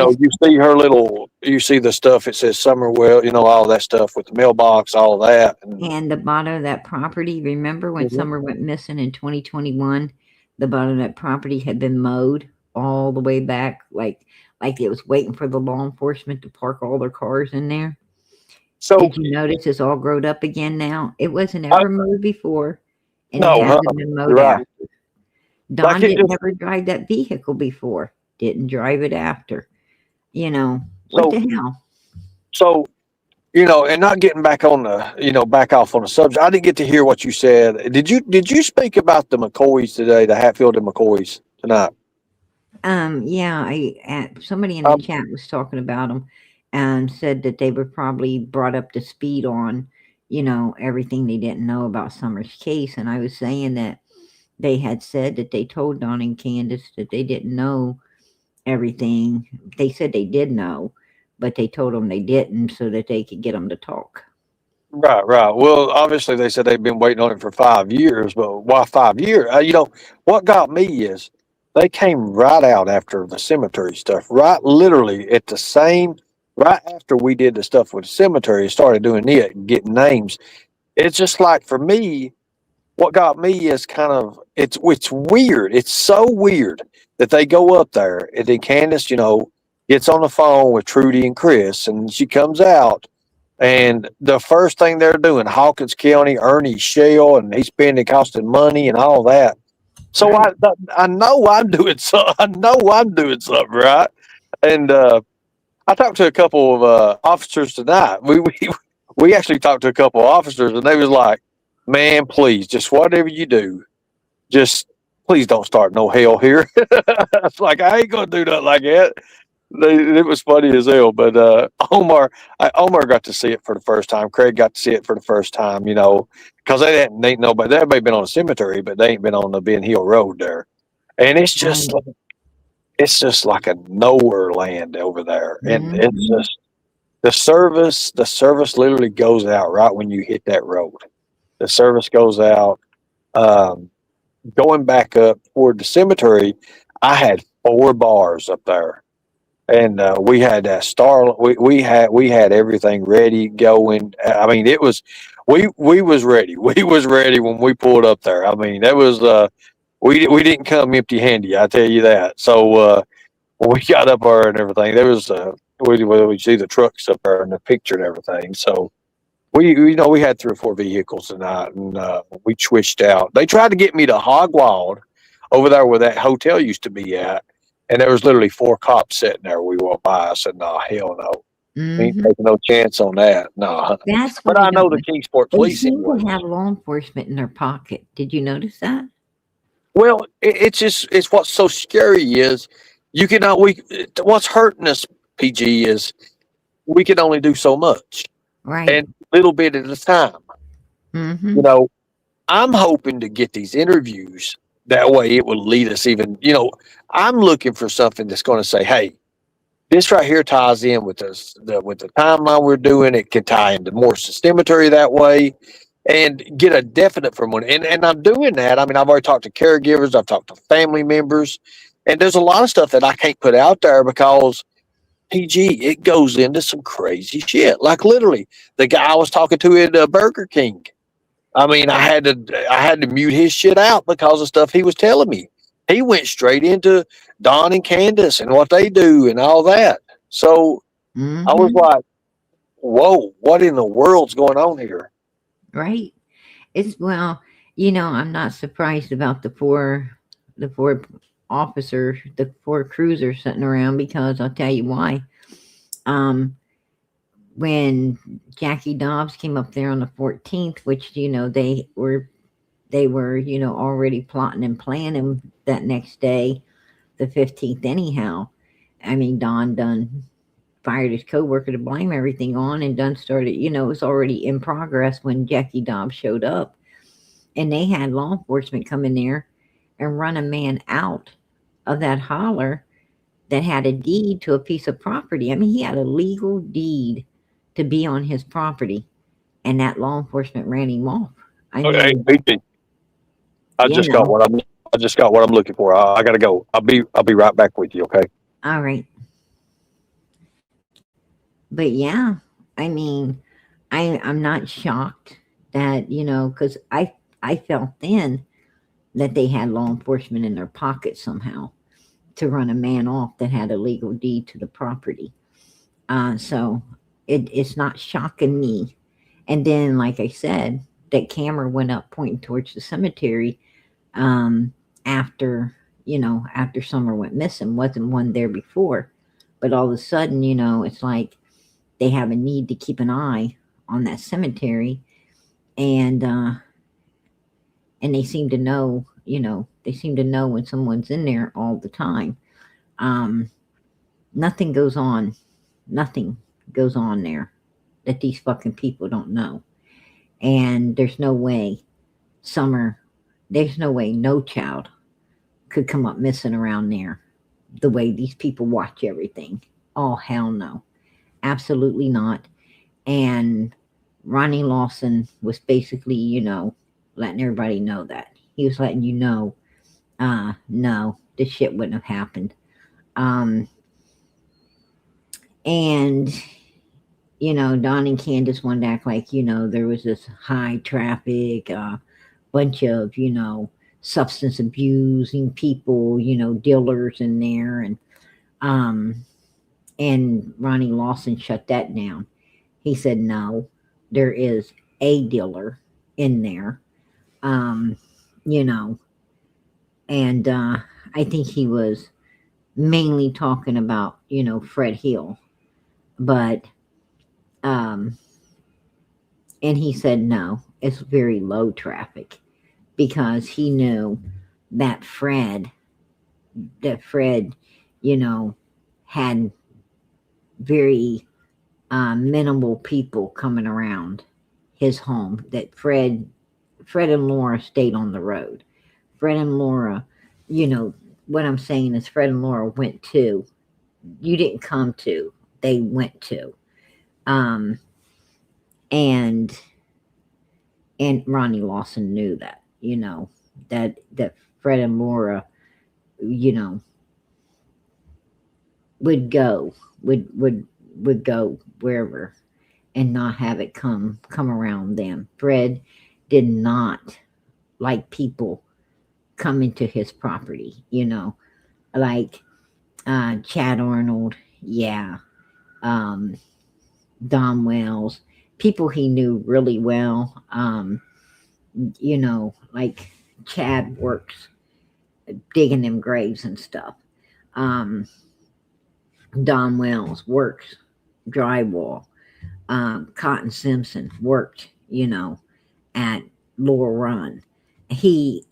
see the stuff. It says Summerwell. All that stuff with the mailbox, all of that. And the bottom of that property. Remember when Summer went missing in 2021? The bottom of that property had been mowed all the way back, like it was waiting for the law enforcement to park all their cars in there. So did you notice it's all grown up again now? It wasn't ever mowed before, and it hasn't been mowed after. Don Like it didn't just ever drive that vehicle before. Didn't drive it after. You know, what so the hell? so and not getting back on the back off on the subject. I didn't get to hear what you said. Did you speak about the McCoys today, the Hatfield and McCoys tonight? Yeah, somebody in the Um, chat was talking about them and said that they were probably brought up to speed on, everything they didn't know about Summer's case. And I was saying that they had said that they told Don and Candace that they didn't know everything. They said they did know, but they told them they didn't so that they could get them to talk. right, right. Well, obviously they said they've been waiting on it for 5 years, but why 5 years? What got me is they came right out after the cemetery stuff, right, literally at the same, right after we did the stuff with the cemetery, started doing it and getting names. It's just like for me, what got me is kind of it's weird. It's so weird that they go up there and then Candace, gets on the phone with Trudy and Chris, and she comes out, and the first thing they're doing, Hawkins County, Ernie Shell, and he's spending costing money and all that. So Right. I know I'm doing so. I know I'm doing something right, and I talked to a couple of officers tonight. We actually talked to a couple of officers, and they was like, "Man, please, just whatever you do, just please don't start no hell here." It's like I ain't gonna do nothing like that. It was funny as hell. But Omar got to see it for the first time. Craig got to see it for the first time. Because they ain't nobody. Everybody been on a cemetery, but they ain't been on the Ben Hill Road there, and it's just Right. it's just like a nowhere land over there, and it's Mhm. just the service literally goes out right when you hit that road. The service goes out. Um, Going back up toward the cemetery, I had 4 bars up there, and we had that star. We had everything ready going. I mean, it was we was ready. We was ready when we pulled up there. I mean, that was we didn't come empty handed. I tell you that. So when we got up there and everything, there was we see the trucks up there and the picture and everything. So we had 3 or 4 vehicles tonight, and we switched out. They tried to get me to Hogwild over there where that hotel used to be at, and there was literally 4 cops sitting there. We walked by. I said, "No, hell no, ain't Mhm. taking no chance on that." No, That's what but I I know don't the like. Kingsport They police seem to anyway. have law enforcement in their pocket. Did you notice that? Well, it's what's so scary is you cannot what's hurting us, PG, is we can only do so much Right. and little bit at a time. You Mhm. know, I'm hoping to get these interviews. That way it will lead us even, I'm looking for something that's going to say, hey, this right here ties in with with the timeline we're doing. It can tie into more cemetery that way and get a definite from one. And I'm doing that. I mean, I've already talked to caregivers, I've talked to family members, and there's a lot of stuff that I can't put out there because PG, it goes into some crazy shit. Like literally the guy I was talking to at Burger King. I mean, I had to mute his shit out because of stuff he was telling me. He went straight into Don and Candace and what they do and all that. So I was Mhm. like, "Whoa, what in the world's going on here?" Right. Well, I'm not surprised about the four officers, the 4 cruisers sitting around because I'll tell you why. Um, when Jackie Dobbs came up there on the 14th, which they were already plotting and planning that next day, the 15th anyhow. I mean, Don done fired his coworker to blame everything on, and Dunn started, it was already in progress when Jackie Dobbs showed up. And they had law enforcement come in there and run a man out of that holler that had a deed to a piece of property. I mean, he had a legal deed to be on his property, and that law enforcement ran him off. I Okay, mean, PG, you know, I just got what I'm looking for. I gotta go. I'll be right back with you. Okay. all right. But yeah, I mean, I'm not shocked that, because I felt then that they had law enforcement in their pocket somehow to run a man off that had a legal deed to the property. So it's not shocking me. And then, like I said, that camera went up pointing towards the cemetery. Um, after, after Summer went missing. Wasn't one there before, but all of a sudden, it's like they have a need to keep an eye on that cemetery, and they seem to know, when someone's in there all the time. Nothing goes on there that these fucking people don't know. And there's no way no child could come up missing around there the way these people watch everything. Oh, hell no. Absolutely not. And Ronnie Lawson was basically, letting everybody know that. He was letting you know, no, this shit wouldn't have happened. And, Don and Candace wanted to act like, there was this high traffic, bunch of, substance abusing people, dealers in there. And Ronnie Lawson shut that down. He said, no, there is a dealer in there, and I think he was mainly talking about, Fred Hill, but, and he said, no, it's very low traffic, because he knew that Fred, had very minimal people coming around his home, that Fred and Laura stayed on the road. Fred and Laura, what I'm saying is Fred and Laura went to, you didn't come to, they went to. And Ronnie Lawson knew that, that Fred and Laura, would go wherever and not have it come around them. Fred did not like people coming to his property, like Chad Arnold, Don Wells, people he knew really well, like Chad works digging them graves and stuff. Don Wells works drywall. Cotton Simpson worked, at Laurel Run. He,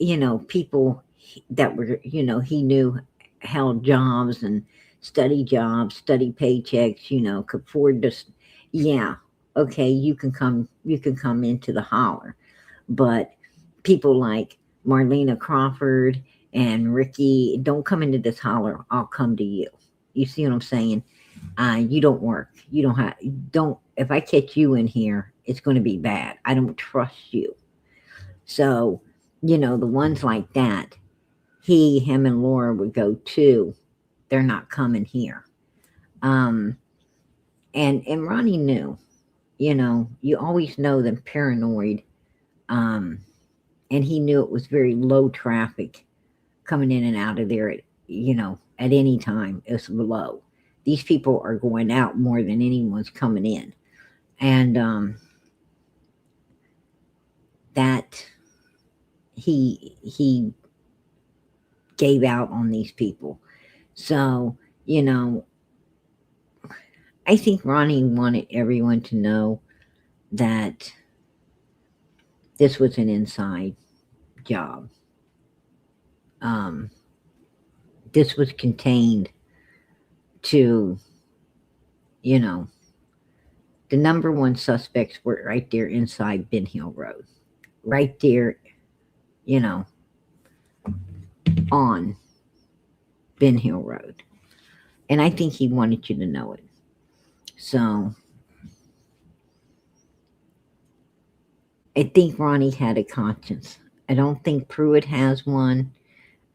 people that were, he knew held jobs and study paychecks, could afford to, okay, you can come into the holler. But people like Marlena Crawford and Ricky, don't come into this holler, I'll come to you. You see what I'm saying? You don't work. You don't, if I catch you in here, it's going to be bad. I don't trust you. So, the ones like that, him and Laura would go to, they're not coming here. And Ronnie knew, you always know them paranoid. And he knew it was very low traffic coming in and out of there at any time. It was low. These people are going out more than anyone's coming in. And that he gave out on these people. So, I think Ronnie wanted everyone to know that this was an inside job. This was contained to, the number one suspects were right there inside Ben Hill Road. Right there, on Ben Hill Road. And I think he wanted you to know it. So, I think Ronnie had a conscience. I don't think Pruitt has one.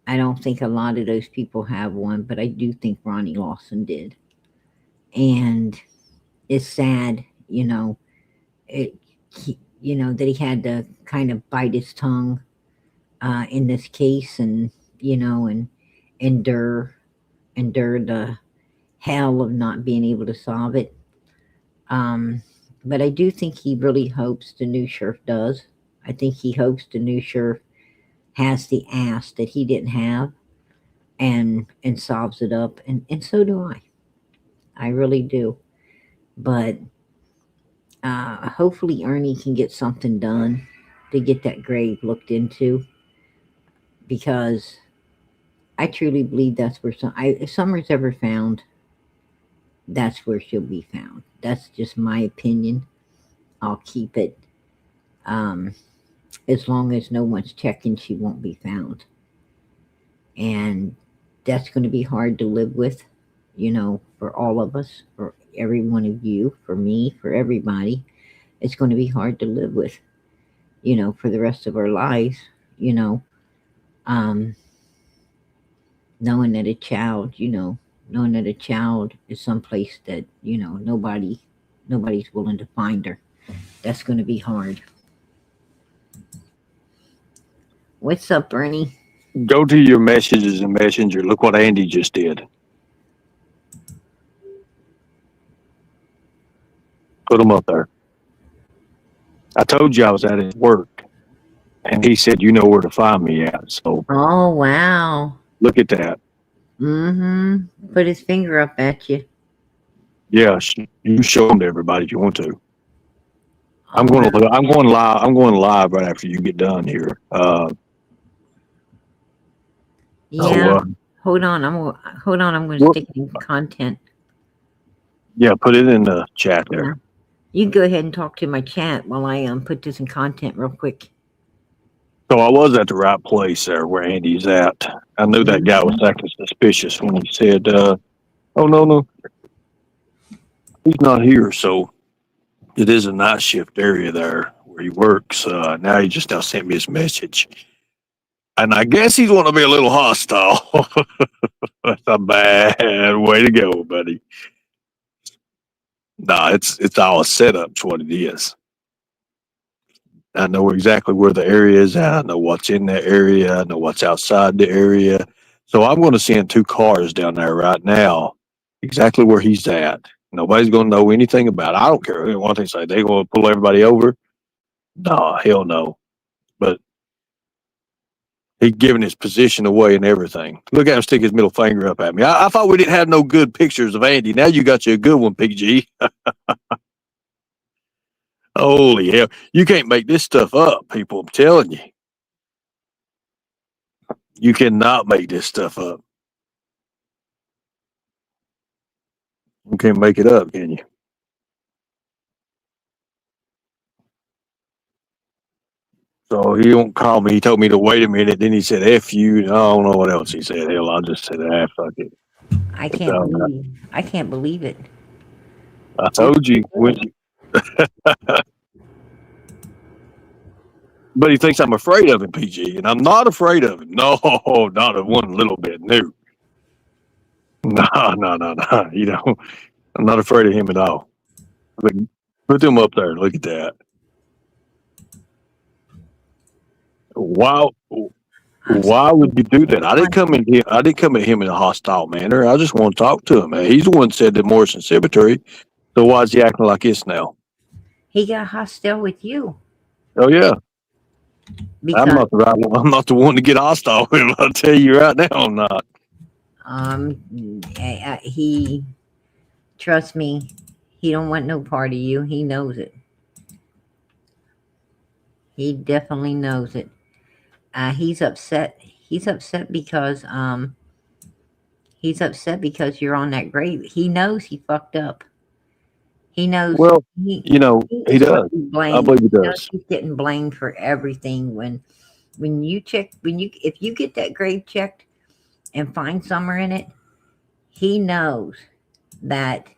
I don't think a lot of those people have one, but I do think Ronnie Lawson did. And it's sad, that he had to kind of bite his tongue in this case, and and endure the hell of not being able to solve it. But I do think he really hopes the new sheriff does. I think he hopes the new sheriff has the ass that he didn't have and solves it up, and so do I really do. But hopefully Ernie can get something done to get that grave looked into, because I truly believe that's where if Summer's ever found, that's where she'll be found. That's just my opinion. I'll keep it. As long as no one's checking, she won't be found. And that's going to be hard to live with, for all of us, for every one of you, for me, for everybody. It's going to be hard to live with, for the rest of our lives, knowing that a child, is someplace that, nobody's willing to find her. That's going to be hard. What's up, Bernie? Go to your messages in Messenger. Look what Andy just did. Put them up there. I told you I was at his work, and he said, "You know where to find me at." So, oh wow, look at that. Put his finger up at you. Yeah, you show them to everybody if you want to. I'm going live. I'm going live right after you get done here. Yeah. Hold on. I'm going to stick in content. Yeah, put it in the chat there. Yeah. You go ahead and talk to my chat while I put this in content real quick. So I was at the right place there where Andy's at. I knew that guy was acting suspicious when he said, "Oh no, he's not here." So it is a night shift area there where he works. Now he just sent me his message. And I guess he's want to be a little hostile. That's a bad way to go, buddy. Nah, it's all a setup. It's what it is. I know exactly where the area is at. I know what's in the area. I know what's outside the area. So I'm going to send 2 cars down there right now, exactly where he's at. Nobody's going to know anything about it. I don't care what they say. They're going to pull everybody over. No, hell no. But he's giving his position away and everything. Look at him stick his middle finger up at me. I thought we didn't have no good pictures of Andy. Now you got you a good one, PG. Holy hell. You can't make this stuff up, people. I'm telling you. You cannot make this stuff up. You can't make it up, can you? So he won't call me. He told me to wait a minute. Then he said, F you. I don't know what else he said. Hell, I just said, fuck it. I can't believe it. I told you. But he thinks I'm afraid of him, PG, and I'm not afraid of him. No, not one little bit. No. No. I'm not afraid of him at all. But put them up there. Look at that. Wow. Why would you do that? I didn't come at him in a hostile manner. I just want to talk to him. Man. He's the one that said the Morrison Cemetery. So why is he acting like this now? He got hostile with you. Oh yeah. Because, I'm not the right one. I'm not the one to get hostile with him. I'll tell you right now, I'm not. He, trust me, he don't want no part of you. He knows it. He definitely knows it. He's upset. He's upset because you're on that grave. He knows he fucked up. He knows. Well, he does. I believe he does. He's getting blamed for everything. If you get that grave checked and find Summer in it, he knows that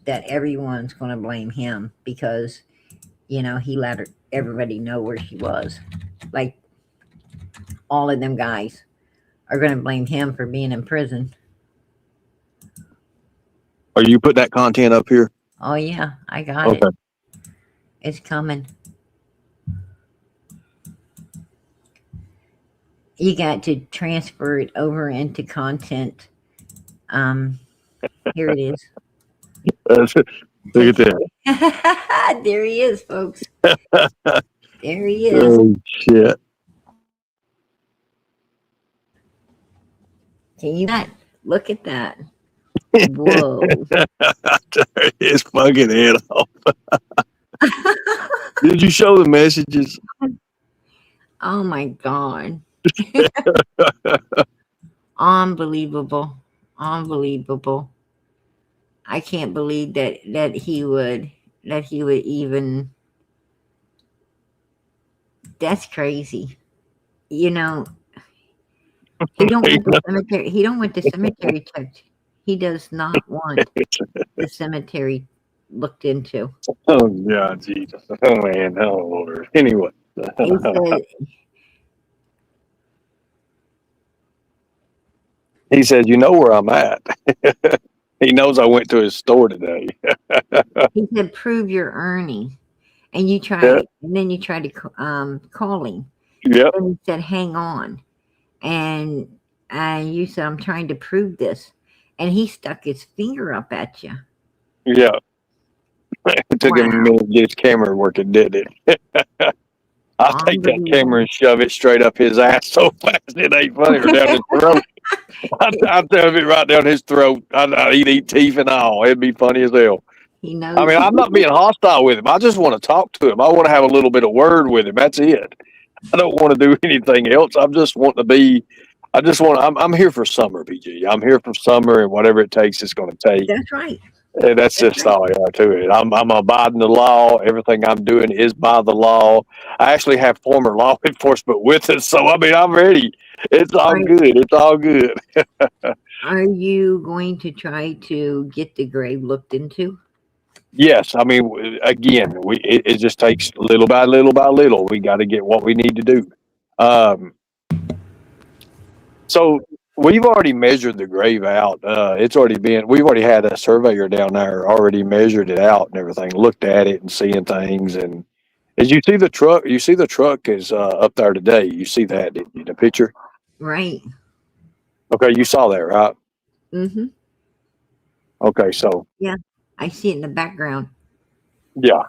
everyone's going to blame him because, he let everybody know where she was. Like, all of them guys are going to blame him for being in prison. Are you put that content up here? Oh yeah, I got it. It's coming. You got to transfer it over into content. Here it is. Look at that. There he is, folks. There he is. Oh shit! Can you not look at that? Whoa. Tear his fucking head off. Did you show the messages? Oh my God. Unbelievable. Unbelievable. I can't believe that he would even. That's crazy. You know, he don't want the cemetery. He don't want the cemetery checked. He does not want the cemetery looked into. Oh God, Jesus! Oh man, oh Lord. Anyway, He said, he says, "You know where I'm at." He knows I went to his store today. he said, prove your earning. And you try, Yeah. and then you try to call him. Yep. And he said, hang on. And you said, I'm trying to prove this. And he stuck his finger up at you. Yeah. It took him a minute to get his camera working, didn't it? I'll take that camera and shove it straight up his ass so fast it ain't funny, or down his throat. I'll shove it right down his throat. He'd eat teeth and all. It'd be funny as hell. He knows. I mean, I'm not being hostile with him. I just want to talk to him. I want to have a little bit of word with him. That's it. I don't want to do anything else. I just want to be. I'm here for summer, BG. I'm here for summer, and whatever it takes, it's going to take. That's right. And that's just all I got to it. I'm abiding the law. Everything I'm doing is by the law. I actually have former law enforcement with us, so I mean, I'm ready. It's all good. It's all good. Are you going to try to get the grave looked into? Yes, I mean, again, it just takes little by little by little. We got to get what we need to do. So we've already measured the grave out. We've already had a surveyor down there already measured it out and everything, looked at it and seeing things. And as you see the truck is up there today. You see that in the picture? Right. Okay, you saw that, right? Mm-hmm. Okay, so. Yeah, I see it in the background. Yeah.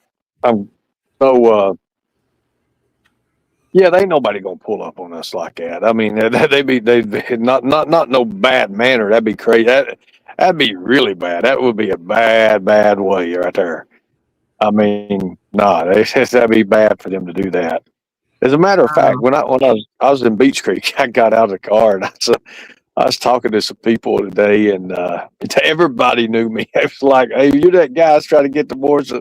Yeah, they ain't nobody gonna pull up on us like that. I mean, they not no bad manner. That'd be crazy. That'd be really bad. That would be a bad way right there. I mean, that'd be bad for them to do that. As a matter of fact, when I was in Beach Creek, I got out of the car and I was talking to some people today, and everybody knew me. It was like, "Hey, you're that guy that's trying to get the boards."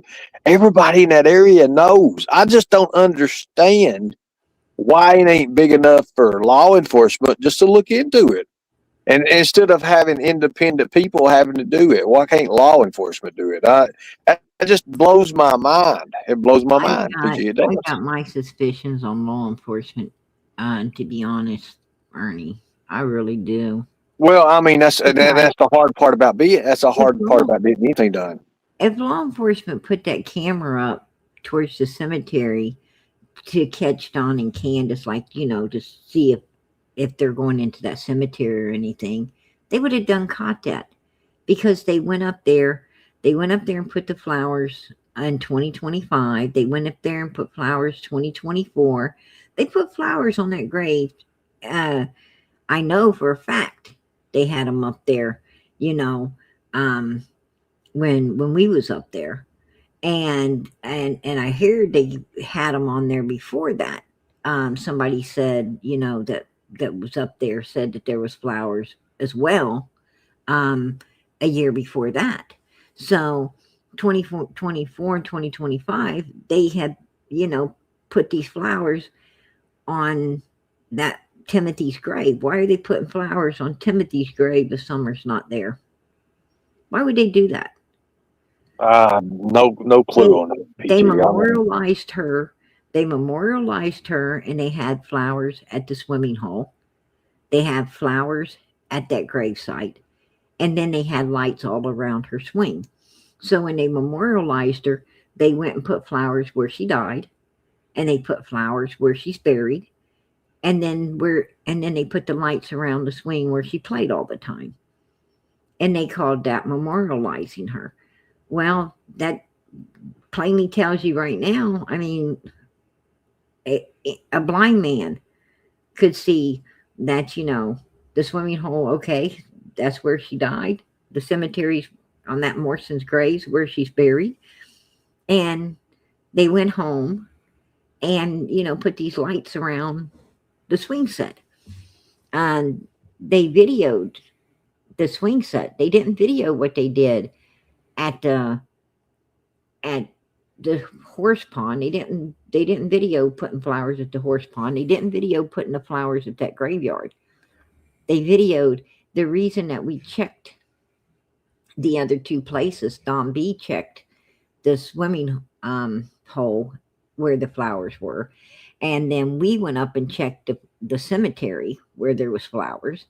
Everybody in that area knows. I just don't understand why it ain't big enough for law enforcement just to look into it. And instead of having independent people having to do it, why can't law enforcement do it? That just blows my mind. It blows my mind. I got my suspicions on law enforcement, to be honest, Ernie. I really do. Well, I mean, that's the hard part about being anything done. If law enforcement put that camera up towards the cemetery to catch Don and Candace, like, to see if they're going into that cemetery or anything, they would have caught that, because they went up there and put the flowers in 2025. They went up there and put flowers 2024. They put flowers on that grave. I know for a fact they had them up there, when we was up there. And I heard they had them on there before that. Somebody said, that was up there said that there was flowers as well, a year before that. So 2024 and 2025, they had, put these flowers on that Timothy's grave. Why are they putting flowers on Timothy's grave if Summer's not there? Why would they do that? No clue on it. They memorialized her. And they had flowers at the swimming hole. They had flowers at that gravesite. And then they had lights all around her swing. So when they memorialized her, they went and put flowers where she died. And they put flowers where she's buried. And then they put the lights around the swing where she played all the time. And they called that memorializing her. Well, that plainly tells you right now, I mean, a blind man could see that, the swimming hole, okay, that's where she died. The cemetery's on that Morrison's graves where she's buried. And they went home and, put these lights around the swing set. And they videoed the swing set. They didn't video what they did at the horse pond. They didn't video putting flowers at the horse pond. They didn't video putting the flowers at that graveyard. They videoed the reason that we checked the other two places. Don B checked the swimming hole where the flowers were, and then we went up and checked the cemetery where there was flowers.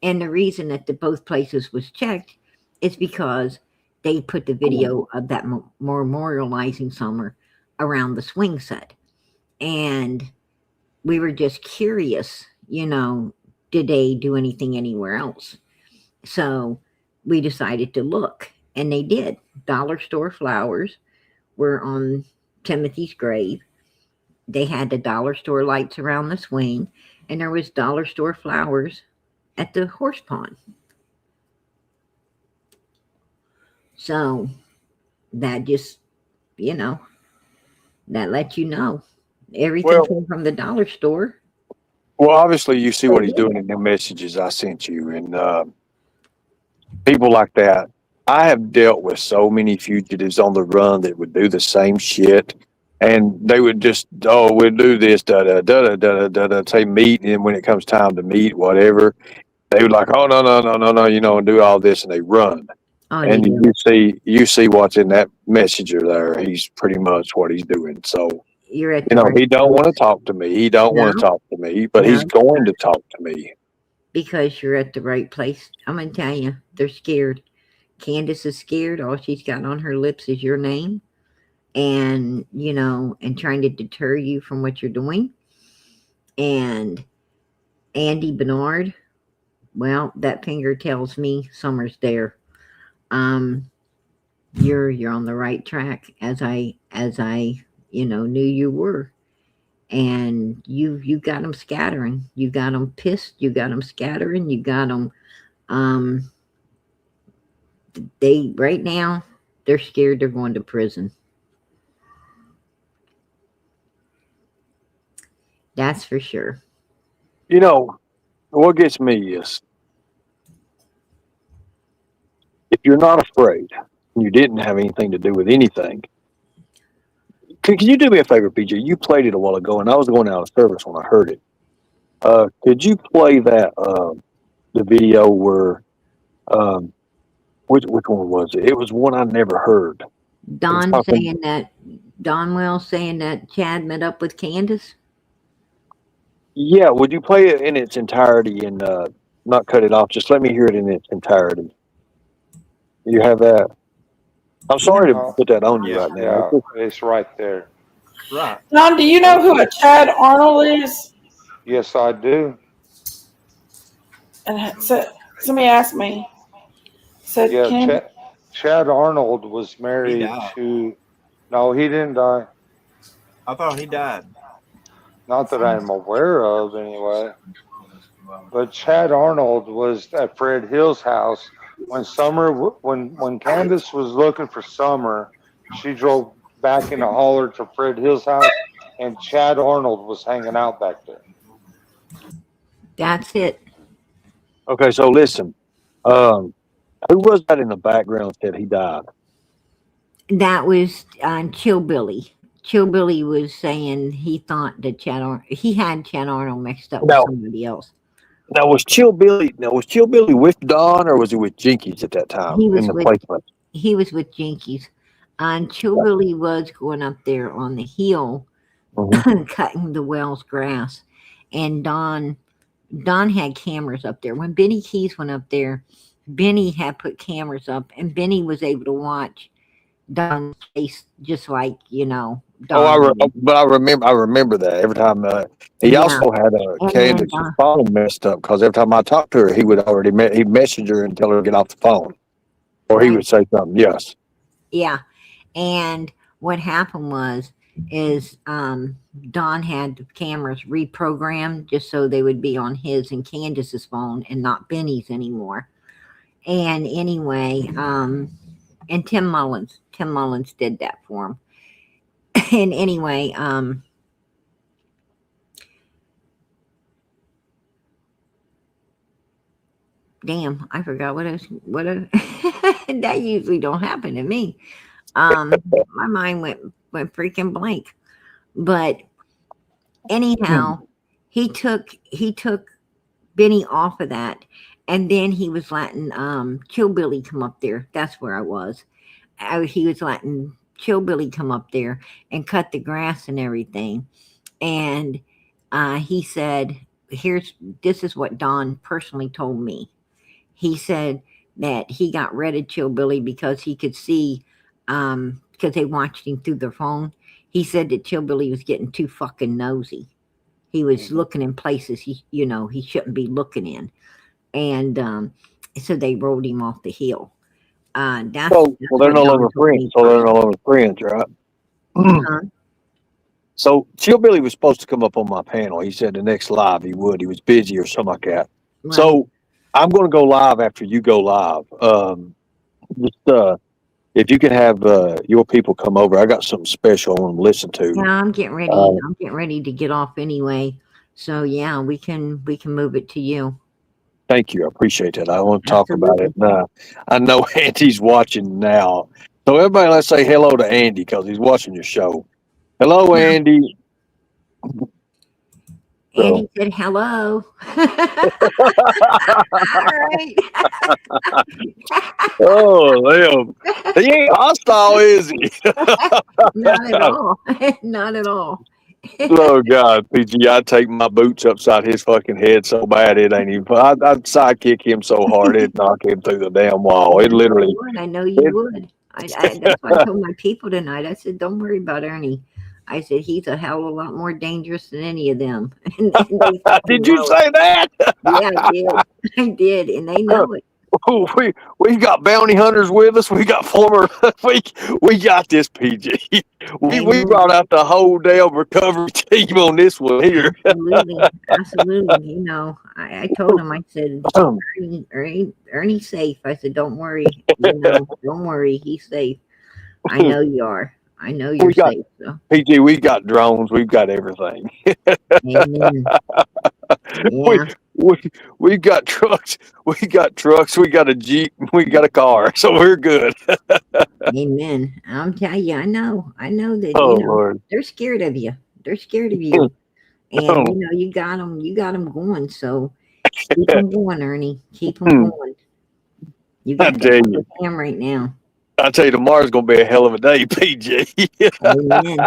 And the reason that both places was checked is because they put the video of that memorializing Summer around the swing set. And we were just curious, did they do anything anywhere else? So we decided to look, and they did. Dollar store flowers were on Timothy's grave. They had the dollar store lights around the swing, and there was dollar store flowers at the horse pond. So that just, that lets you know everything came from the dollar store. Well, obviously, you see what he's doing in the messages I sent you, and people like that. I have dealt with so many fugitives on the run that would do the same shit, and they would just, we'll do this, say meet, and when it comes time to meet, whatever, they would like, oh no, and do all this, and they run. Oh, and you see what's in that messenger there. He's pretty much what he's doing. So you're at he don't want to talk to me. He don't want to talk to me, but he's going to talk to me. Because you're at the right place. I'm going to tell you, they're scared. Candace is scared. All she's got on her lips is your name. And, and trying to deter you from what you're doing. And Andy Bernard, well, that finger tells me Summer's there. You're on the right track as I knew you were. And you got them scattering. You got them pissed. You got them scattering. You got them. Right now, they're scared they're going to prison. That's for sure. What gets me is if you're not afraid, and you didn't have anything to do with anything. Can you do me a favor, PJ? You played it a while ago, and I was going out of service when I heard it. Could you play that the video where which one was it? It was one I never heard. Donwell saying that Chad met up with Candace? Yeah, would you play it in its entirety and not cut it off? Just let me hear it in its entirety. You have that? I'm sorry to put that on you right now. Yeah, it's right there. Right. Don, do you know who a Chad Arnold is? Yes, I do. And somebody asked me. Said, Yeah, Chad Arnold was married to. No, he didn't die. I thought he died. Not that I'm aware of, anyway. But Chad Arnold was at Fred Hill's house when Candace was looking for Summer. She drove back in the holler to Fred Hill's house, and Chad Arnold was hanging out back there. That's it. Okay, so listen. Who was that in the background that he died? That was Chillbilly. Chillbilly was saying he thought that he had Chad Arnold mixed up with somebody else. Now was Chillbilly with Don, or was he with Jinkies at that time? He was with Jinkies. And Chillbilly was going up there on the hill, cutting the Wells grass. And Don had cameras up there. When Benny Keys went up there, Benny had put cameras up, and Benny was able to watch Don's face, just like Don. But I remember that every time. He also had Candace's phone messed up because every time I talked to her, he would he'd message her and tell her to get off the phone, or he would say something. Yes. Yeah, and what happened was is Don had the cameras reprogrammed just so they would be on his and Candace's phone and not Benny's anymore. And anyway, and Tim Mullins did that for him. And anyway, damn, I forgot what that usually don't happen to me. My mind went freaking blank. But anyhow, he took Benny off of that, and then he was letting Chill Billy come up there. That's where I was. He was letting Chill Billy come up there and cut the grass and everything. And he said, this is what Don personally told me. He said that he got rid of Chill Billy because he could see, because they watched him through their phone. He said that Chill Billy was getting too fucking nosy. He was looking in places he shouldn't be looking in. And so they rolled him off the hill. Well, they're no longer friends. So they're no longer friends, right? Uh-huh. So Chill Billy was supposed to come up on my panel. He said the next live he would. He was busy or something like that. Right. So I'm going to go live after you go live. If you can have your people come over, I got something special I want to listen to. Yeah, I'm getting ready. I'm getting ready to get off anyway. So yeah, we can move it to you. Thank you. I appreciate that. I want to talk about it. I know Andy's watching now. So everybody, let's say hello to Andy because he's watching your show. Hello, Andy. Andy said hello. All right. Oh, damn. He ain't hostile, is he? Not at all. Not at all. Oh, God, PG, I'd take my boots upside his fucking head so bad it ain't even. I'd sidekick him so hard it'd knock him through the damn wall. It literally. I know you would. That's why I told my people tonight. I said, don't worry about Ernie. I said, he's a hell of a lot more dangerous than any of them. Did you say that? Yeah, I did. I did, and they know it. We got bounty hunters with us. We got former. We got this, PG. We brought out the whole damn recovery team on this one here. Absolutely. You know, I told him. I said, Ernie's safe. I said, don't worry. Don't worry. He's safe. I know you are. I know you're safe. So. PG, we got drones. We've got everything. Amen. Yeah. We got trucks. We got a Jeep. We got a car. So we're good. Amen. I'm telling you, I know that Lord. they're scared of you. They're scared of you. And you got them going. So keep them going, Ernie. Keep them going. You got the cam right now. I tell you, tomorrow's gonna be a hell of a day, PG. Amen.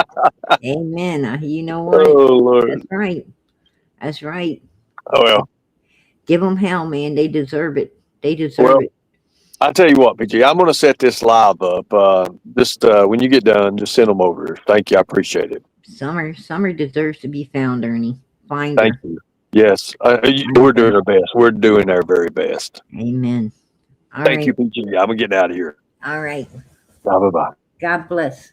Amen. You know what? Oh Lord. That's right. That's right. Oh well. Give them hell, man. They deserve it. They deserve it. I tell you what, PG, I'm gonna set this live up. Just when you get done, just send them over. Thank you. I appreciate it. Summer deserves to be found, Ernie. Find her. Thank you. Yes, we're doing our best. We're doing our very best. Amen. Thank you, PG. I'm gonna get out of here. All right. Bye. God bless.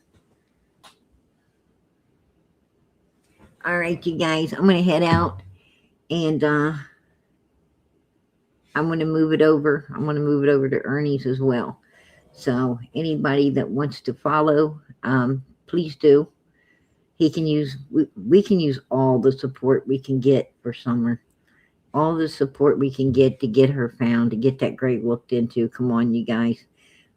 All right, you guys. I'm gonna head out, and I'm gonna move it over. I'm gonna move it over to Ernie's as well. So anybody that wants to follow, please do. We can use all the support we can get for Summer. All the support we can get to get her found, to get that grave looked into. Come on, you guys.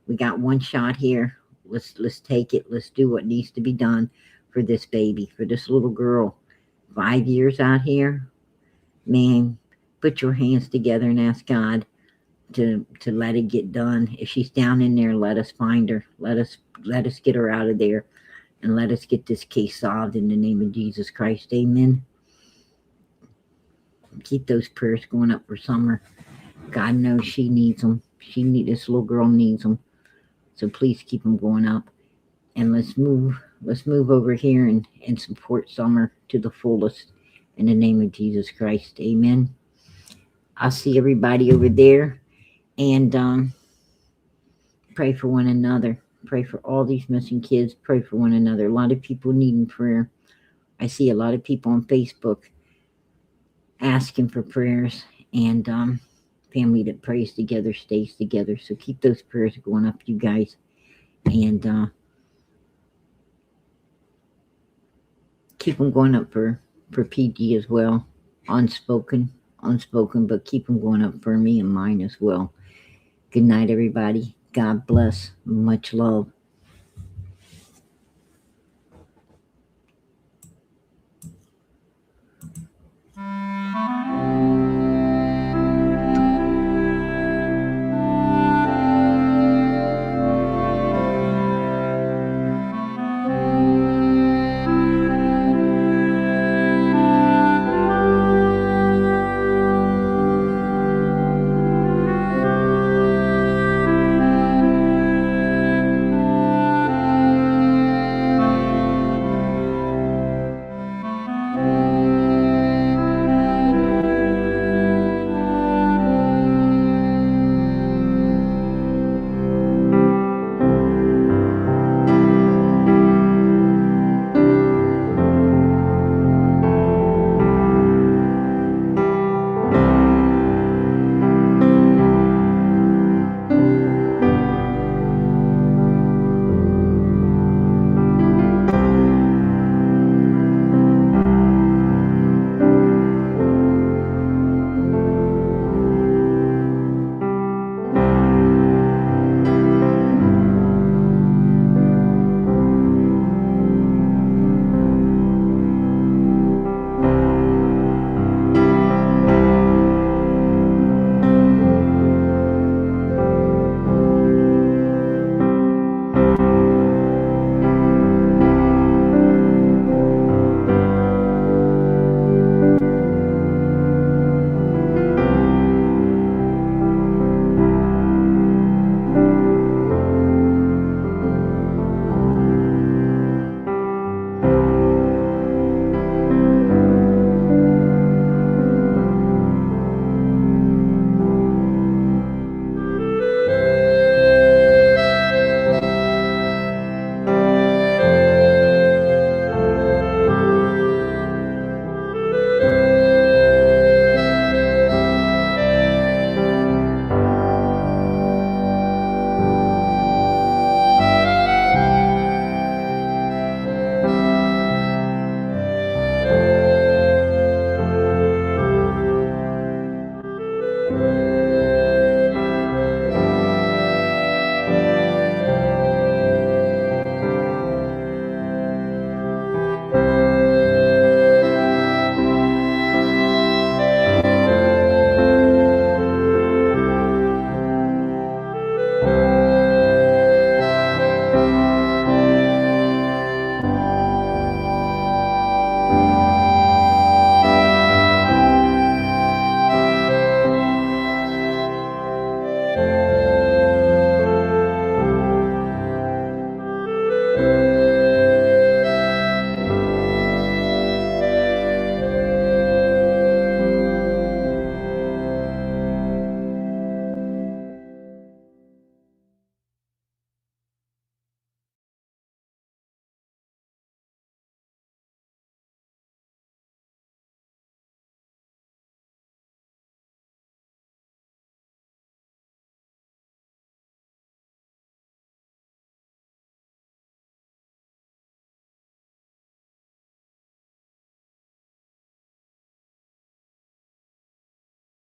We got one shot here. Let's take it. Let's do what needs to be done for this baby, for this little girl. 5 years out here. Man, put your hands together and ask God to let it get done. If she's down in there, let us find her. Let us get her out of there, and let us get this case solved in the name of Jesus Christ. Amen. Keep those prayers going up for Summer. God knows she needs them. This little girl needs them. So please keep them going up. And let's move over here and support Summer to the fullest in the name of Jesus Christ. Amen. I'll see everybody over there, and pray for one another. Pray for all these missing kids. Pray for one another. A lot of people needing prayer. I see a lot of people on Facebook asking for prayers, and family that prays together stays together. So keep those prayers going up, you guys, and keep them going up for PG as well. Unspoken, but keep them going up for me and mine as well. Good night, everybody. God bless. Much love.